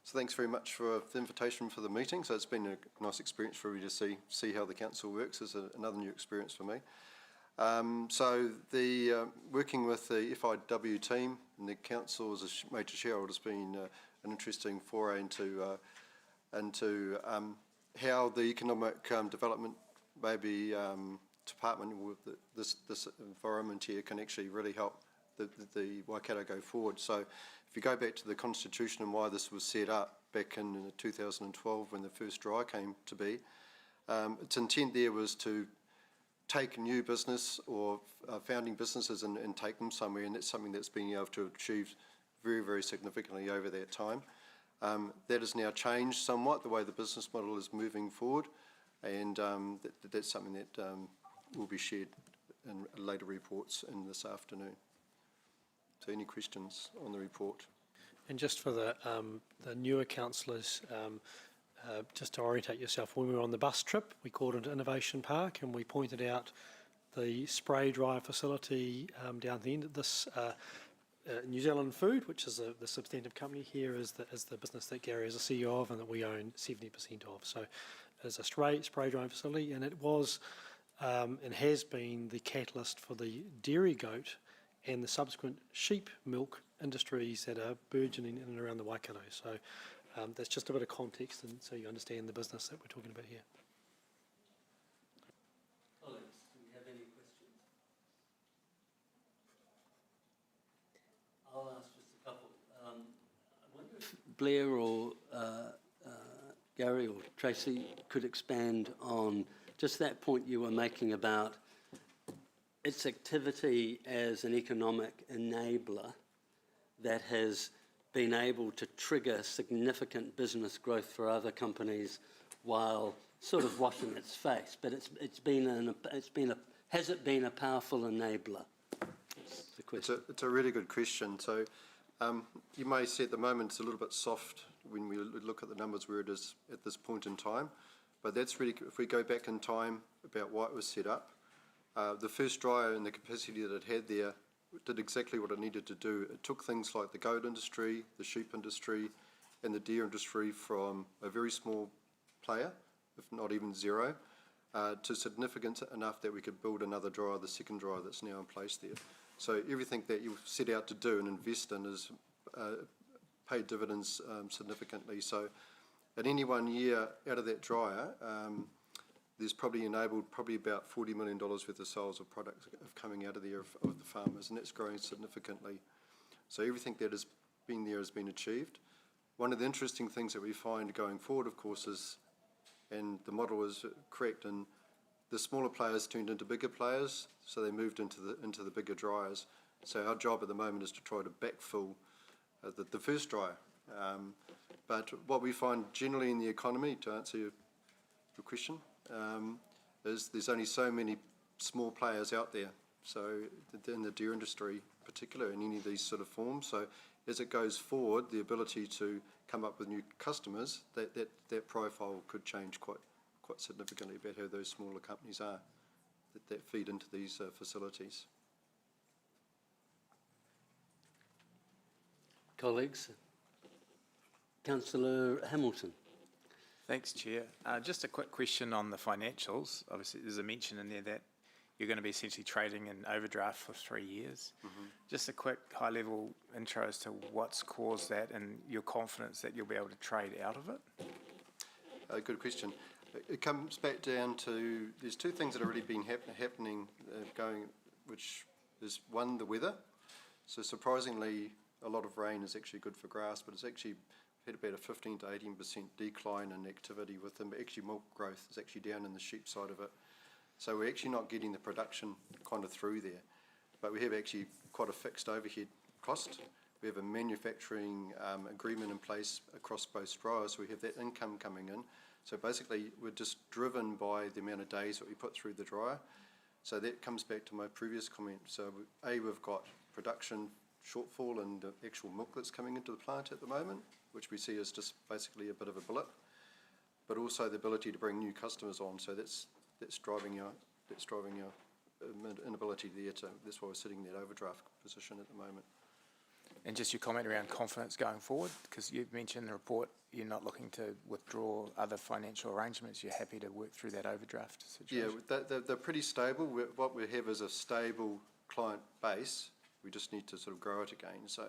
thanks very much for the invitation for the meeting. So it's been a nice experience for me to see how the council works. It's another new experience for me. So the working with the FIW team and the council as a major shareholder has been an interesting foray into how the economic development maybe department with this environment here can actually really help the Waikato go forward. So if you go back to the constitution and why this was set up back in 2012 when the first dry came to be, its intent there was to take new business or founding businesses and take them somewhere, and that's something that's been able to achieve very, very significantly over that time. That has now changed somewhat, the way the business model is moving forward, and that's something that will be shared in later reports in this afternoon. So any questions on the report? And just for the newer councillors, just to orientate yourself, when we were on the bus trip, we called it Innovation Park, and we pointed out the spray dry facility down the end of this New Zealand Food, which is the substantive company here, is the business that Gary is a CEO of and that we own 70% of. So it's a spray drying facility, and it was and has been the catalyst for the dairy goat and the subsequent sheep milk industries that are burgeoning in and around the Waikato. So that's just a bit of context, and so you understand the business that we're talking about here. Colleagues, do we have any questions? I'll ask just a couple. I wonder if Blair or Gary or Tracy could expand on just that point you were making about its activity as an economic enabler that has been able to trigger significant business growth for other companies while sort of washing its face. But has it been a powerful enabler? That's the question. It's a really good question. So you may see at the moment it's a little bit soft when we look at the numbers where it is at this point in time. But that's really, if we go back in time about why it was set up, the first dryer and the capacity that it had there did exactly what it needed to do. It took things like the goat industry, the sheep industry, and the deer industry from a very small player, if not even zero, to significant enough that we could build another dryer, the second dryer that's now in place there. So everything that you set out to do and invest in is paid dividends significantly. So at any 1 year out of that dryer, there's probably enabled about $40 million worth of sales of products coming out of there of the farmers, and that's growing significantly. So everything that has been there has been achieved. One of the interesting things that we find going forward, of course, is, and the model is correct, and the smaller players turned into bigger players, so they moved into the bigger dryers. So our job at the moment is to try to backfill the first dryer. But what we find generally in the economy, to answer your question, is there's only so many small players out there. So in the dairy industry, in particular, in any of these sort of forms. So as it goes forward, the ability to come up with new customers, that profile could change quite significantly about who those smaller companies are that feed into these facilities. Colleagues, Councillor Hamilton. Thanks, Chair. Just a quick question on the financials. Obviously, there's a mention in there that you're going to be essentially trading in overdraft for 3 years. Just a quick high-level intro as to what's caused that and your confidence that you'll be able to trade out of it? Good question. It comes back down to, there's two things that have really been happening, which is one, the weather. So surprisingly, a lot of rain is actually good for grass, but it's actually had about a 15 to 18% decline in activity with them. Actually, milk growth is actually down in the sheep side of it. So we're actually not getting the production kind of through there. But we have actually quite a fixed overhead cost. We have a manufacturing agreement in place across both dryers, so we have that income coming in. So basically, we're just driven by the amount of days that we put through the dryer. So that comes back to my previous comment. So we've got production shortfall and the actual milk that's coming into the plant at the moment, which we see as just basically a bit of a blip, but also the ability to bring new customers on. So that's driving your inability there to. That's why we're sitting in that overdraft position at the moment. And just your comment around confidence going forward, because you've mentioned in the report you're not looking to withdraw other financial arrangements. You're happy to work through that overdraft situation. Yeah, they're pretty stable. What we have is a stable client base. We just need to sort of grow it again. So,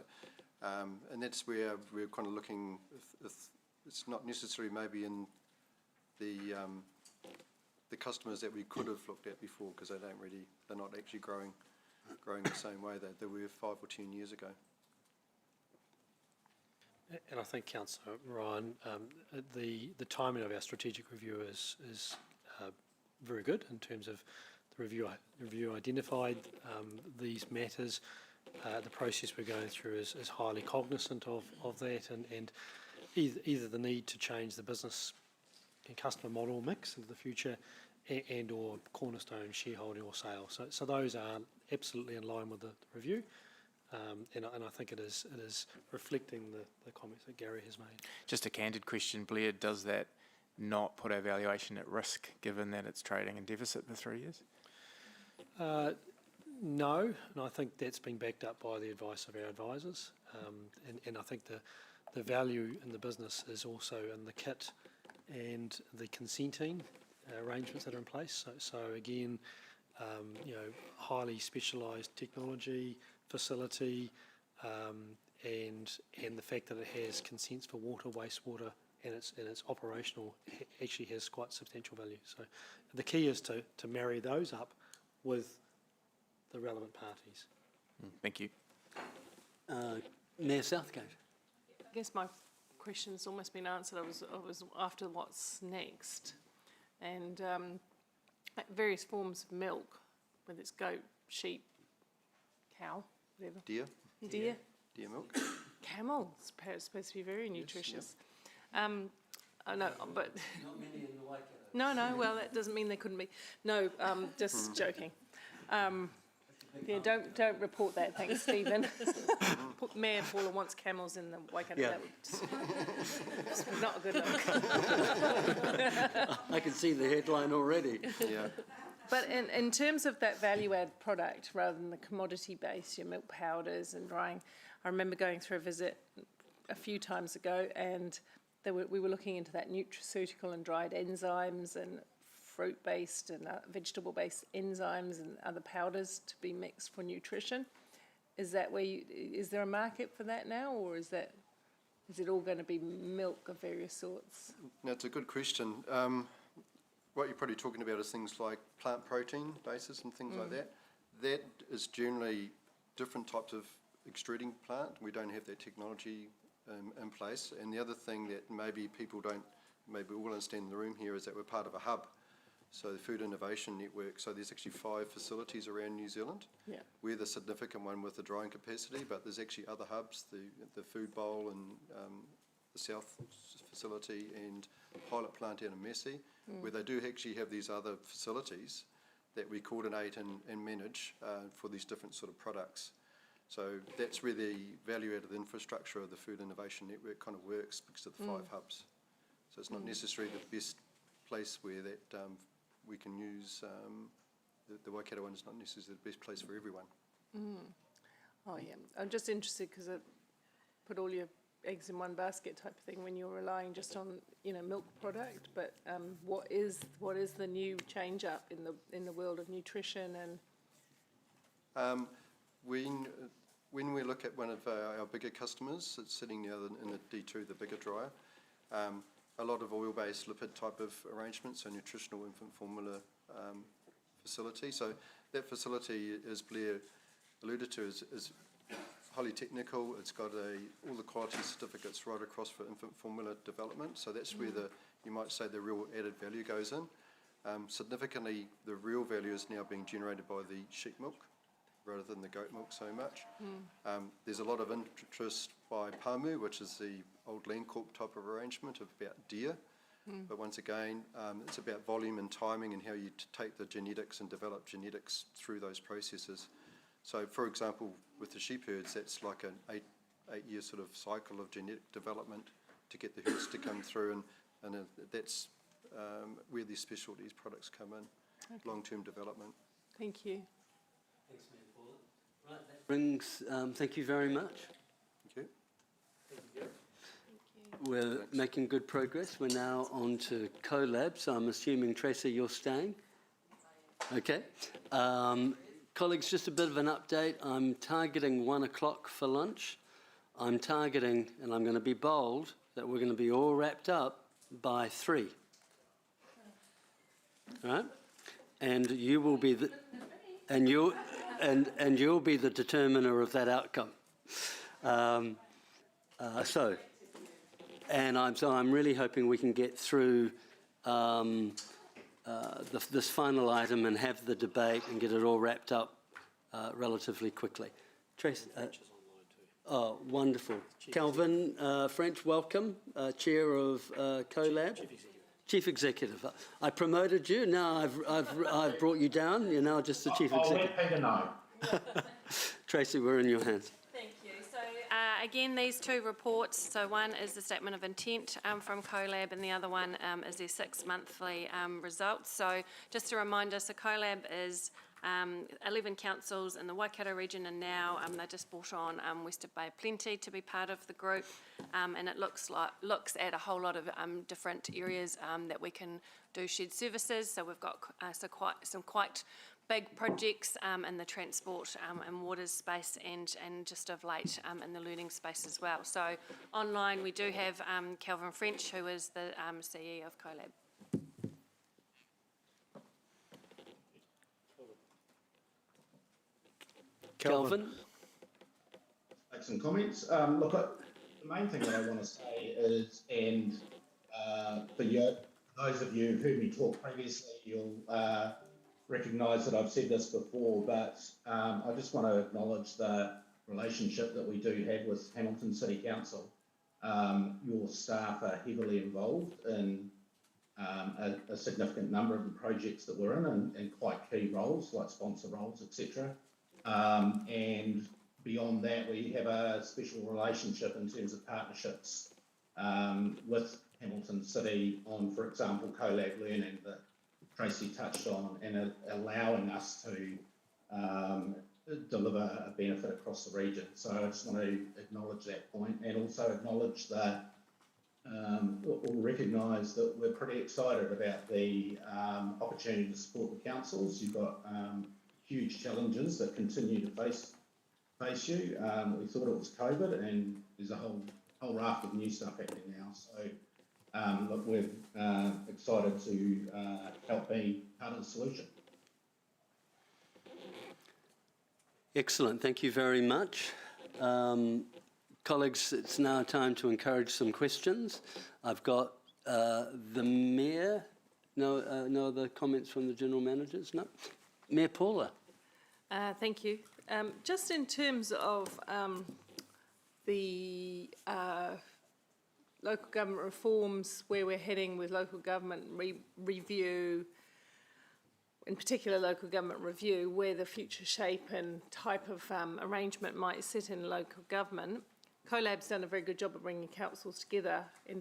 and that's where we're kind of looking. If it's not necessarily maybe in the customers that we could have looked at before, because they're not actually growing the same way that they were 5 or 10 years ago. And I think, Councillor Ryan, the timing of our strategic review is very good in terms of the review identified these matters. The process we're going through is highly cognizant of that, and either the need to change the business and customer model mix into the future and or cornerstone shareholding or sale. So those are absolutely in line with the review. And I think it is reflecting the comments that Gary has made. Just a candid question, Blair, does that not put our valuation at risk given that it's trading in deficit for 3 years? No, and I think that's been backed up by the advice of our advisors. And I think the value in the business is also in the kit and the consenting arrangements that are in place. So again, highly specialised technology, facility, and the fact that it has consents for water, wastewater, and it's operational actually has quite substantial value. So the key is to marry those up with the relevant parties. Thank you. Mayor Southgate. I guess my question's almost been answered. I was after what's next, and various forms of milk, whether it's goat, sheep, cow, whatever. Deer. Deer milk. Camel. It's supposed to be very nutritious. I know, but Not many in the Waikato. no. Well, that doesn't mean they couldn't be. No, just joking. Yeah, don't report that. Thanks, Stephen. Mayor Paula wants camels in the Waikato. Yeah. That would not a good look. I can see the headline already. Yeah. But in terms of that value-add product, rather than the commodity base, your milk powders and drying, I remember going through a visit a few times ago, and we were looking into that nutraceutical and dried enzymes, and fruit-based and vegetable-based enzymes and other powders to be mixed for nutrition. Is that is there a market for that now, or is it all going to be milk of various sorts? No, it's a good question. What you're probably talking about is things like plant protein bases and things like that. That is generally different types of extruding plant. We don't have that technology in place. And the other thing that maybe people don't, maybe all understand in the room here, is that we're part of a hub. So the Food Innovation Network, so there's actually 5 facilities around New Zealand. Yeah. We're the significant one with the drying capacity, but there's actually other hubs, the Food Bowl and the South facility and pilot plant down in Massey, where they do actually have these other facilities that we coordinate and manage for these different sort of products. So that's where the value-added infrastructure of the Food Innovation Network kind of works, because of the 5 hubs. So it's not necessarily the best place where that we can use, the Waikato one is not necessarily the best place for everyone. Oh yeah, I'm just interested because it put all your eggs in one basket type of thing when you're relying just on milk product. But what is the new change up in the world of nutrition and? When we look at one of our bigger customers, it's sitting now in the D2, the bigger dryer. A lot of oil-based lipid type of arrangements, so nutritional infant formula facility. So that facility, as Blair alluded to, is highly technical. It's got all the quality certificates right across for infant formula development. So that's where you might say the real added value goes in. Significantly, the real value is now being generated by the sheep milk rather than the goat milk so much. There's a lot of interest by PAMU, which is the old Landcorp type of arrangement about deer. But once again, it's about volume and timing and how you take the genetics and develop genetics through those processes. So, for example, with the sheep herds, that's like an eight-year sort of cycle of genetic development to get the herds to come through, and that's where these specialties products come in, long-term development. Thank you. Thanks, Mayor Paula. Right, that brings, thank you very much. Thank you. We're making good progress. We're now on to CoLab, so I'm assuming, Tracy, you're staying? Okay. Colleagues, just a bit of an update. I'm targeting 1 o'clock for lunch. I'm targeting, and I'm going to be bold, that we're going to be all wrapped up by 3. All right? And you will be the, and you'll be the determiner of that outcome. So I'm really hoping we can get through this final item and have the debate and get it all wrapped up relatively quickly. Tracy, oh, wonderful. Calvin French, welcome, Chair of CoLab. Chief Executive. I promoted you. Now I've brought you down. You're now just the Chief Executive. I'll let Peter know. Tracy, we're in your hands. Thank you. So again, these 2 reports. So one is the statement of intent from CoLab, and the other one is their 6-monthly results. So just a reminder, so CoLab is 11 councils in the Waikato region, and now they just brought on Western Bay Plenty to be part of the group, and it looks at a whole lot of different areas that we can do shared services. So we've got some quite big projects in the transport and waters space, and just of late in the learning space as well. So online we do have Calvin French, who is the CEO of CoLab. Calvin? Make some comments. Look, the main thing that I want to say is, and for those of you who've heard me talk previously, you'll recognise that I've said this before, but I just want to acknowledge the relationship that we do have with Hamilton City Council. Your staff are heavily involved in a significant number of the projects that we're in, and quite key roles like sponsor roles, etc. And beyond that, we have a special relationship in terms of partnerships with Hamilton City on, for example, CoLab Learning that Tracy touched on, and allowing us to deliver a benefit across the region. So I just want to acknowledge that point, and also acknowledge the will recognise that we're pretty excited about the opportunity to support the councils. You've got huge challenges that continue to face you. We thought it was COVID, and there's a whole raft of new stuff happening now. So, look, we're excited to help be part of the solution. Excellent. Thank you very much. Colleagues, it's now time to encourage some questions. I've got the Mayor. No other comments from the General Managers? No? Mayor Paula. Thank you. Just in terms of the local government reforms, where we're heading with local government review, in particular local government review, where the future shape and type of arrangement might sit in local government. CoLab's done a very good job of bringing councils together in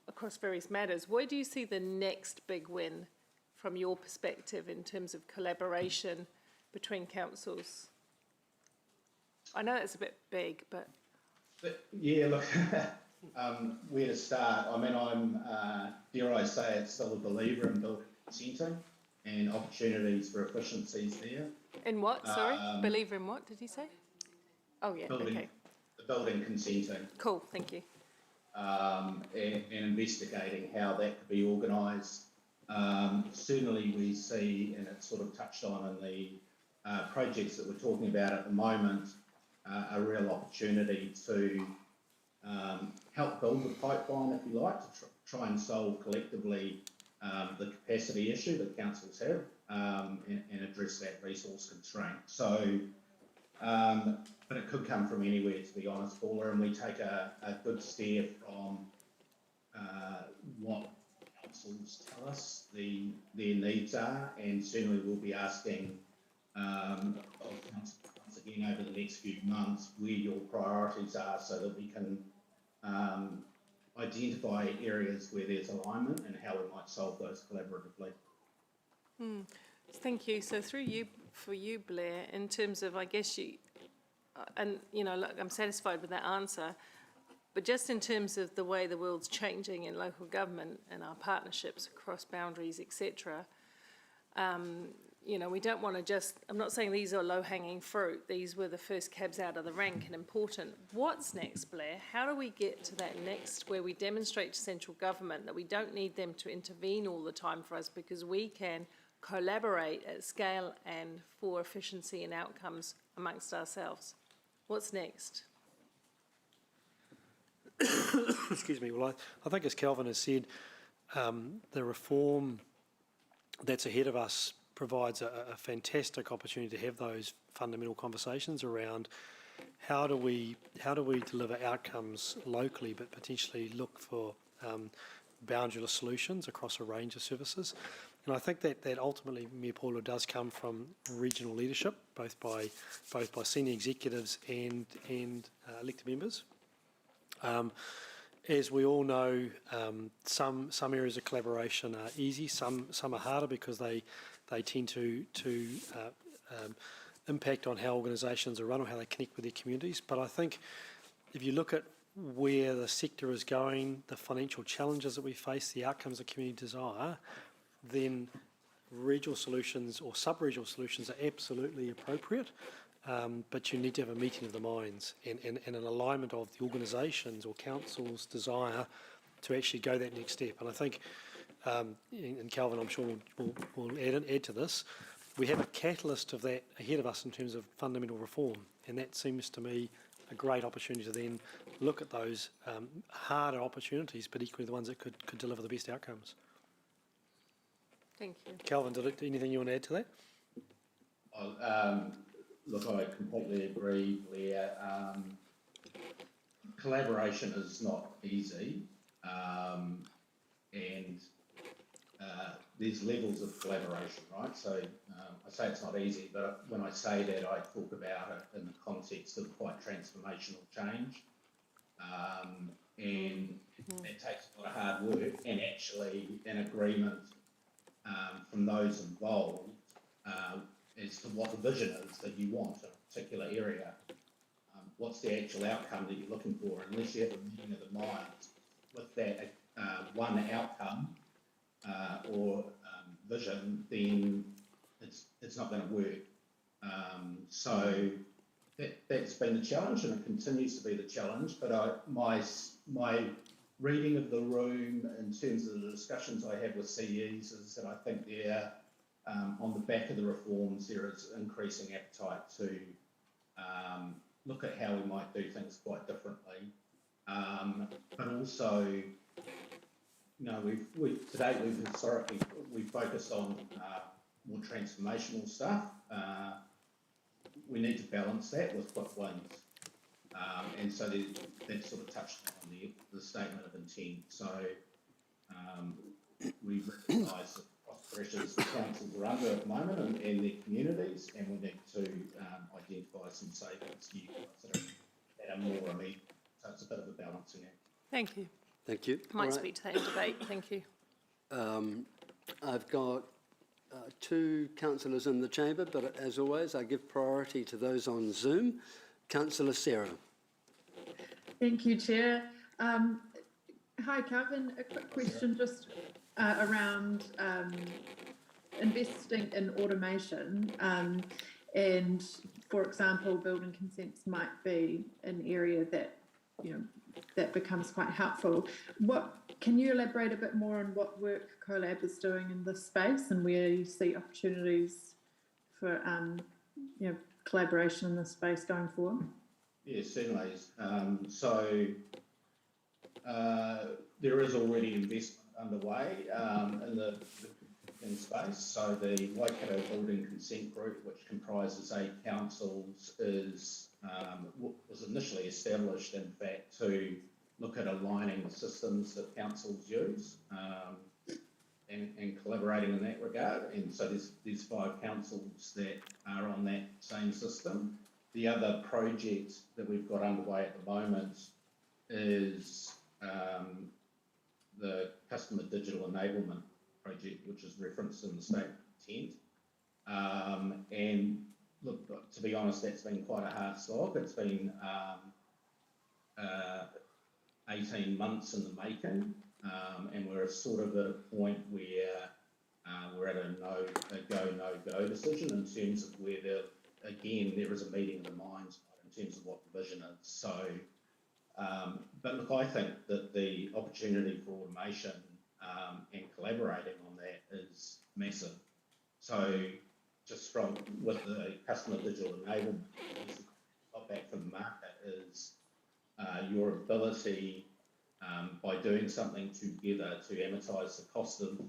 across various matters. Where do you see the next big win from your perspective in terms of collaboration between councils? I know it's a bit big, but yeah, look, where to start? I mean, I'm, dare I say it, still a believer in building consenting and opportunities for efficiencies there. In what? Sorry? Believer in what, did you say? Oh, yeah, okay. Building consenting. Cool, thank you. And investigating how that could be organised. Certainly we see, and it's sort of touched on in the projects that we're talking about at the moment, a real opportunity to help build the pipeline, if you like, to try and solve collectively the capacity issue that councils have and address that resource constraint. So, but it could come from anywhere, to be honest, Paula, and we take a good steer from what councils tell us their needs are, and certainly we'll be asking of council once again over the next few months where your priorities are, so that we can identify areas where there's alignment and how we might solve those collaboratively. Thank you. So through you, for you, Blair, in terms of, I guess you, and you know, look, I'm satisfied with that answer, but just in terms of the way the world's changing in local government and our partnerships across boundaries, etc., you know, we don't want to just, I'm not saying these are low-hanging fruit, these were the first cabs out of the rank and important. What's next, Blair? How do we get to that next, where we demonstrate to central government that we don't need them to intervene all the time for us, because we can collaborate at scale and for efficiency and outcomes amongst ourselves? What's next? Excuse me. Well, I think, as Kelvin has said, the reform that's ahead of us provides a fantastic opportunity to have those fundamental conversations around how do we deliver outcomes locally, but potentially look for boundaryless solutions across a range of services. And I think that ultimately, Mayor Paula, does come from regional leadership, both by senior executives and elected members. As we all know, some areas of collaboration are easy, some are harder because they tend to impact on how organisations are run or how they connect with their communities. But I think if you look at where the sector is going, the financial challenges that we face, the outcomes that community desire, then regional solutions or sub-regional solutions are absolutely appropriate. But you need to have a meeting of the minds and an alignment of the organisations or councils' desire to actually go that next step. And I think, and Kelvin, I'm sure will add to this, we have a catalyst of that ahead of us in terms of fundamental reform, and that seems to me a great opportunity to then look at those harder opportunities, but equally the ones that could deliver the best outcomes. Thank you. Kelvin, anything you want to add to that? Look, I completely agree, Blair. Collaboration is not easy, and there's levels of collaboration, right? So I say it's not easy, but when I say that, I talk about it in the context of quite transformational change, and it takes a lot of hard work and actually an agreement from those involved as to what the vision is that you want in a particular area. What's the actual outcome that you're looking for? Unless you have a meeting of the minds, with that one outcome or vision, then it's not going to work. So that's been the challenge, and it continues to be the challenge. But my reading of the room in terms of the discussions I have with CEs is that I think they're on the back of the reforms, there is increasing appetite to look at how we might do things quite differently. But also, you know, to date we've historically focused on more transformational stuff. We need to balance that with quick wins, and so that sort of touched on the statement of intent. So we recognise that cost pressures the councils are under at the moment and their communities, and we need to identify some savings here that are more immediate. So it's a bit of a balancing act. Thank you. Thank you. Might All speak to that in debate. Thank you. I've got two councillors in the chamber, but as always, I give priority to those on Zoom. Councillor Sarah. Thank you, Chair. Hi, Calvin. A quick question just around investing in automation. And, for example, building consents might be an area that, you know, that becomes quite helpful. Can you elaborate a bit more on what work CoLab is doing in this space and where you see opportunities for you know, collaboration in this space going forward? Yeah, certainly. So there is already investment underway in the space. So the Waikato Building Consent Group, which comprises 8 councils, was initially established, in fact, to look at aligning the systems that councils use and collaborating in that regard. And so there's 5 councils that are on that same system. The other project that we've got underway at the moment is the Customer Digital Enablement Project, which is referenced in the statement of intent. And look, to be honest, that's been quite a hard slog. It's been 18 months in the making, and we're sort of at a point where we're at a go, no-go decision in terms of where there is a meeting of the minds in terms of what the vision is. So, but look, I think that the opportunity for automation and collaborating on that is massive. So, just with the customer digital enablement, got back from the market is your ability by doing something together to amortise the cost of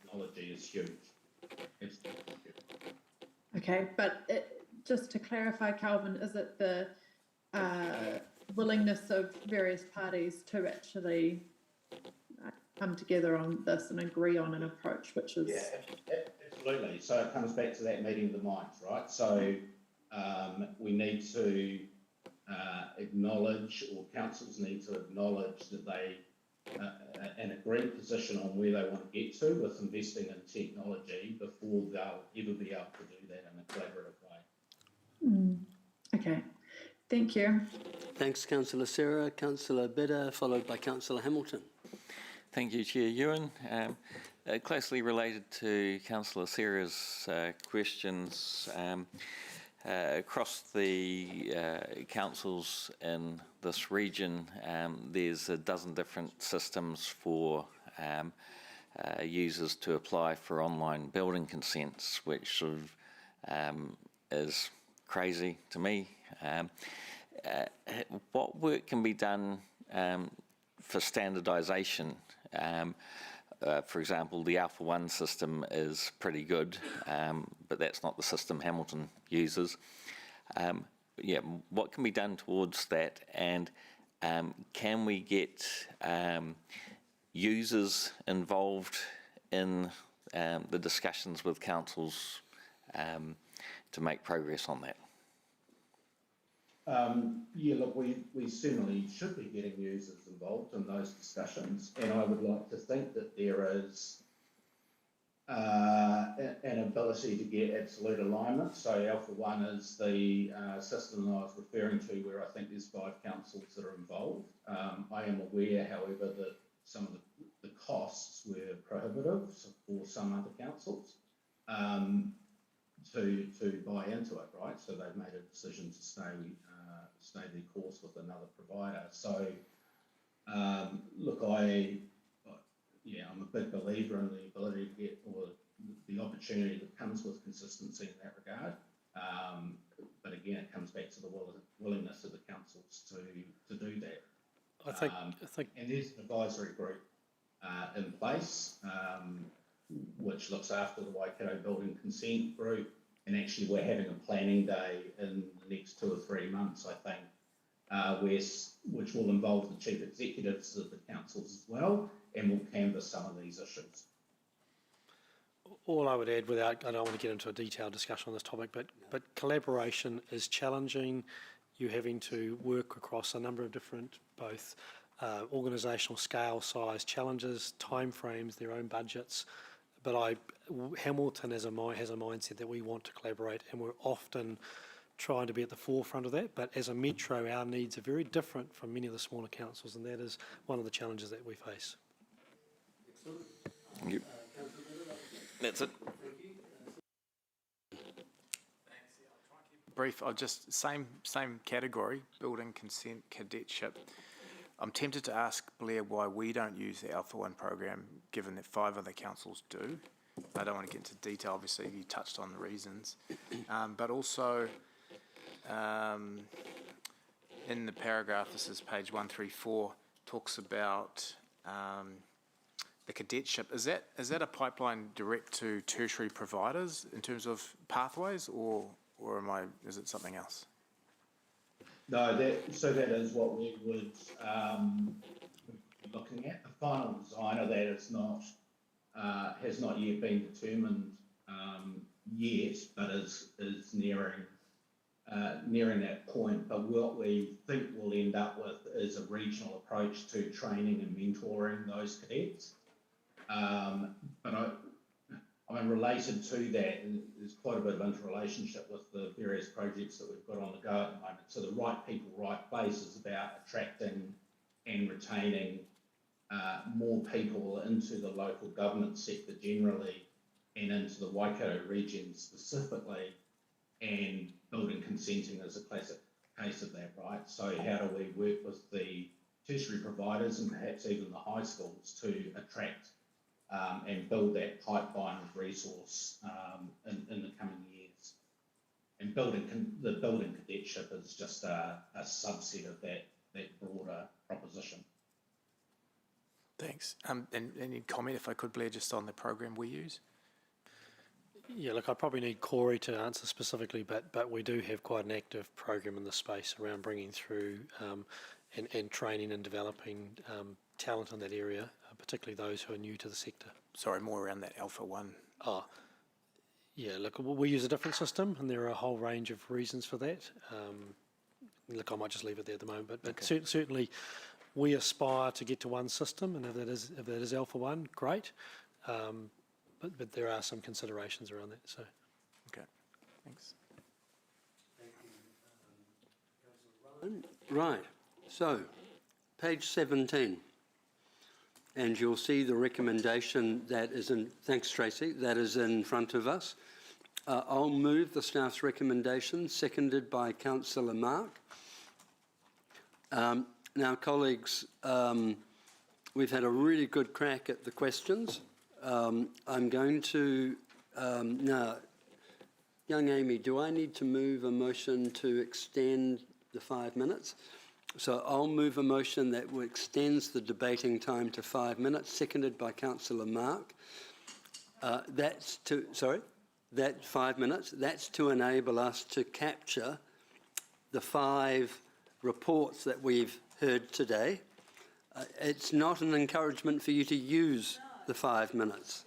technology is huge. It's huge. Okay, but just to clarify, Calvin, is it the willingness of various parties to actually come together on this and agree on an approach, which is... Yeah, absolutely. So it comes back to that meeting of the minds, right? So we need to acknowledge, or councils need to acknowledge that they an agreed position on where they want to get to with investing in technology before they'll ever be able to do that in a collaborative way. Okay, thank you. Thanks, Councillor Sarah. Councillor Bidder, followed by Councillor Hamilton. Thank you, Chair Ewan. Closely related to Councillor Sarah's questions, across the councils in this region, there's a dozen different systems for users to apply for online building consents, which sort of is crazy to me. What work can be done for standardisation? For example, the Alpha One system is pretty good, but that's not the system Hamilton uses. Yeah, what can be done towards that, and can we get users involved in the discussions with councils to make progress on that? Yeah, look, we certainly should be getting users involved in those discussions, and I would like to think that there is an ability to get absolute alignment. So Alpha One is the system that I was referring to, where I think there's 5 councils that are involved. I am aware, however, that some of the costs were prohibitive for some other councils to buy into it, right? So they've made a decision to stay their course with another provider. So look, I'm a big believer in the ability to get, or the opportunity that comes with consistency in that regard. But again, it comes back to the willingness of the councils to do that. I think, and there's an advisory group in place, which looks after the Waikato Building Consent Group, and actually we're having a planning day in the next 2 or 3 months, I think, which will involve the chief executives of the councils as well, and will canvass some of these issues. All I would add, I don't want to get into a detailed discussion on this topic, but collaboration is challenging. You're having to work across a number of different, both organisational scale, size challenges, timeframes, their own budgets. But Hamilton has a mindset that we want to collaborate, and we're often trying to be at the forefront of that. But as a metro, our needs are very different from many of the smaller councils, and that is one of the challenges that we face. Thank you. That's it. Brief. I'll just same category, building consent cadetship. I'm tempted to ask Blair why we don't use the Alpha One program, given that 5 other councils do. I don't want to get into detail. Obviously, you touched on the reasons, but also in the paragraph, this is page 134, talks about the cadetship. Is that a pipeline direct to tertiary providers in terms of pathways, or is it something else? No, that is what we would be looking at. The final design of that is not has not yet been determined yet, but is nearing that point. But what we think we'll end up with is a regional approach to training and mentoring those cadets. But related to that, there's quite a bit of interrelationship with the various projects that we've got on the go at the moment. So the right people, right place is about attracting and retaining more people into the local government sector generally, and into the Waikato region specifically, and building consenting is a classic case of that, right? So how do we work with the tertiary providers and perhaps even the high schools to attract and build that pipeline of resource in the coming years? And the building cadetship is just a subset of that broader proposition. Thanks. And any comment, if I could, Blair, just on the program we use? Yeah, look, I probably need Corey to answer specifically, but we do have quite an active program in the space around bringing through and training and developing talent in that area, particularly those who are new to the sector. Sorry, more around that Alpha One. Oh, yeah, look, we use a different system, and there are a whole range of reasons for that. Look, I might just leave it there at the moment, but okay. Certainly we aspire to get to one system, and if that is Alpha One, great. But there are some considerations around that. So, okay, thanks. Thank you, right. So, page 17, and you'll see the recommendation that is in. Thanks, Tracy. That is in front of us. I'll move the staff's recommendation, seconded by Councillor Mark. Now, colleagues, we've had a really good crack at the questions. I'm going to, now, young Amy, do I need to move a motion to extend the 5 minutes? So I'll move a motion that extends the debating time to 5 minutes, seconded by Councillor Mark. That 5 minutes, that's to enable us to capture the 5 reports that we've heard today. It's not an encouragement for you to use the 5 minutes.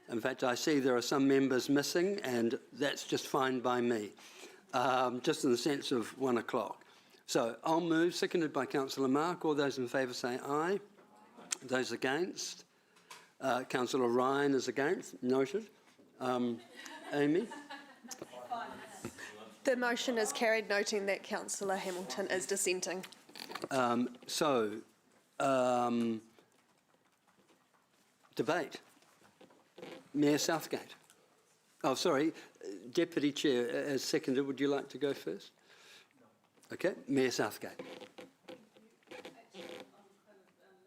In fact, I see there are some members missing, and that's just fine by me, just in the sense of 1 o'clock. So I'll move, seconded by Councillor Mark. All those in favour say aye. Those against? Councillor Ryan is against. Noted. Amy? The motion is carried, noting that Councillor Hamilton is dissenting. Debate. Mayor Southgate. Oh, sorry. Deputy Chair, as seconded, would you like to go first? Okay. Mayor Southgate.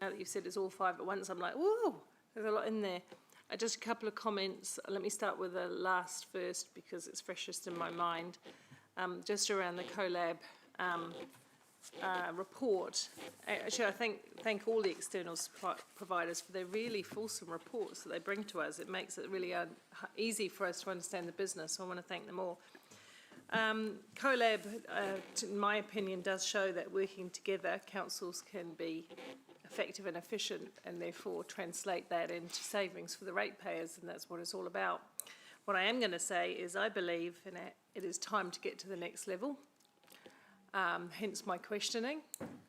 Now that you've said it's all five at once, I'm like, whoa, there's a lot in there. Just a couple of comments. Let me start with the last first because it's freshest in my mind. Just around the CoLab report. Actually, I thank all the external providers for their really fulsome reports that they bring to us. It makes it really easy for us to understand the business, so I want to thank them all. CoLab, in my opinion, does show that working together, councils can be effective and efficient and therefore translate that into savings for the ratepayers, and that's what it's all about. What I am going to say is I believe it is time to get to the next level, hence my questioning.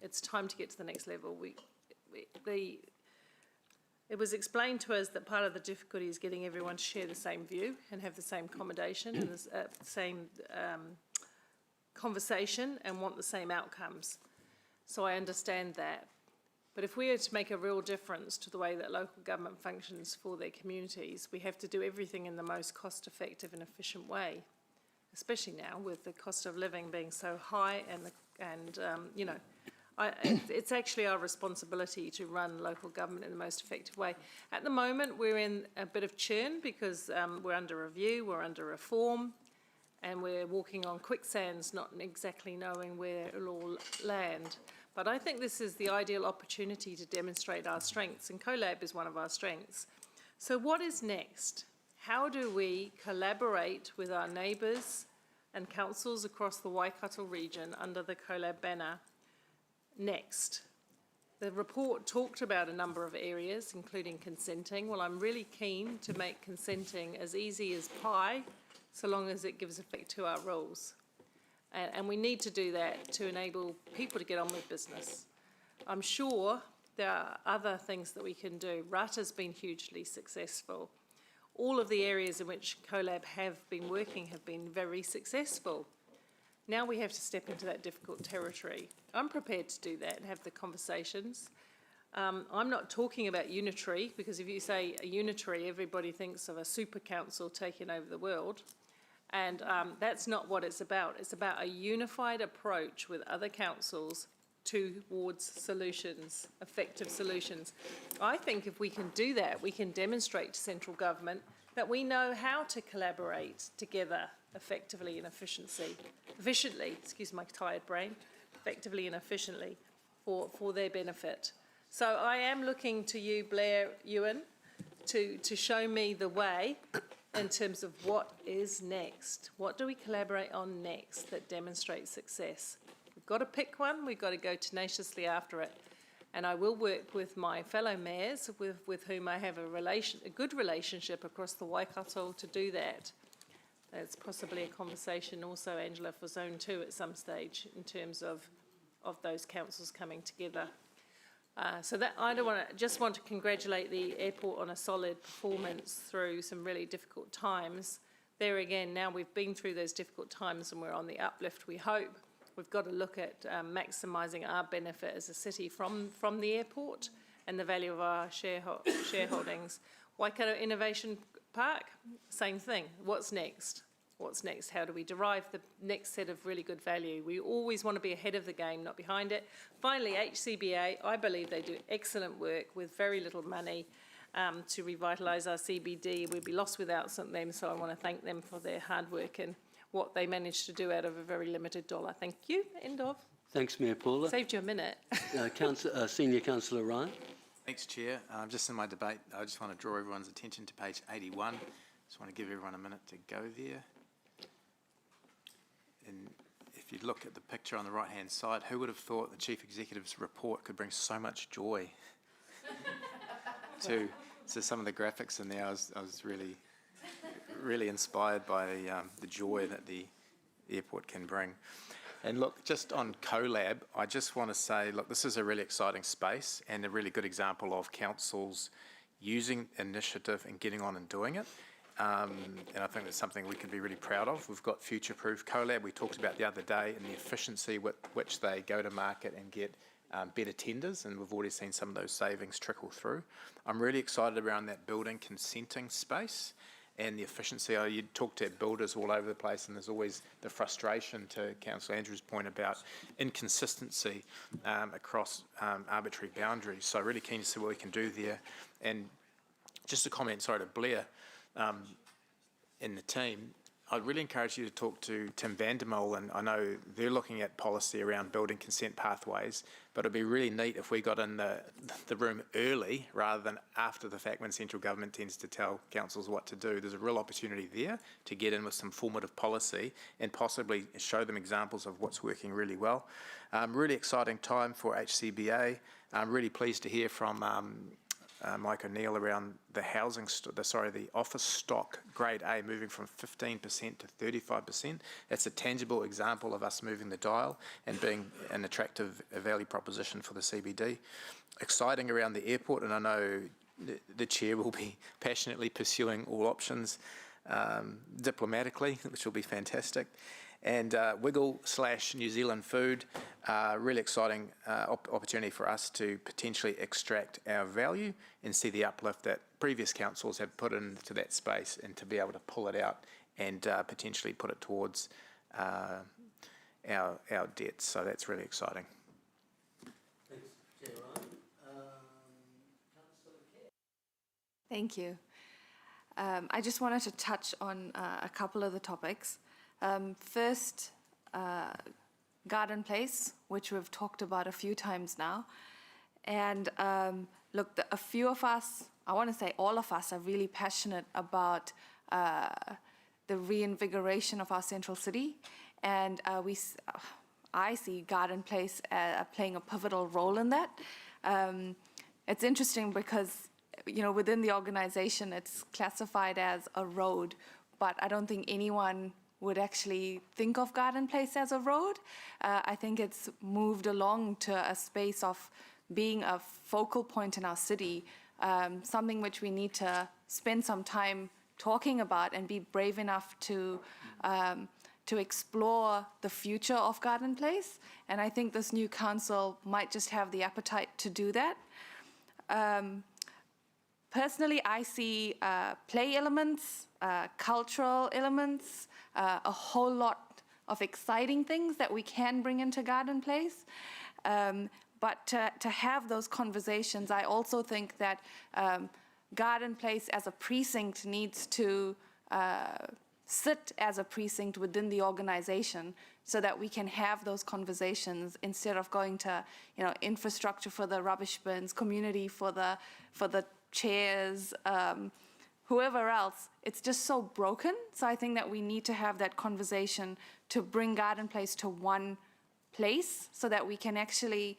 It's time to get to the next level. It was explained to us that part of the difficulty is getting everyone to share the same view and have the same accommodation and the same conversation and want the same outcomes. So I understand that. But if we are to make a real difference to the way that local government functions for their communities, we have to do everything in the most cost-effective and efficient way, especially now with the cost of living being so high it's actually our responsibility to run local government in the most effective way. At the moment, we're in a bit of churn because we're under review, we're under reform, and we're walking on quicksands, not exactly knowing where it'll all land. But I think this is the ideal opportunity to demonstrate our strengths, and CoLab is one of our strengths. So what is next? How do we collaborate with our neighbours and councils across the Waikato region under the CoLab banner next? The report talked about a number of areas, including consenting. Well, I'm really keen to make consenting as easy as pie, so long as it gives effect to our rules. And we need to do that to enable people to get on with business. I'm sure there are other things that we can do. RATA's been hugely successful. All of the areas in which CoLab have been working have been very successful. Now we have to step into that difficult territory. I'm prepared to do that and have the conversations. I'm not talking about unitary, because if you say a unitary, everybody thinks of a super council taking over the world. And that's not what it's about. It's about a unified approach with other councils towards solutions, effective solutions. I think if we can do that, we can demonstrate to central government that we know how to collaborate together effectively and efficiently, excuse my tired brain, effectively and efficiently for their benefit. So I am looking to you, Blair Ewan, to show me the way in terms of what is next. What do we collaborate on next that demonstrates success? We've got to pick one, we've got to go tenaciously after it. And I will work with my fellow mayors, with whom I have a good relationship across the Waikato to do that. That's possibly a conversation also, Angela, for Zone 2 at some stage in terms of those councils coming together. So that I just want to congratulate the airport on a solid performance through some really difficult times. There again, now we've been through those difficult times and we're on the uplift, we hope. We've got to look at maximising our benefit as a city from the airport and the value of our shareholdings. Waikato Innovation Park, same thing. What's next? What's next? How do we derive the next set of really good value? We always want to be ahead of the game, not behind it. Finally, HCBA, I believe they do excellent work with very little money to revitalise our CBD. We'd be lost without them, so I want to thank them for their hard work and what they managed to do out of a very limited dollar. Thank you. End of. Thanks, Mayor Paula. Saved you a minute. Senior Councillor Ryan. Thanks, Chair. Just in my debate, I just want to draw everyone's attention to page 81. Just want to give everyone a minute to go there. And if you look at the picture on the right-hand side, who would have thought the Chief Executive's report could bring so much joy to some of the graphics in there? I was really inspired by the joy that the airport can bring. And look, just on CoLab, I just want to say, look, this is a really exciting space and a really good example of councils using initiative and getting on and doing it. And I think that's something we can be really proud of. We've got Future-Proof CoLab we talked about the other day, and the efficiency with which they go to market and get better tenders, and we've already seen some of those savings trickle through. I'm really excited around that building consenting space and the efficiency. You talk to builders all over the place, and there's always the frustration, to Councillor Andrews' point, about inconsistency across arbitrary boundaries. So really keen to see what we can do there. And just a comment, sorry, to Blair, in the team, I'd really encourage you to talk to Tim Vandermole, and I know they're looking at policy around building consent pathways, but it'd be really neat if we got in the room early rather than after the fact, when central government tends to tell councils what to do. There's a real opportunity there to get in with some formative policy and possibly show them examples of what's working really well. Really exciting time for HCBA. I'm really pleased to hear from Mike O'Neill around the the office stock grade A moving from 15% to 35%. That's a tangible example of us moving the dial and being an attractive value proposition for the CBD. Exciting around the airport, and I know the chair will be passionately pursuing all options diplomatically, which will be fantastic. And Wiggle/New Zealand Food, really exciting opportunity for us to potentially extract our value and see the uplift that previous councils have put into that space, and to be able to pull it out and potentially put it towards our debts. So that's really exciting. Thanks, Chair Ryan. Councillor Kerr. Thank you. I just wanted to touch on a couple of the topics. First, Garden Place, which we've talked about a few times now. And look, a few of us, I want to say all of us, are really passionate about the reinvigoration of our central city. And I see Garden Place playing a pivotal role in that. It's interesting because, you know, within the organization, it's classified as a road, but I don't think anyone would actually think of Garden Place as a road. I think it's moved along to a space of being a focal point in our city, something which we need to spend some time talking about and be brave enough to explore the future of Garden Place. And I think this new council might just have the appetite to do that. Personally, I see play elements, cultural elements, a whole lot of exciting things that we can bring into Garden Place. But to have those conversations, I also think that Garden Place as a precinct needs to sit as a precinct within the organization, so that we can have those conversations instead of going to, you know, infrastructure for the rubbish bins, community for the chairs, whoever else. It's just so broken. So I think that we need to have that conversation to bring Garden Place to one place, so that we can actually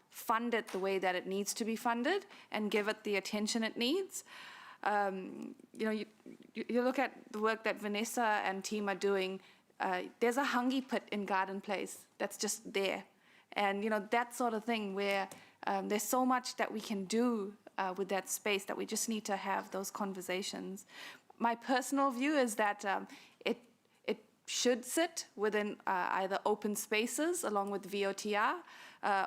fund it the way that it needs to be funded and give it the attention it needs. You know, you look at the work that Vanessa and team are doing. There's a Hungy Pit in Garden Place that's just there. And, you know, that sort of thing where there's so much that we can do with that space, that we just need to have those conversations. My personal view is that it should sit within either open spaces along with VOTR,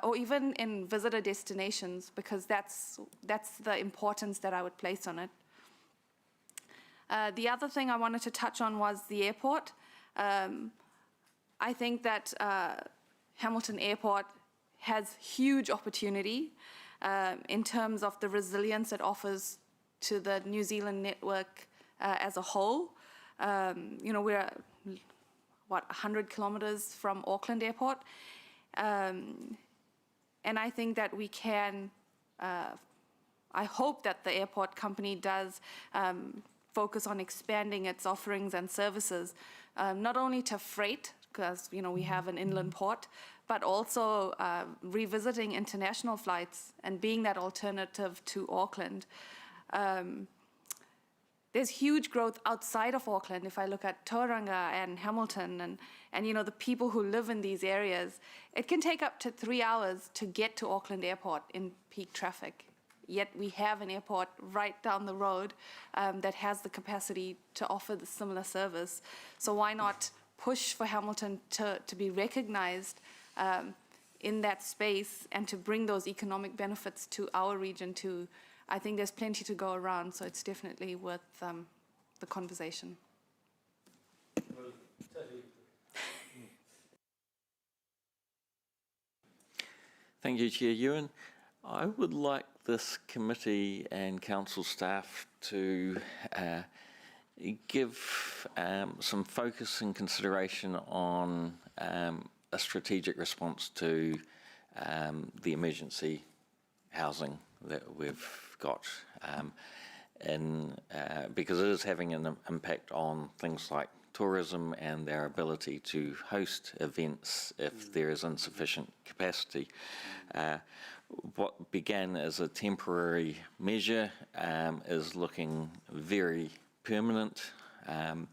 or even in visitor destinations, because that's the importance that I would place on it. The other thing I wanted to touch on was the airport. I think that Hamilton Airport has huge opportunity in terms of the resilience it offers to the New Zealand network as a whole. You know, we're, 100 kilometers from Auckland Airport. And I think that we can, I hope that the airport company does focus on expanding its offerings and services, not only to freight, because, you know, we have an inland port, but also revisiting international flights and being that alternative to Auckland. There's huge growth outside of Auckland. If I look at Tauranga and Hamilton and you know, the people who live in these areas, it can take up to 3 hours to get to Auckland Airport in peak traffic, yet we have an airport right down the road that has the capacity to offer the similar service. So why not push for Hamilton to be recognized in that space and to bring those economic benefits to our region too? I think there's plenty to go around, so it's definitely worth the conversation. Thank you, Chair Ewan. I would like this committee and council staff to give some focus and consideration on a strategic response to the emergency housing that we've got, because it is having an impact on things like tourism and their ability to host events if there is insufficient capacity. What began as a temporary measure is looking very permanent and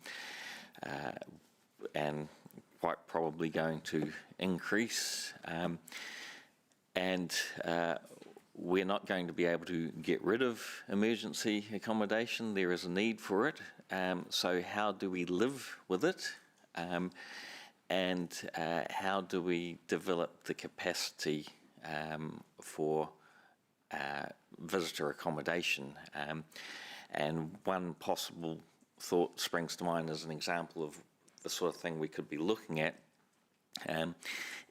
quite probably going to increase. We're not going to be able to get rid of emergency accommodation. There is a need for it. So how do we live with it? And how do we develop the capacity for visitor accommodation? And one possible thought springs to mind as an example of the sort of thing we could be looking at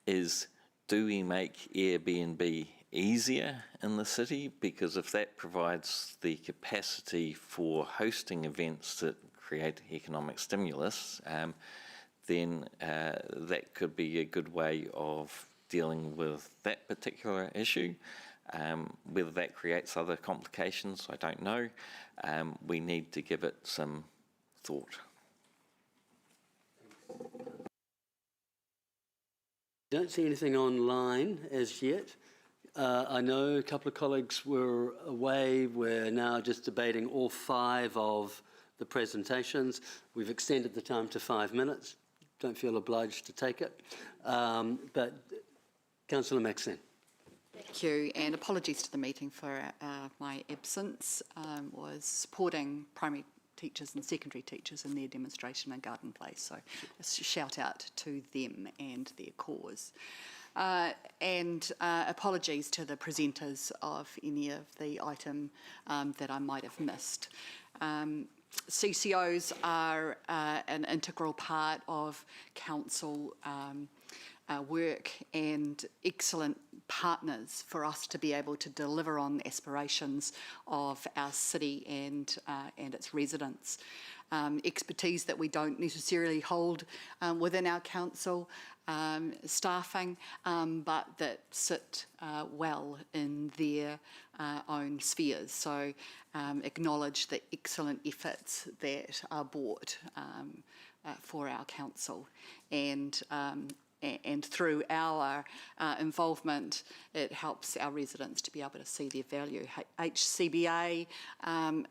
is, do we make Airbnb easier in the city? Because if that provides the capacity for hosting events that create economic stimulus, then that could be a good way of dealing with that particular issue. Whether that creates other complications, I don't know. We need to give it some thought. Don't see anything online as yet. I know a couple of colleagues were away. We're now just debating all 5 of the presentations. We've extended the time to 5 minutes. Don't feel obliged to take it. But Councillor Maxine. Thank you, and apologies to the meeting for my absence. Was supporting primary teachers and secondary teachers in their demonstration in Garden Place. So a shout out to them and their cause. And apologies to the presenters of any of the item that I might have missed. CCOs are an integral part of council work and excellent partners for us to be able to deliver on the aspirations of our city and its residents. Expertise that we don't necessarily hold within our council staffing, but that sit well in their own spheres. So acknowledge the excellent efforts that are brought for our council, and through our involvement, it helps our residents to be able to see their value. HCBA,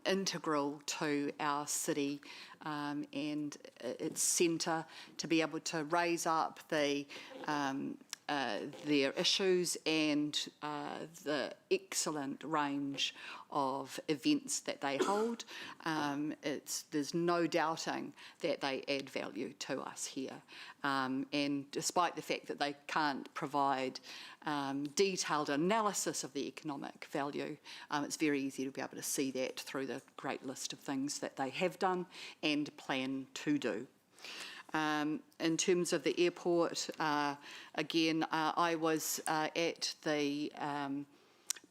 integral to our city and its centre to be able to raise up their issues and the excellent range of events that they hold. There's no doubting that they add value to us here. And despite the fact that they can't provide detailed analysis of the economic value, it's very easy to be able to see that through the great list of things that they have done and plan to do. In terms of the airport, again, I was at the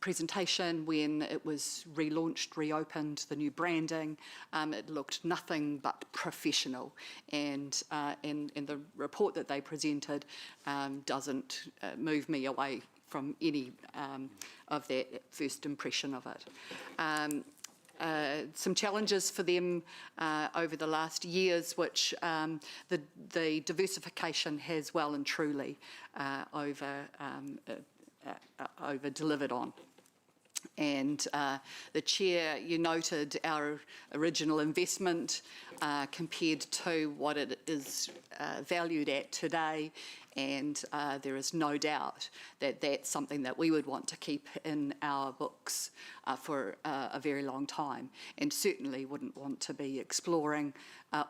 presentation when it was relaunched, reopened, the new branding. It looked nothing but professional, and the report that they presented doesn't move me away from any of that first impression of it. Some challenges for them over the last years, which the diversification has well and truly over delivered on. And the Chair, you noted our original investment compared to what it is valued at today, and there is no doubt that that's something that we would want to keep in our books for a very long time, and certainly wouldn't want to be exploring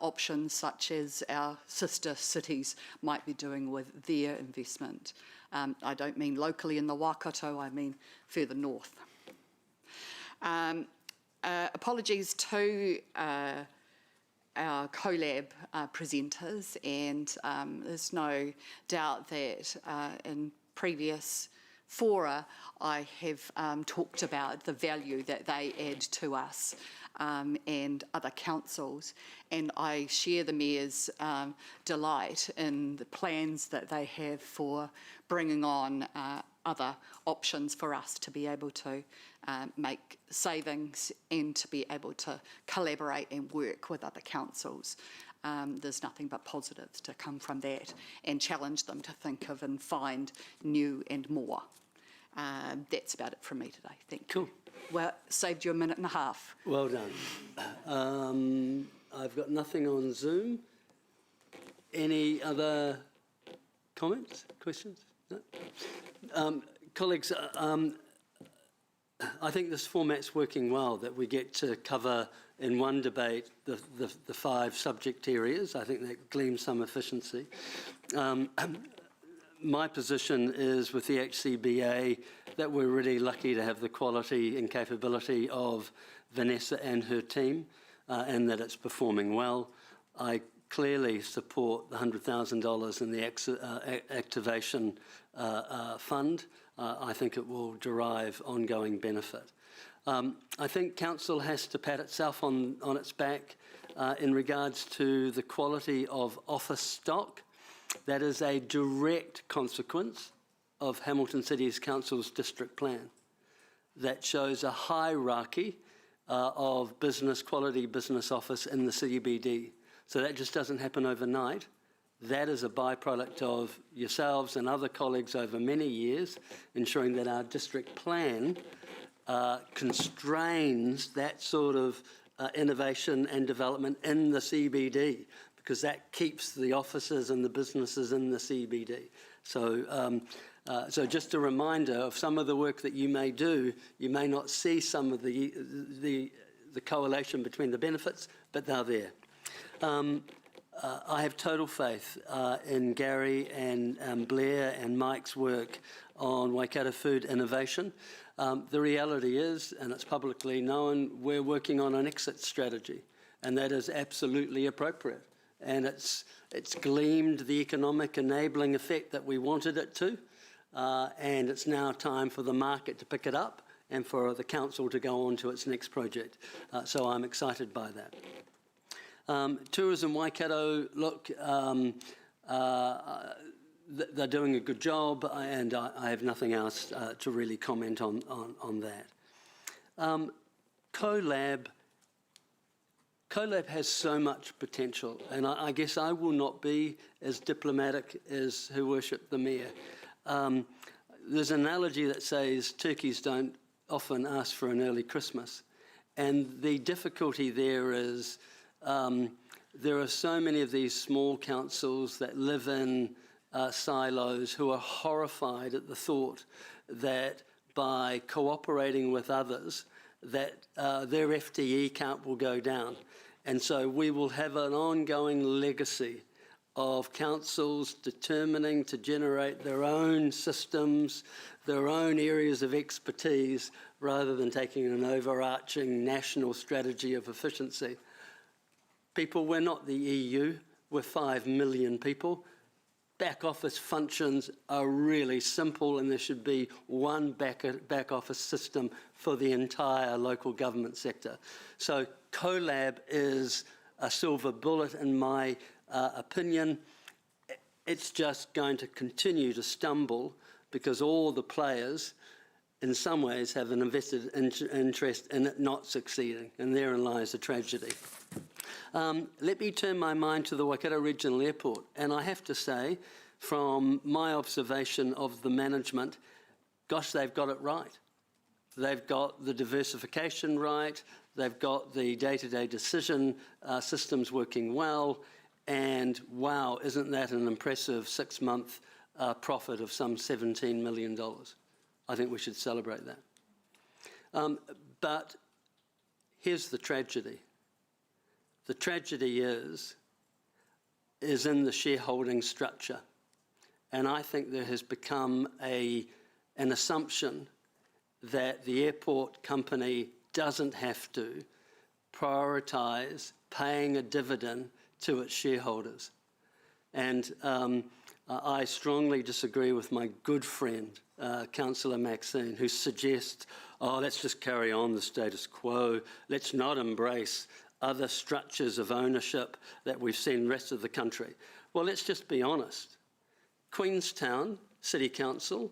options such as our sister cities might be doing with their investment. I don't mean locally in the Waikato, I mean further north. Apologies to our CoLab presenters, and there's no doubt that in previous fora I have talked about the value that they add to us and other councils, and I share the Mayor's delight in the plans that they have for bringing on other options for us to be able to make savings and to be able to collaborate and work with other councils. There's nothing but positives to come from that, and challenge them to think of and find new and more. That's about it from me today. Thank you. Cool. Well, saved you a minute and a half. Well done. I've got nothing on Zoom. Any other comments, questions? No? Colleagues, I think this format's working well, that we get to cover in one debate the 5 subject areas. I think that gleans some efficiency. My position is with the HCBA that we're really lucky to have the quality and capability of Vanessa and her team, and that it's performing well. I clearly support the $100,000 in the activation fund. I think it will derive ongoing benefit. I think Council has to pat itself on its back in regards to the quality of office stock. That is a direct consequence of Hamilton City Council's district plan that shows a hierarchy of quality business office in the CBD. So that just doesn't happen overnight. That is a byproduct of yourselves and other colleagues over many years, ensuring that our district plan constrains that sort of innovation and development in the CBD, because that keeps the offices and the businesses in the CBD. So, so just a reminder of some of the work that you may do. You may not see some of the correlation between the benefits, but they're there. I have total faith in Gary and Blair and Mike's work on Waikato food innovation. The reality is, and it's publicly known, we're working on an exit strategy, and that is absolutely appropriate. And it's gleamed the economic enabling effect that we wanted it to, and it's now time for the market to pick it up and for the council to go on to its next project. So I'm excited by that. Tourism Waikato, look, they're doing a good job, and I have nothing else to really comment on that. CoLab has so much potential, and I guess I will not be as diplomatic as Her Worship the Mayor. There's an analogy that says turkeys don't often ask for an early Christmas, and the difficulty there is there are so many of these small councils that live in silos who are horrified at the thought that by cooperating with others that their FTE count will go down. And so we will have an ongoing legacy of councils determining to generate their own systems, their own areas of expertise, rather than taking an overarching national strategy of efficiency. People, we're not the EU, we're 5 million people. Back office functions are really simple, and there should be one back office system for the entire local government sector. So CoLab is a silver bullet in my opinion. It's just going to continue to stumble because all the players in some ways have an invested interest in it not succeeding, and therein lies the tragedy. Let me turn my mind to the Waikato Regional Airport, and I have to say, from my observation of the management, gosh, they've got it right. they've got the diversification right, they've got the day-to-day decision systems working well, and wow, isn't that an impressive 6-month profit of some $17 million? I think we should celebrate that. But here's the tragedy. The tragedy is in the shareholding structure. And I think there has become an assumption that the airport company doesn't have to prioritise paying a dividend to its shareholders. And I strongly disagree with my good friend, Councillor Maxine, who suggests, oh, let's just carry on the status quo. Let's not embrace other structures of ownership that we've seen in the rest of the country. Well, let's just be honest. Queenstown City Council,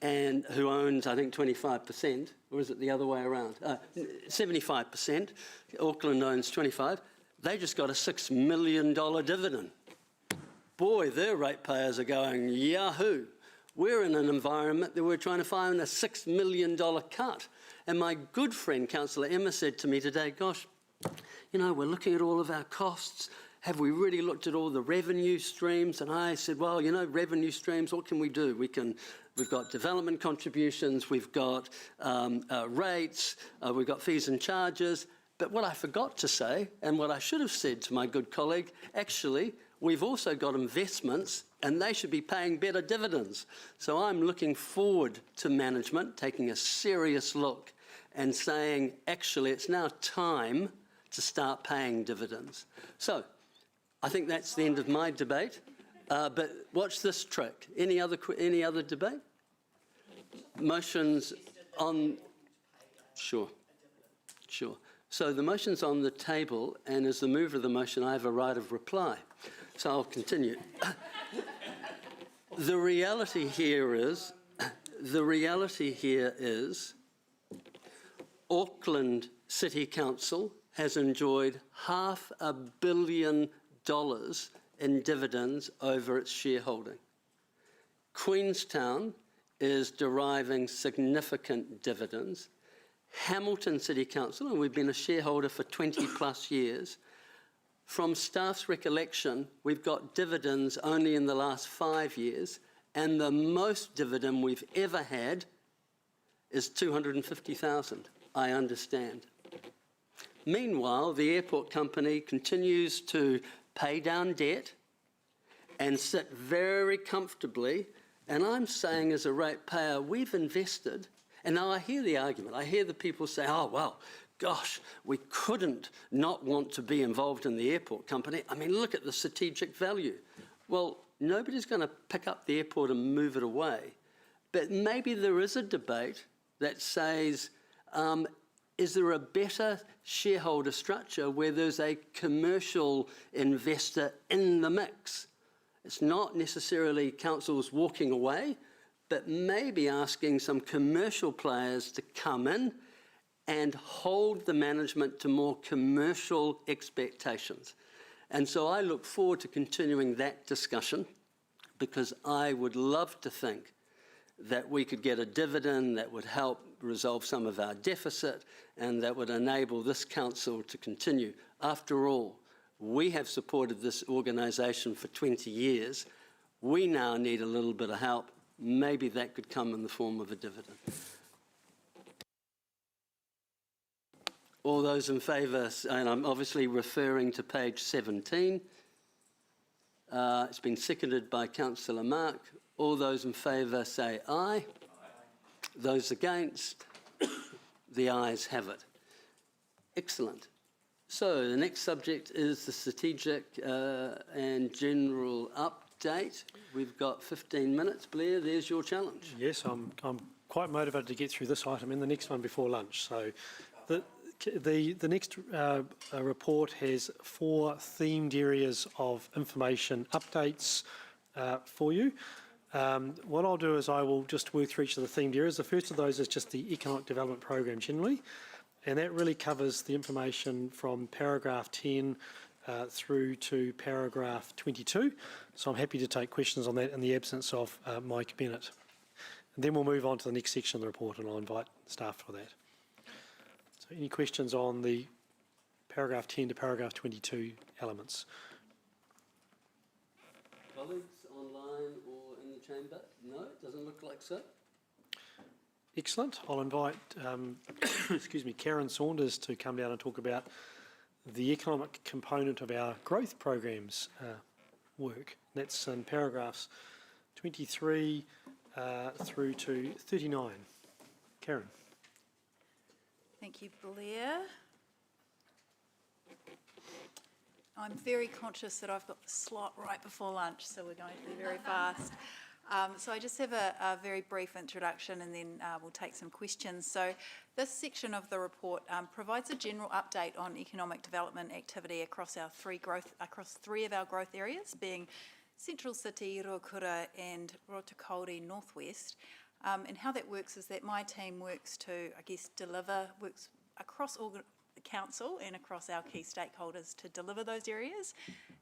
and who owns, I think, 25%, or is it the other way around? 75%. Auckland owns 25%. They just got a $6 million dividend. Boy, their ratepayers are going, yahoo. We're in an environment that we're trying to find a $6 million cut. And my good friend, Councillor Emma, said to me today, gosh, you know, we're looking at all of our costs. Have we really looked at all the revenue streams? And I said, well, you know, revenue streams, what can we do? We've got development contributions, we've got rates, we've got fees and charges. But what I forgot to say, and what I should have said to my good colleague, actually, we've also got investments and they should be paying better dividends. So I'm looking forward to management taking a serious look and saying, actually, it's now time to start paying dividends. So I think that's the end of my debate. But watch this trick. Any other debate? Motions on... Sure. So the motion's on the table, and as the mover of the motion, I have a right of reply. So I'll continue. The reality here is Auckland City Council has enjoyed $500 million in dividends over its shareholding. Queenstown is deriving significant dividends. Hamilton City Council, and we've been a shareholder for 20 plus years, from staff's recollection, we've got dividends only in the last 5 years, and the most dividend we've ever had is $250,000, I understand. Meanwhile, the airport company continues to pay down debt and sit very comfortably, and I'm saying as a ratepayer, we've invested, and now I hear the argument. I hear the people say, oh, well, gosh, we couldn't not want to be involved in the airport company. I mean, look at the strategic value. Well, nobody's going to pick up the airport and move it away. But maybe there is a debate that says, is there a better shareholder structure where there's a commercial investor in the mix? It's not necessarily councils walking away, but maybe asking some commercial players to come in and hold the management to more commercial expectations. And so I look forward to continuing that discussion, because I would love to think that we could get a dividend that would help resolve some of our deficit and that would enable this council to continue. After all, we have supported this organisation for 20 years. We now need a little bit of help. Maybe that could come in the form of a dividend. All those in favour, and I'm obviously referring to page 17. It's been seconded by Councillor Mark. All those in favour say aye. Those against, the ayes have it. Excellent. So the next subject is the strategic and general update. We've got 15 minutes. Blair, there's your challenge. Yes, I'm quite motivated to get through this item and the next one before lunch. So the next report has 4 themed areas of information updates for you. What I'll do is I will just work through each of the themed areas. The first of those is just the economic development program generally, and that really covers the information from paragraph 10 through to paragraph 22. So I'm happy to take questions on that in the absence of Mike Bennett. And then we'll move on to the next section of the report, and I'll invite staff for that. So any questions on the paragraph 10 to paragraph 22 elements? Colleagues online or in the chamber? No, it doesn't look like so. Excellent. I'll invite, excuse me, Karen Saunders to come down and talk about the economic component of our growth programs work. That's in paragraphs 23 through to 39. Karen. Thank you, Blair. I'm very conscious that I've got the slot right before lunch, so we're going to be very fast. So I just have a very brief introduction, and then we'll take some questions. So this section of the report provides a general update on economic development activity across three of our growth areas, being Central City, Ruakura and Rotokauri Northwest. And how that works is that my team works to, works across the council and across our key stakeholders to deliver those areas.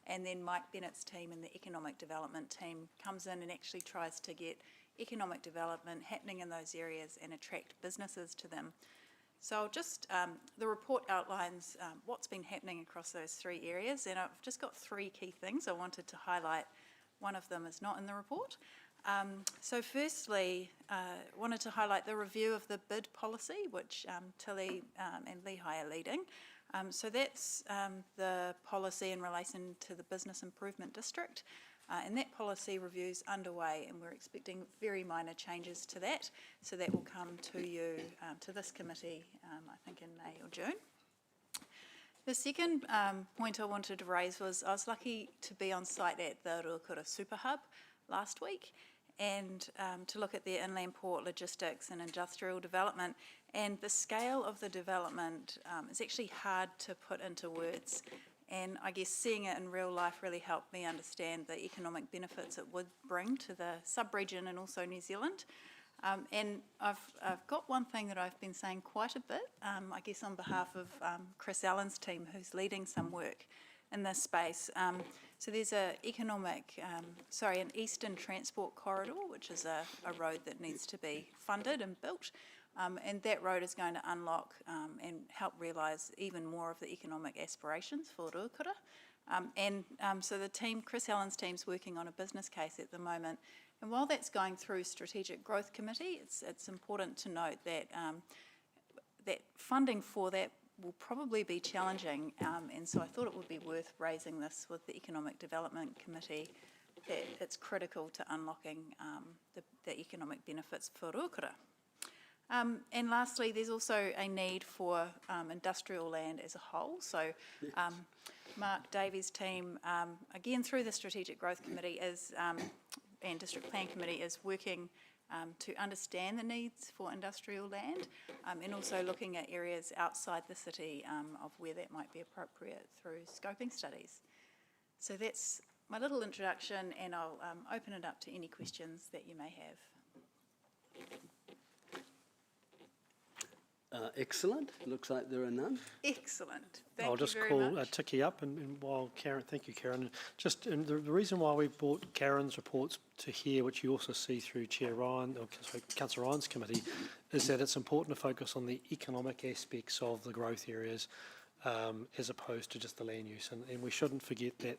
And then Mike Bennett's team and the economic development team comes in and actually tries to get economic development happening in those areas and attract businesses to them. So I'll just, the report outlines what's been happening across those three areas, and I've just got three key things I wanted to highlight. One of them is not in the report. So firstly, wanted to highlight the review of the bid policy, which Tilly and Lehigh are leading. So that's the policy in relation to the Business Improvement District. And that policy review's underway, and we're expecting very minor changes to that. So that will come to you, to this committee, I think in May or June. The second point I wanted to raise was I was lucky to be on site at the Ruakura Super Hub last week, and to look at their inland port logistics and industrial development. And the scale of the development is actually hard to put into words. And I guess seeing it in real life really helped me understand the economic benefits it would bring to the sub-region and also New Zealand. And I've got one thing that I've been saying quite a bit, I guess on behalf of Chris Allen's team, who's leading some work in this space. So there's an Eastern Transport Corridor, which is a road that needs to be funded and built. And that road is going to unlock and help realise even more of the economic aspirations for Ruakura. So the team, Chris Allen's team's working on a business case at the moment. And while that's going through Strategic Growth Committee, it's important to note that that funding for that will probably be challenging. And so I thought it would be worth raising this with the Economic Development Committee, that it's critical to unlocking the economic benefits for Ruakura. And lastly, there's also a need for industrial land as a whole. So Mark Davies' team, again through the Strategic Growth Committee and District Plan Committee, is working to understand the needs for industrial land and also looking at areas outside the city of where that might be appropriate through scoping studies. So that's my little introduction, and I'll open it up to any questions that you may have. Excellent. Looks like there are none. Excellent. I'll just call Tiki up, and while Karen, thank you, Karen. Just and the reason why we brought Karen's reports to here, which you also see through Chair Ryan, or Councillor Ryan's committee, is that it's important to focus on the economic aspects of the growth areas, as opposed to just the land use. And we shouldn't forget that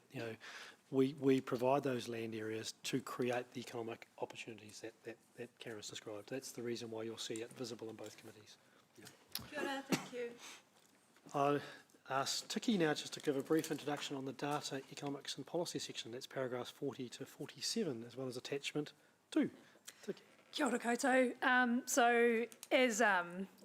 we provide those land areas to create the economic opportunities that Karen's described. That's the reason why you'll see it visible in both committees. Kia ora, thank you. I'll ask Tiki now just to give a brief introduction on the data, economics and policy section. That's paragraphs 40 to 47, as well as attachment 2. Tiki. Kia ora koutou. So as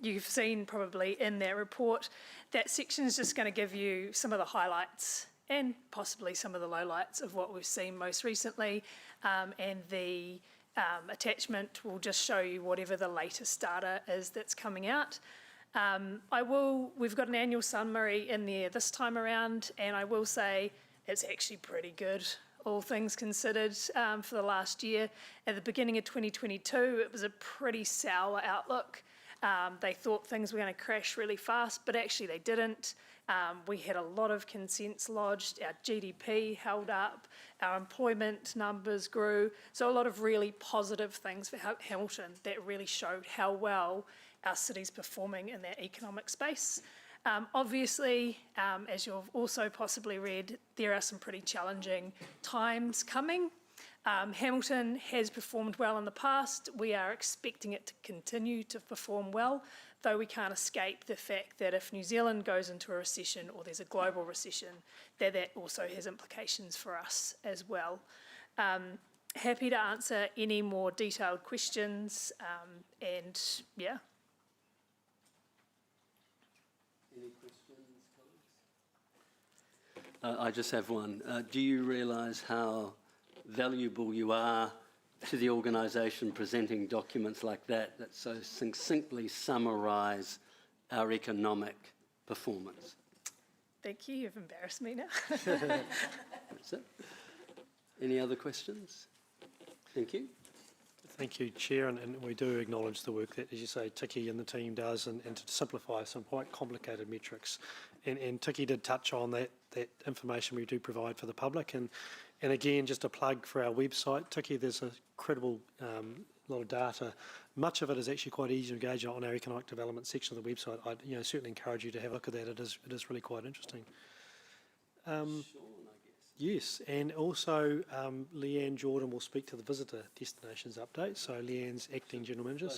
you've seen probably in that report, that section is just going to give you some of the highlights and possibly some of the lowlights of what we've seen most recently, and the attachment will just show you whatever the latest data is that's coming out. We've got an annual summary in there this time around, and I will say it's actually pretty good, all things considered, for the last year. At the beginning of 2022, it was a pretty sour outlook They thought things were going to crash really fast, but actually they didn't. We had a lot of consents lodged, our GDP held up, our employment numbers grew. So a lot of really positive things for Hamilton that really showed how well our city's performing in that economic space. Obviously, as you've also possibly read, there are some pretty challenging times coming. Hamilton has performed well in the past. We are expecting it to continue to perform well, though we can't escape the fact that if New Zealand goes into a recession or there's a global recession, that also has implications for us as well. Happy to answer any more detailed questions, and yeah. Any questions, colleagues? I just have one. Do you realise how valuable you are to the organisation presenting documents like that so succinctly summarise our economic performance? Thank you, you've embarrassed me now. That's it. Any other questions? Thank you. Thank you, Chair, and we do acknowledge the work that, as you say, Tiki and the team does, and to simplify some quite complicated metrics. And Tiki did touch on that information we do provide for the public. And again, just a plug for our website, Tiki, there's a credible lot of data. Much of it is actually quite easy to engage on our economic development section of the website. I'd certainly encourage you to have a look at that. It is really quite interesting. Yes, and also Leanne Jordan will speak to the visitor destinations update. So Leanne's acting general manager.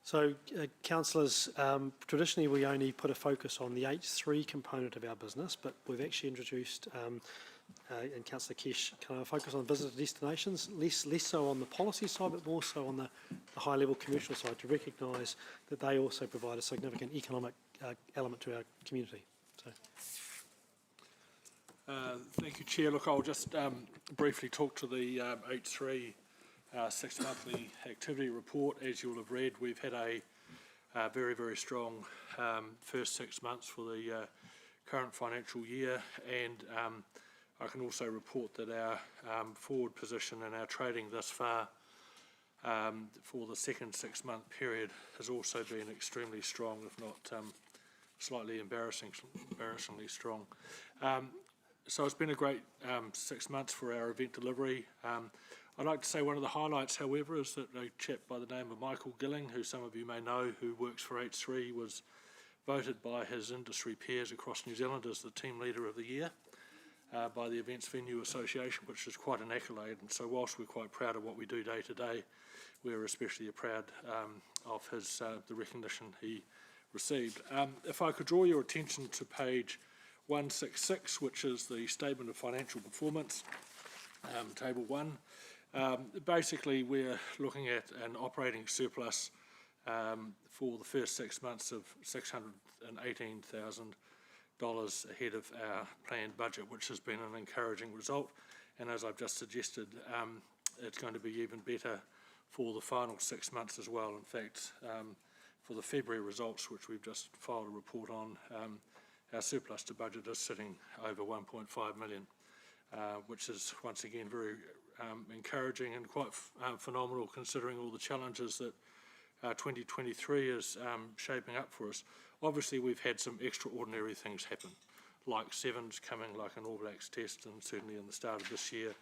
So councillors, traditionally we only put a focus on the H3 component of our business, but we've actually introduced, and Councillor Kesh, kind of focus on visitor destinations, less so on the policy side, but more so on the high level commercial side, to recognise that they also provide a significant economic element to our community. So. Thank you, Chair. Look, I'll just briefly talk to the H3 six-monthly activity report. As you'll have read, we've had a very, very strong first 6 months for the current financial year, and I can also report that our forward position and our trading thus far for the second 6-month period has also been extremely strong, if not slightly embarrassingly strong. So it's been a great 6 months for our event delivery. I'd like to say one of the highlights, however, is that a chap by the name of Michael Gilling, who some of you may know, who works for H3, was voted by his industry peers across New Zealand as the team leader of the year by the Events Venue Association, which is quite an accolade. And so whilst we're quite proud of what we do day to day, we're especially proud of his the recognition he received. If I could draw your attention to page 166, which is the Statement of Financial Performance, Table 1. Basically, we're looking at an operating surplus for the first 6 months of $618,000 ahead of our planned budget, which has been an encouraging result. And as I've just suggested, it's going to be even better for the final 6 months as well. In fact, for the February results, which we've just filed a report on, our surplus to budget is sitting over 1.5 million, which is once again very encouraging and quite phenomenal, considering all the challenges that 2023 is shaping up for us. Obviously, we've had some extraordinary things happen, like Sevens coming like an All Blacks test, and certainly in the start of this year,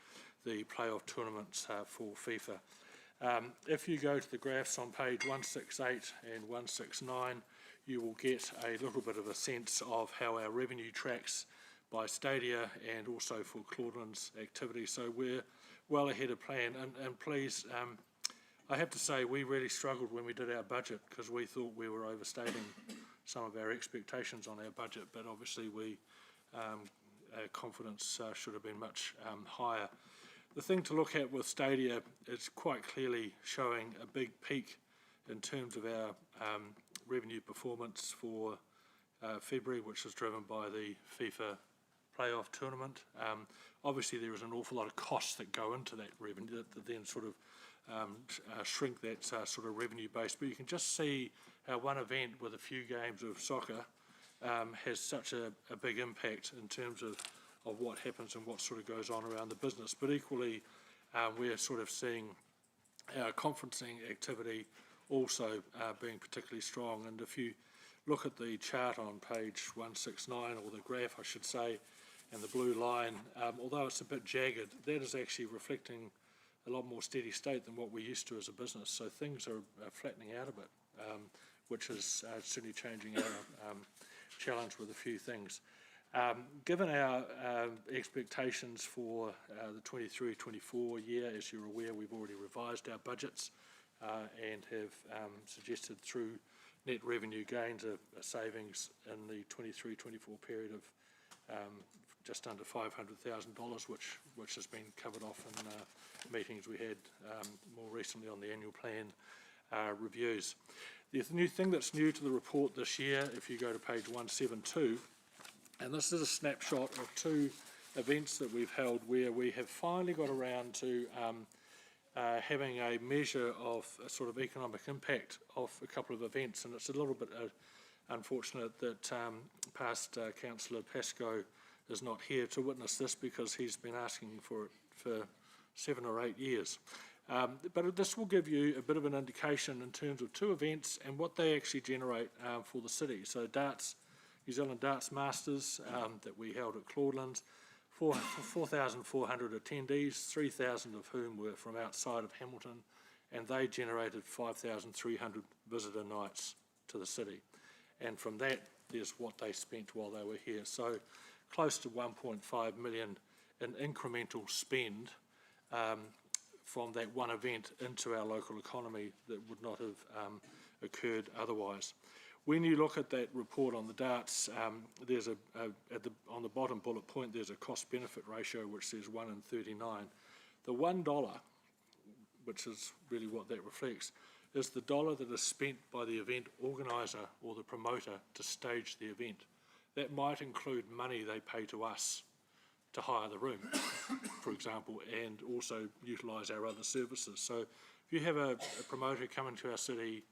the playoff tournaments for FIFA. If you go to the graphs on page 168 and 169, you will get a little bit of a sense of how our revenue tracks by stadia and also for Claudeland's activity. So we're well ahead of plan. And please, I have to say, we really struggled when we did our budget because we thought we were overstating some of our expectations on our budget, but obviously our confidence should have been much higher. The thing to look at with stadia is quite clearly showing a big peak in terms of our revenue performance for February, which was driven by the FIFA playoff tournament. Obviously, there is an awful lot of costs that go into that revenue that then sort of shrink that sort of revenue base. But you can just see how one event with a few games of soccer has such a big impact in terms of what happens and what sort of goes on around the business. But equally, we're sort of seeing our conferencing activity also being particularly strong. And if you look at the chart on page 169, or the graph I should say, and the blue line, although it's a bit jagged, that is actually reflecting a lot more steady state than what we're used to as a business. So things are flattening out a bit, which is certainly changing our challenge with a few things. Given our expectations for the 23-24 year, as you're aware, we've already revised our budgets and have suggested through net revenue gains a savings in the 23-24 period of just under $500,000, which has been covered off in meetings we had more recently on the annual plan reviews. The new thing that's new to the report this year, if you go to page 172, and this is a snapshot of two events that we've held where we have finally got around to having a measure of a sort of economic impact of a couple of events, and it's a little bit unfortunate that past Councillor Pascoe is not here to witness this, because he's been asking for it for 7 or 8 years. But this will give you a bit of an indication in terms of two events and what they actually generate for the city. So New Zealand Darts Masters that we held at Claudelands, 4,400 attendees, 3,000 of whom were from outside of Hamilton, and they generated 5,300 visitor nights to the city. And from that, there's what they spent while they were here. So close to 1.5 million in incremental spend from that one event into our local economy that would not have occurred otherwise. When you look at that report on the darts, there's on the bottom bullet point, there's a cost-benefit ratio which says 1 in 39. The $1, which is really what that reflects, is the dollar that is spent by the event organiser or the promoter to stage the event. That might include money they pay to us to hire the room, for example, and also utilise our other services. So if you have a promoter coming to our city,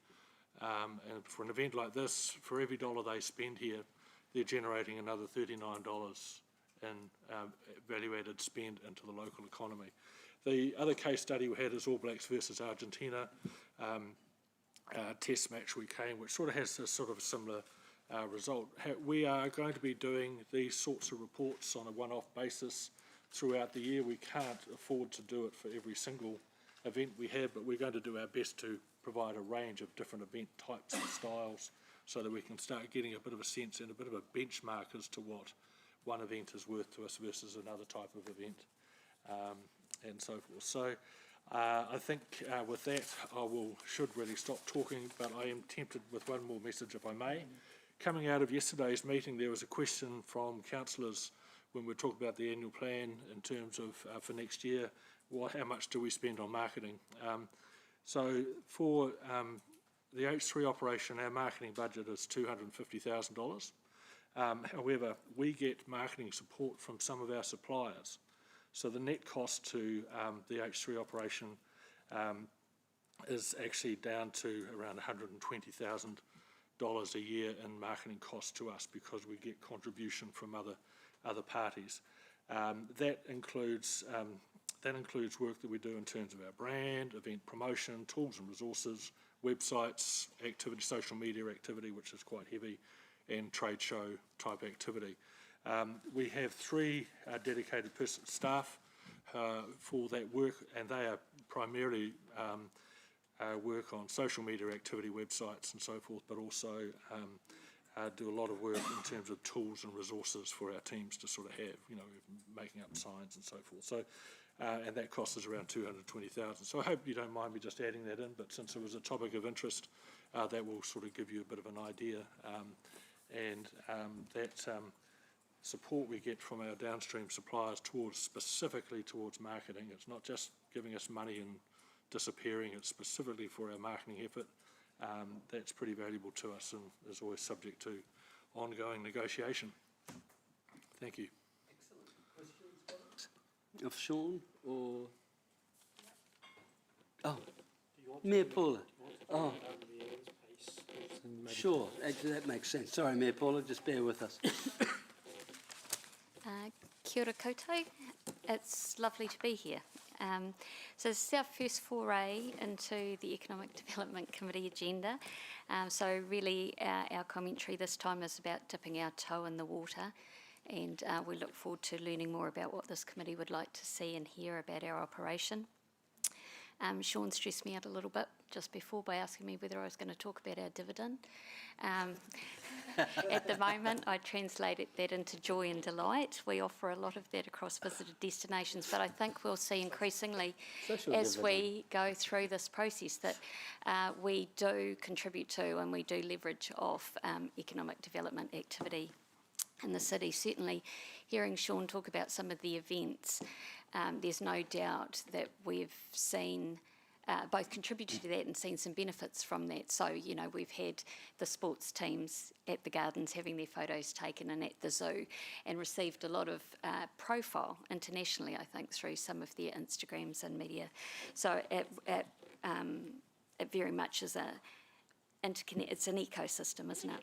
and for an event like this, for every dollar they spend here, they're generating another $39 in value-added spend into the local economy. The other case study we had is All Blacks versus Argentina, test match we came, which sort of has a sort of a similar result. We are going to be doing these sorts of reports on a one-off basis throughout the year. We can't afford to do it for every single event we have, but we're going to do our best to provide a range of different event types and styles so that we can start getting a bit of a sense and a bit of a benchmark as to what one event is worth to us versus another type of event, and so forth. So I think with that I should really stop talking, but I am tempted with one more message, if I may. Coming out of yesterday's meeting, there was a question from councillors when we talked about the annual plan in terms of for next year, how much do we spend on marketing? So for the H3 operation, our marketing budget is $250,000. However, we get marketing support from some of our suppliers. So the net cost to the H3 operation is actually down to around $120,000 a year in marketing costs to us, because we get contribution from other parties. That includes work that we do in terms of our brand, event promotion, tools and resources, websites, activity, social media activity, which is quite heavy, and trade show type activity. We have 3 dedicated staff for that work, and they are primarily work on social media activity, websites and so forth, but also do a lot of work in terms of tools and resources for our teams to sort of have, making up signs and so forth. So, and that cost is around $220,000. So I hope you don't mind me just adding that in, but since it was a topic of interest, that will sort of give you a bit of an idea. That support we get from our downstream suppliers specifically towards marketing, it's not just giving us money and disappearing, it's specifically for our marketing effort. That's pretty valuable to us and is always subject to ongoing negotiation. Thank you. Excellent. Questions of Sean or... Oh, Mayor Paula. Oh, sure, that makes sense. Sorry, Mayor Paula, just bear with us. Kia ora koutou. It's lovely to be here. So this is our first foray into the Economic Development Committee agenda. So really our commentary this time is about dipping our toe in the water, and we look forward to learning more about what this committee would like to see and hear about our operation. Sean stressed me out a little bit just before by asking me whether I was going to talk about our dividend. At the moment, I translated that into joy and delight. We offer a lot of that across visitor destinations, but I think we'll see increasingly as we go through this process that we do contribute to and we do leverage off economic development activity in the city. Certainly, hearing Sean talk about some of the events, there's no doubt that we've seen both contributed to that and seen some benefits from that. So, you know, we've had the sports teams at the Gardens having their photos taken and at the zoo, and received a lot of profile internationally, I think, through some of their Instagrams and media. So it very much is it's an ecosystem, isn't it?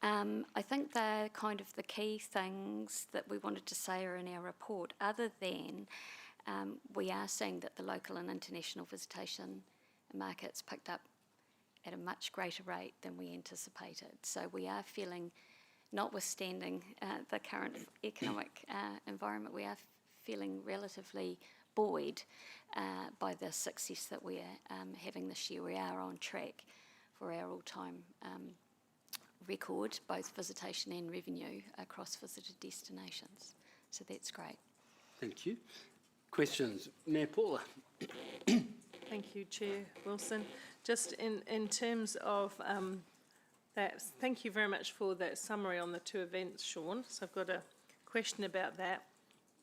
I think they're kind of the key things that we wanted to say are in our report, other than we are seeing that the local and international visitation markets picked up at a much greater rate than we anticipated. So we are feeling, notwithstanding the current economic environment, we are feeling relatively buoyed by the success that we are having this year. We are on track for our all-time record, both visitation and revenue across visitor destinations. So that's great. Thank you. Questions? Mayor Paula. Thank you, Chair Wilson. Just in terms of that, thank you very much for that summary on the two events, Sean. So I've got a question about that,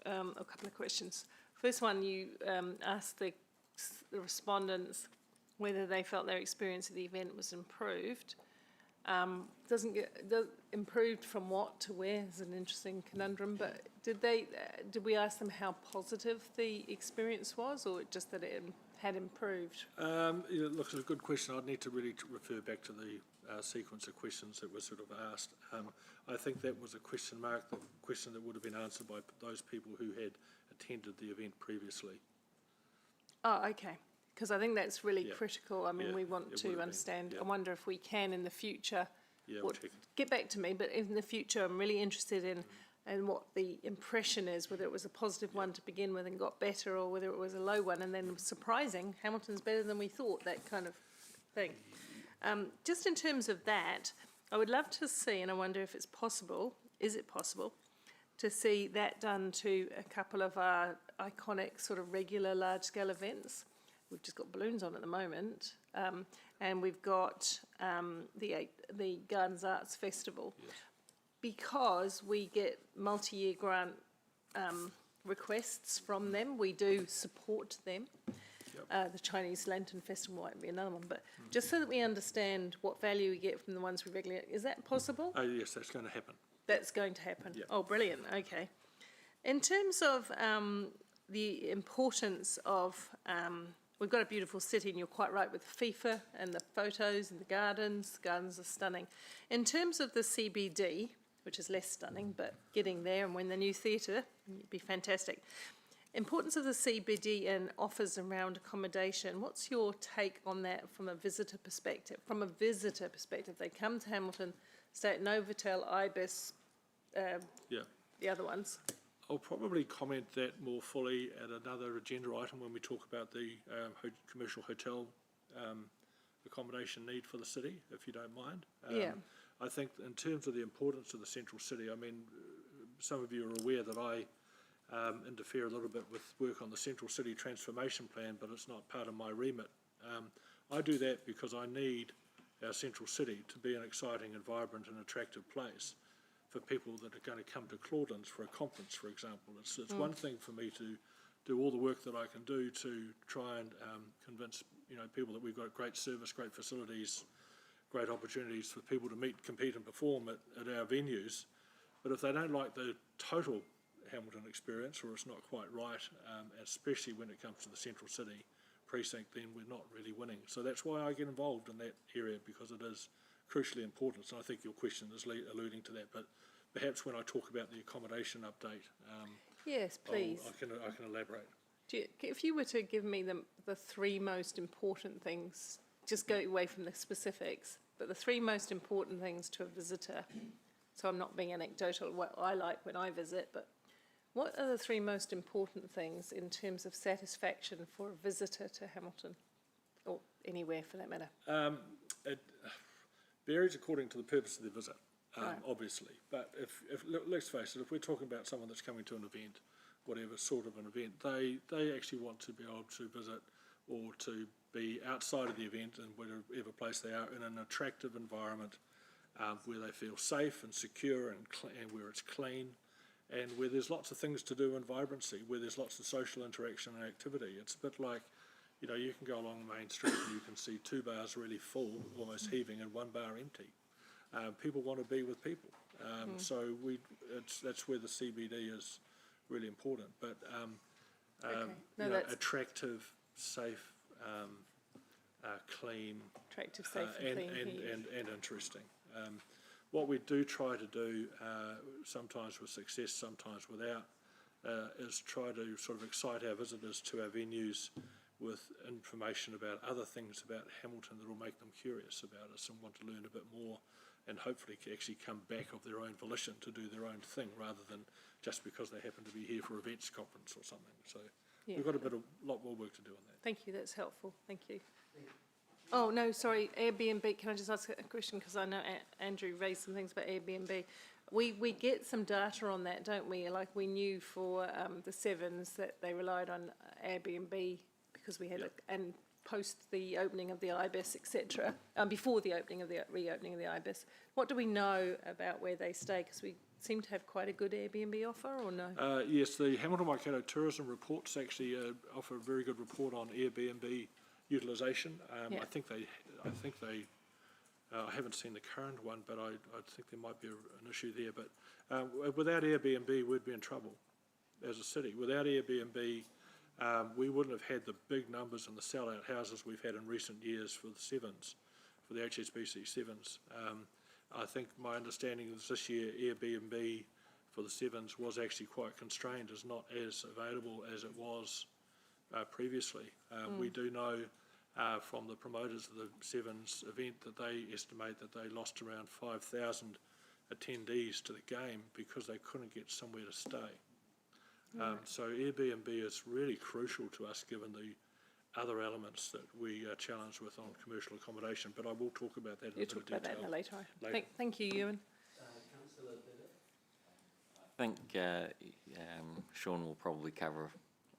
a couple of questions. First one, you asked the respondents whether they felt their experience of the event was improved. Improved from what to where is an interesting conundrum, but did we ask them how positive the experience was, or just that it had improved? Look, it's a good question. I'd need to really refer back to the sequence of questions that were sort of asked. I think that was a question mark, the question that would have been answered by those people who had attended the event previously. Oh, okay. Because I think that's really critical. I mean, we want to understand. I wonder if we can in the future, get back to me, but in the future, I'm really interested in what the impression is, whether it was a positive one to begin with and got better, or whether it was a low one and then surprising, Hamilton's better than we thought, that kind of thing. Just in terms of that, I would love to see, and I wonder if it's possible, is it possible, to see that done to a couple of our iconic sort of regular large-scale events. We've just got balloons on at the moment, and we've got the Gardens Arts Festival. Yes. Because we get multi-year grant requests from them, we do support them. Yep. The Chinese Lantern Festival might be another one, but just so that we understand what value we get from the ones we regularly, is that possible? Oh yes, that's going to happen. That's going to happen. Yep. Oh, brilliant. Okay. In terms of the importance of we've got a beautiful city, and you're quite right with FIFA and the photos and the gardens. The gardens are stunning. In terms of the CBD, which is less stunning, but getting there, and when the new theatre, it'd be fantastic. Importance of the CBD and offers around accommodation. What's your take on that from a visitor perspective? From a visitor perspective, they come to Hamilton, stay at Novotel, Ibis, the other ones. I'll probably comment that more fully at another agenda item when we talk about the commercial hotel accommodation need for the city, if you don't mind. I think in terms of the importance of the central city, I mean, some of you are aware that I interfere a little bit with work on the central city transformation plan, but it's not part of my remit. I do that because I need our central city to be an exciting and vibrant and attractive place for people that are going to come to Claudelands for a conference, for example. It's one thing for me to do all the work that I can do to try and convince people that we've got great service, great facilities, great opportunities for people to meet, compete and perform at our venues. But if they don't like the total Hamilton experience, or it's not quite right, especially when it comes to the central city precinct, then we're not really winning. So that's why I get involved in that area, because it is crucially important. So I think your question is alluding to that, but perhaps when I talk about the accommodation update, Yes, please. I can elaborate. If you were to give me the three most important things, just go away from the specifics, but the three most important things to a visitor, so I'm not being anecdotal, what I like when I visit, but what are the three most important things in terms of satisfaction for a visitor to Hamilton, or anywhere for that matter? It varies according to the purpose of the visit, Right. obviously. But let's face it, if we're talking about someone that's coming to an event, whatever sort of an event, they actually want to be able to visit or to be outside of the event in whatever place they are in an attractive environment where they feel safe and secure and where it's clean and where there's lots of things to do and vibrancy, where there's lots of social interaction and activity. It's a bit like, you know, you can go along the main street and you can see two bars really full, almost heaving, and one bar empty. People want to be with people. So that's where the CBD is really important. But attractive, safe, clean, attractive, safe, and clean, and interesting. What we do try to do, sometimes with success, sometimes without, is try to sort of excite our visitors to our venues with information about other things about Hamilton that will make them curious about us and want to learn a bit more, and hopefully actually come back of their own volition to do their own thing rather than just because they happen to be here for events conference or something. So we've got a lot more work to do on that. Thank you, that's helpful. Thank you. Oh, no, sorry, Airbnb, can I just ask a question, because I know Andrew raised some things about Airbnb. We get some data on that, don't we? Like we knew for the Sevens that they relied on Airbnb because we had and post the opening of the IBIS, etc., before the reopening of the IBIS. What do we know about where they stay? Because we seem to have quite a good Airbnb offer, or no? Yes, the Hamilton Waikato Tourism Reports actually offer a very good report on Airbnb utilisation. I think they. I haven't seen the current one, but I think there might be an issue there. But without Airbnb, we'd be in trouble as a city. Without Airbnb, we wouldn't have had the big numbers and the sell-out houses we've had in recent years for the Sevens, for the HSBC Sevens. I think my understanding is this year Airbnb for the Sevens was actually quite constrained, is not as available as it was previously. We do know from the promoters of the Sevens event that they estimate that they lost around 5,000 attendees to the game because they couldn't get somewhere to stay. So Airbnb is really crucial to us given the other elements that we are challenged with on commercial accommodation, but I will talk about that in a bit of detail. You'll talk about that later. Thank you, Ewan. I think Sean will probably cover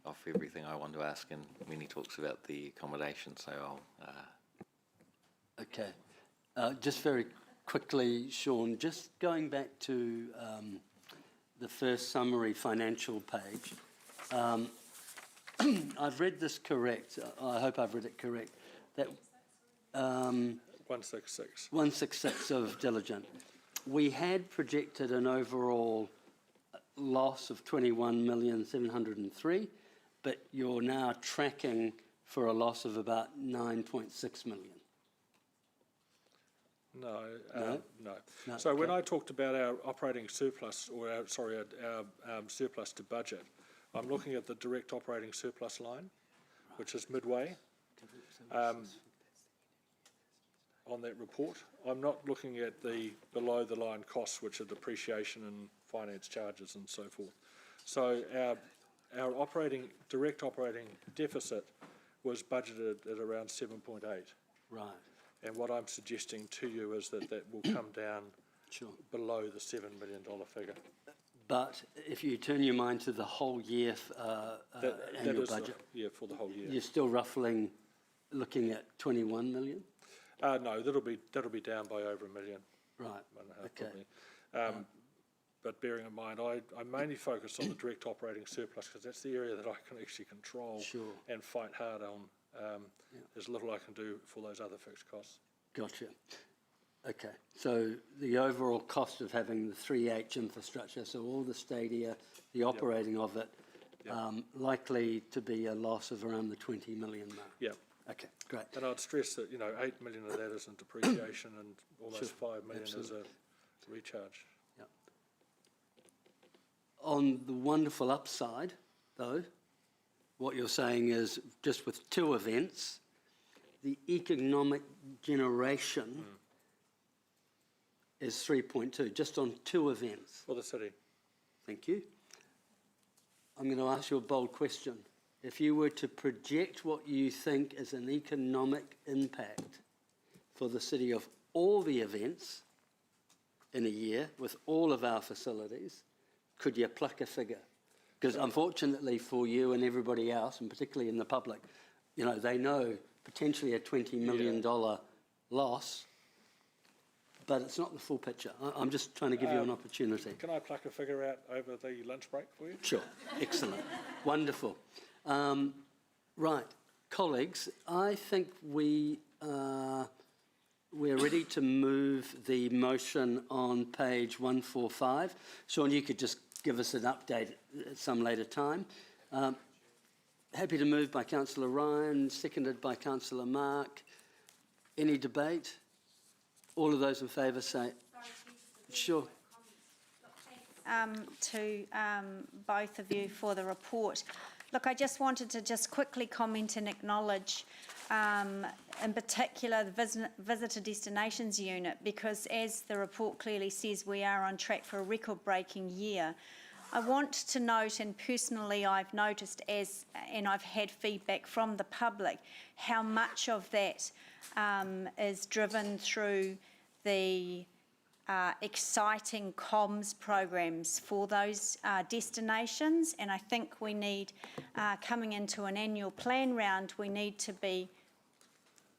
off everything I want to ask and when he talks about the accommodation, so I'll... Okay. Just very quickly, Sean, just going back to the first summary financial page. I've read this correct. I hope I've read it correct. That 166. 166 of Diligent. We had projected an overall loss of 21,703,000, but you're now tracking for a loss of about 9.6 million. No. So okay. when I talked about our operating surplus, or our surplus to budget, I'm looking at the direct operating surplus line, which is midway on that report. I'm not looking at the below the line costs, which are depreciation and finance charges and so forth. So our direct operating deficit was budgeted at around 7.8. Right. And what I'm suggesting to you is that will come down below the $7 million figure. But if you turn your mind to the whole year annual budget, for the whole year, you're still roughly looking at 21 million. No, that'll be down by over $1 million. Right. Okay. But bearing in mind, I mainly focus on the direct operating surplus because that's the area that I can actually control and fight hard on. There's little I can do for those other fixed costs. Gotcha. Okay. So the overall cost of having the 3H infrastructure, so all the stadia, the operating of it, likely to be a loss of around the 20 million mark. Yeah. Okay, great. And I'd stress that, 8 million of that is in depreciation and almost 5 million is a recharge. On the wonderful upside, though, what you're saying is just with 2 events, the economic generation is 3.2, just on 2 events. For the city. Thank you. I'm going to ask you a bold question. If you were to project what you think is an economic impact for the city of all the events in a year with all of our facilities, could you pluck a figure? Because unfortunately for you and everybody else, and particularly in the public, you know, they know potentially a $20 million loss, but it's not the full picture. I'm just trying to give you an opportunity. Can I pluck a figure out over the lunch break for you? Sure. Excellent. Wonderful. Right. Colleagues, I think we're ready to move the motion on page 145. Sean, you could just give us an update at some later time. Happy to move by Councillor Ryan, seconded by Councillor Mark. Any debate? All of those in favour say... Sure. To both of you for the report. Look, I just wanted to just quickly comment and acknowledge, in particular, the Visitor Destinations Unit, because as the report clearly says, we are on track for a record-breaking year. I want to note, and personally I've noticed and I've had feedback from the public, how much of that is driven through the exciting comms programs for those destinations, and I think we need, coming into an annual plan round, we need to be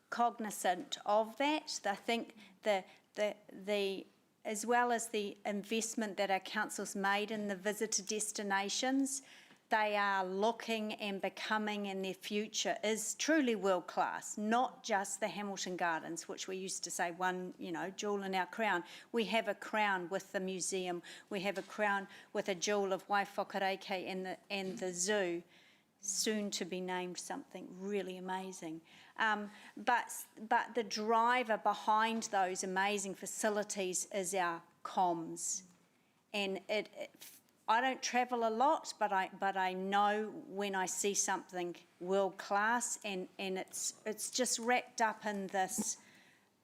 cognizant of that. I think the as well as the investment that our council's made in the visitor destinations, they are looking and becoming in their future is truly world class, not just the Hamilton Gardens, which we used to say one, you know, jewel in our crown. We have a crown with the museum. We have a crown with a jewel of Waiwhakareke and the zoo, soon to be named something really amazing. But the driver behind those amazing facilities is our comms, and I don't travel a lot, but I know when I see something world class, and it's just wrapped up in this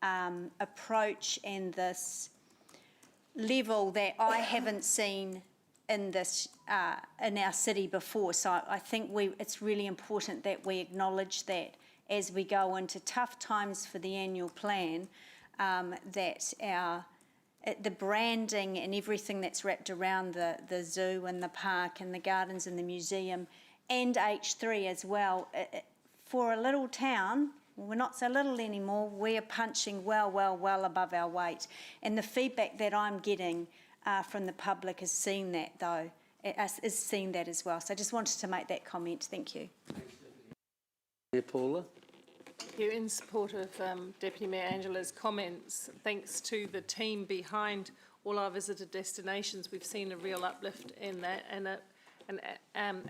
approach and this level that I haven't seen in this in our city before. So I think it's really important that we acknowledge that as we go into tough times for the annual plan, that the branding and everything that's wrapped around the zoo and the park and the gardens and the museum and H3 as well. For a little town, we're not so little anymore, we're punching well above our weight. And the feedback that I'm getting from the public is seeing that though, is seeing that as well. So I just wanted to make that comment. Thank you. Paula? Thank you. In support of Deputy Mayor Angela's comments, thanks to the team behind all our visitor destinations, we've seen a real uplift in that. And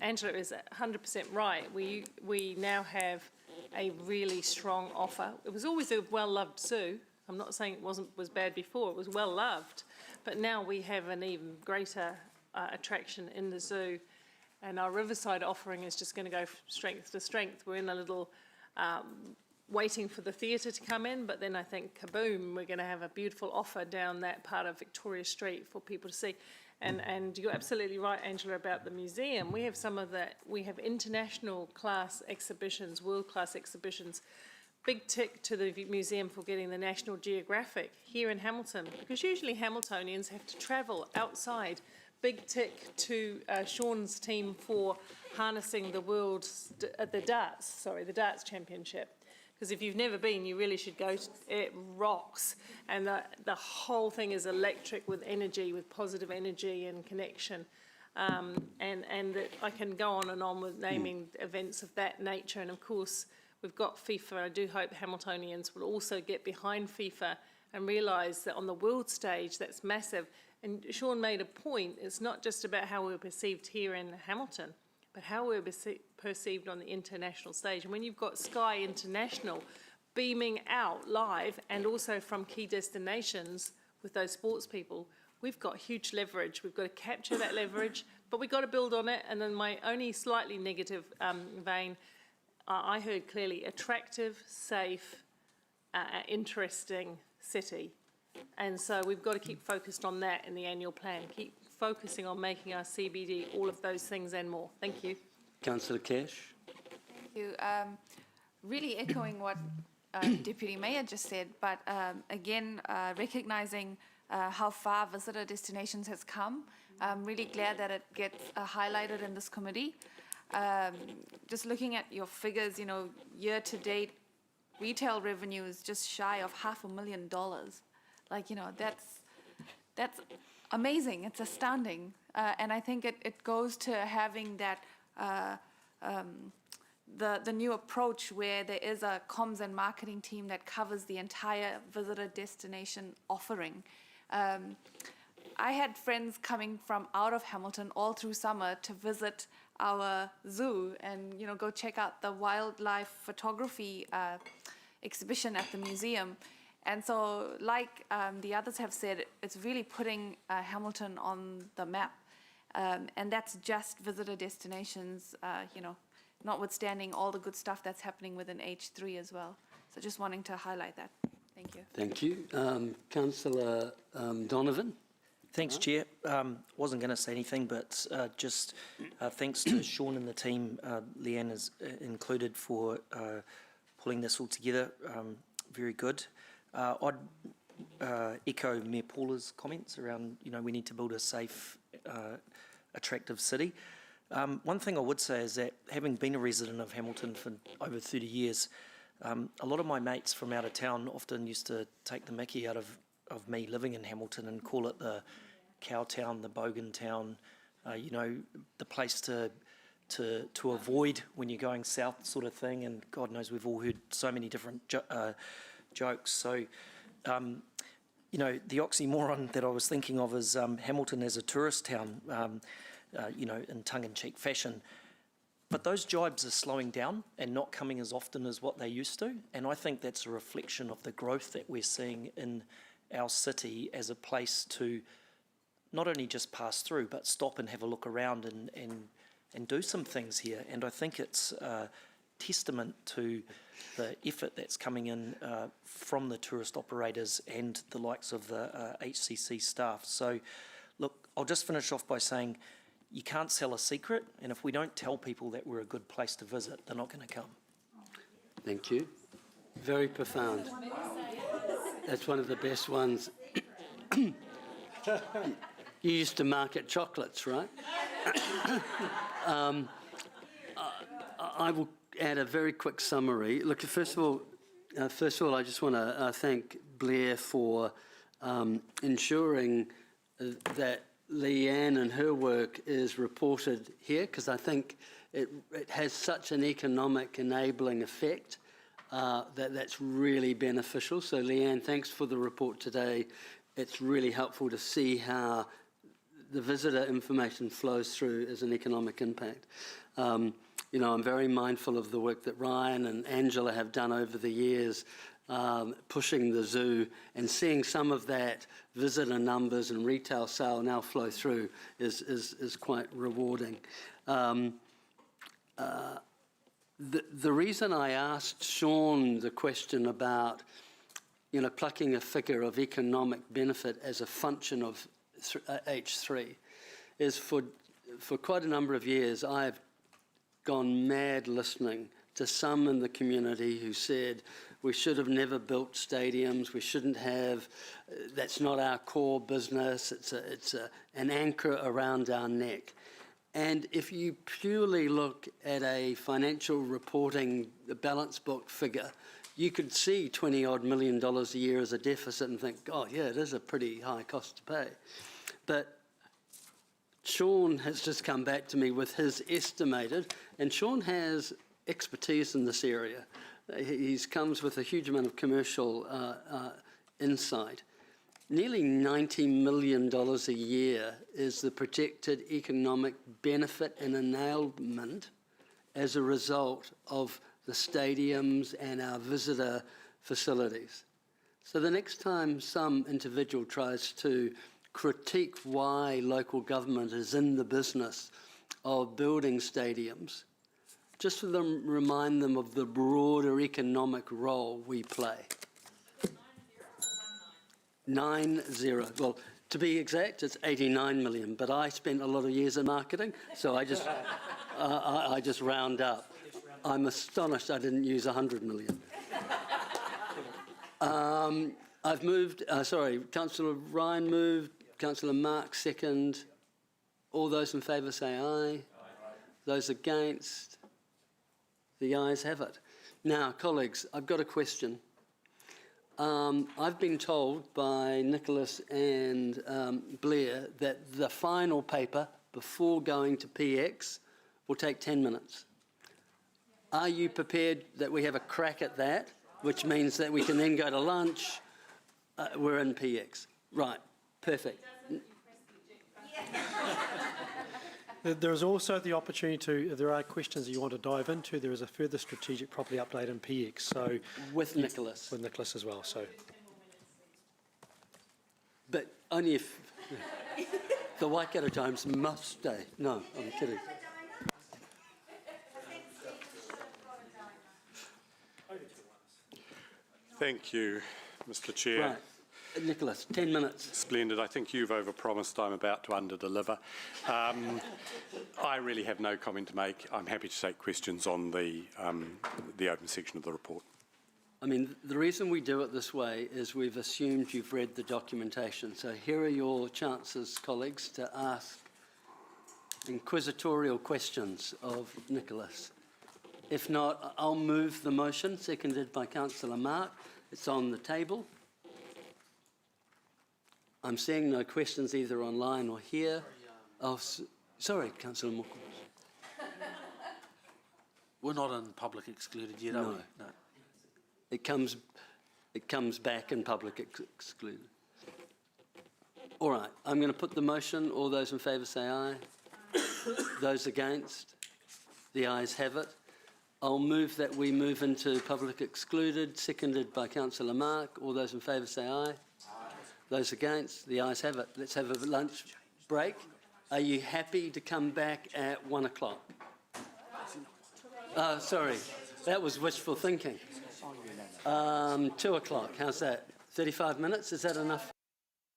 Angela is 100% right. We now have a really strong offer. It was always a well-loved zoo. I'm not saying it was bad before. It was well-loved, but now we have an even greater attraction in the zoo, and our Riverside offering is just going to go strength to strength. We're in a little waiting for the theatre to come in, but then I think kaboom, we're going to have a beautiful offer down that part of Victoria Street for people to see. And you're absolutely right, Angela, about the museum. We have we have international class exhibitions, world class exhibitions. Big tick to the museum for getting the National Geographic here in Hamilton, because usually Hamiltonians have to travel outside. Big tick to Sean's team for harnessing the darts championship. Because if you've never been, you really should go. It rocks, and the whole thing is electric with energy, with positive energy and connection. I can go on and on with naming events of that nature. And of course, we've got FIFA. I do hope Hamiltonians will also get behind FIFA and realise that on the world stage, that's massive. And Sean made a point. It's not just about how we're perceived here in Hamilton, but how we're perceived on the international stage. And when you've got Sky International beaming out live and also from key destinations with those sports people, we've got huge leverage. We've got to capture that leverage, but we got to build on it. And in my only slightly negative vein, I heard clearly attractive, safe, interesting city. And so we've got to keep focused on that in the annual plan. Keep focusing on making our CBD all of those things and more. Thank you. Councillor Cash. Thank you. Really echoing what Deputy Mayor just said, but again, recognising how far visitor destinations has come. I'm really glad that it gets highlighted in this committee. Just looking at your figures, you know, year to date, retail revenue is just shy of $500,000. Like, you know, that's amazing. It's astounding. And I think it goes to having that the new approach where there is a comms and marketing team that covers the entire visitor destination offering. I had friends coming from out of Hamilton all through summer to visit our zoo and, you know, go check out the wildlife photography exhibition at the museum. And so, like the others have said, it's really putting Hamilton on the map. And that's just visitor destinations, you know, notwithstanding all the good stuff that's happening within H3 as well. So just wanting to highlight that. Thank you. Thank you. Councillor Donovan. Thanks, Chair. Wasn't going to say anything, but just thanks to Sean and the team, Leanne is included, for pulling this all together. Very good. I'd echo Mayor Paula's comments around, you know, we need to build a safe, attractive city. One thing I would say is that, having been a resident of Hamilton for over 30 years, a lot of my mates from out of town often used to take the mickey out of me living in Hamilton and call it the cow town, the bogan town, you know, the place to avoid when you're going south, sort of thing. And God knows we've all heard so many different jokes. So, you know, the oxymoron that I was thinking of is Hamilton as a tourist town, you know, in tongue-in-cheek fashion. But those jibes are slowing down and not coming as often as what they used to. And I think that's a reflection of the growth that we're seeing in our city as a place to not only just pass through, but stop and have a look around and do some things here. And I think it's a testament to the effort that's coming in from the tourist operators and the likes of the HCC staff. So, look, I'll just finish off by saying, you can't sell a secret, and if we don't tell people that we're a good place to visit, they're not going to come. Thank you. Very profound. That's one of the best ones. You used to market chocolates, right? I will add a very quick summary. Look, first of all, I just want to thank Blair for ensuring that Leanne and her work is reported here, because I think it has such an economic enabling effect that's really beneficial. So Leanne, thanks for the report today. It's really helpful to see how the visitor information flows through as an economic impact. You know, I'm very mindful of the work that Ryan and Angela have done over the years, pushing the zoo, and seeing some of that visitor numbers and retail sale now flow through is quite rewarding. The reason I asked Sean the question about, you know, plucking a figure of economic benefit as a function of H3 is for quite a number of years I've gone mad listening to some in the community who said we should have never built stadiums, we shouldn't have, that's not our core business, it's an anchor around our neck. And if you purely look at a financial reporting balance book figure, you could see $20-odd million a year as a deficit and think, oh yeah, it is a pretty high cost to pay. But Sean has just come back to me with his estimated, and Sean has expertise in this area. He comes with a huge amount of commercial insight. Nearly $90 million a year is the projected economic benefit and enablement as a result of the stadiums and our visitor facilities. So the next time some individual tries to critique why local government is in the business of building stadiums, just for them, remind them of the broader economic role we play. 9-0. Well, to be exact, it's 89 million, but I spent a lot of years in marketing, so I just, I just round up. I'm astonished I didn't use 100 million. I've moved, Councillor Ryan moved, Councillor Mark second. All those in favour say aye. Those against? The ayes have it. Now, colleagues, I've got a question. I've been told by Nicholas and Blair that the final paper before going to PX will take 10 minutes. Are you prepared that we have a crack at that, which means that we can then go to lunch? We're in PX. Right, perfect. There is also the opportunity to, if there are questions that you want to dive into, there is a further strategic property update in PX. So with Nicholas. With Nicholas as well. So, but only if the Waikato Times must stay. No, I'm kidding. Thank you, Mr. Chair. Right. Nicholas, 10 minutes. Splendid. I think you've overpromised. I'm about to underdeliver. I really have no comment to make. I'm happy to take questions on the open section of the report. I mean, the reason we do it this way is we've assumed you've read the documentation. So here are your chances, colleagues, to ask inquisitorial questions of Nicholas. If not, I'll move the motion, seconded by Councillor Mark. It's on the table. I'm seeing no questions either online or here. Oh, sorry, Councillor Moko. We're not in public excluded yet, are we? No. It comes back in public excluded. All right, I'm going to put the motion. All those in favour say aye. Those against? The ayes have it. I'll move that we move into public excluded, seconded by Councillor Mark. All those in favour say aye. Those against? The ayes have it. Let's have a lunch break. Are you happy to come back at 1 o'clock? Sorry, that was wishful thinking. 2 o'clock, how's that? 35 minutes, is that enough?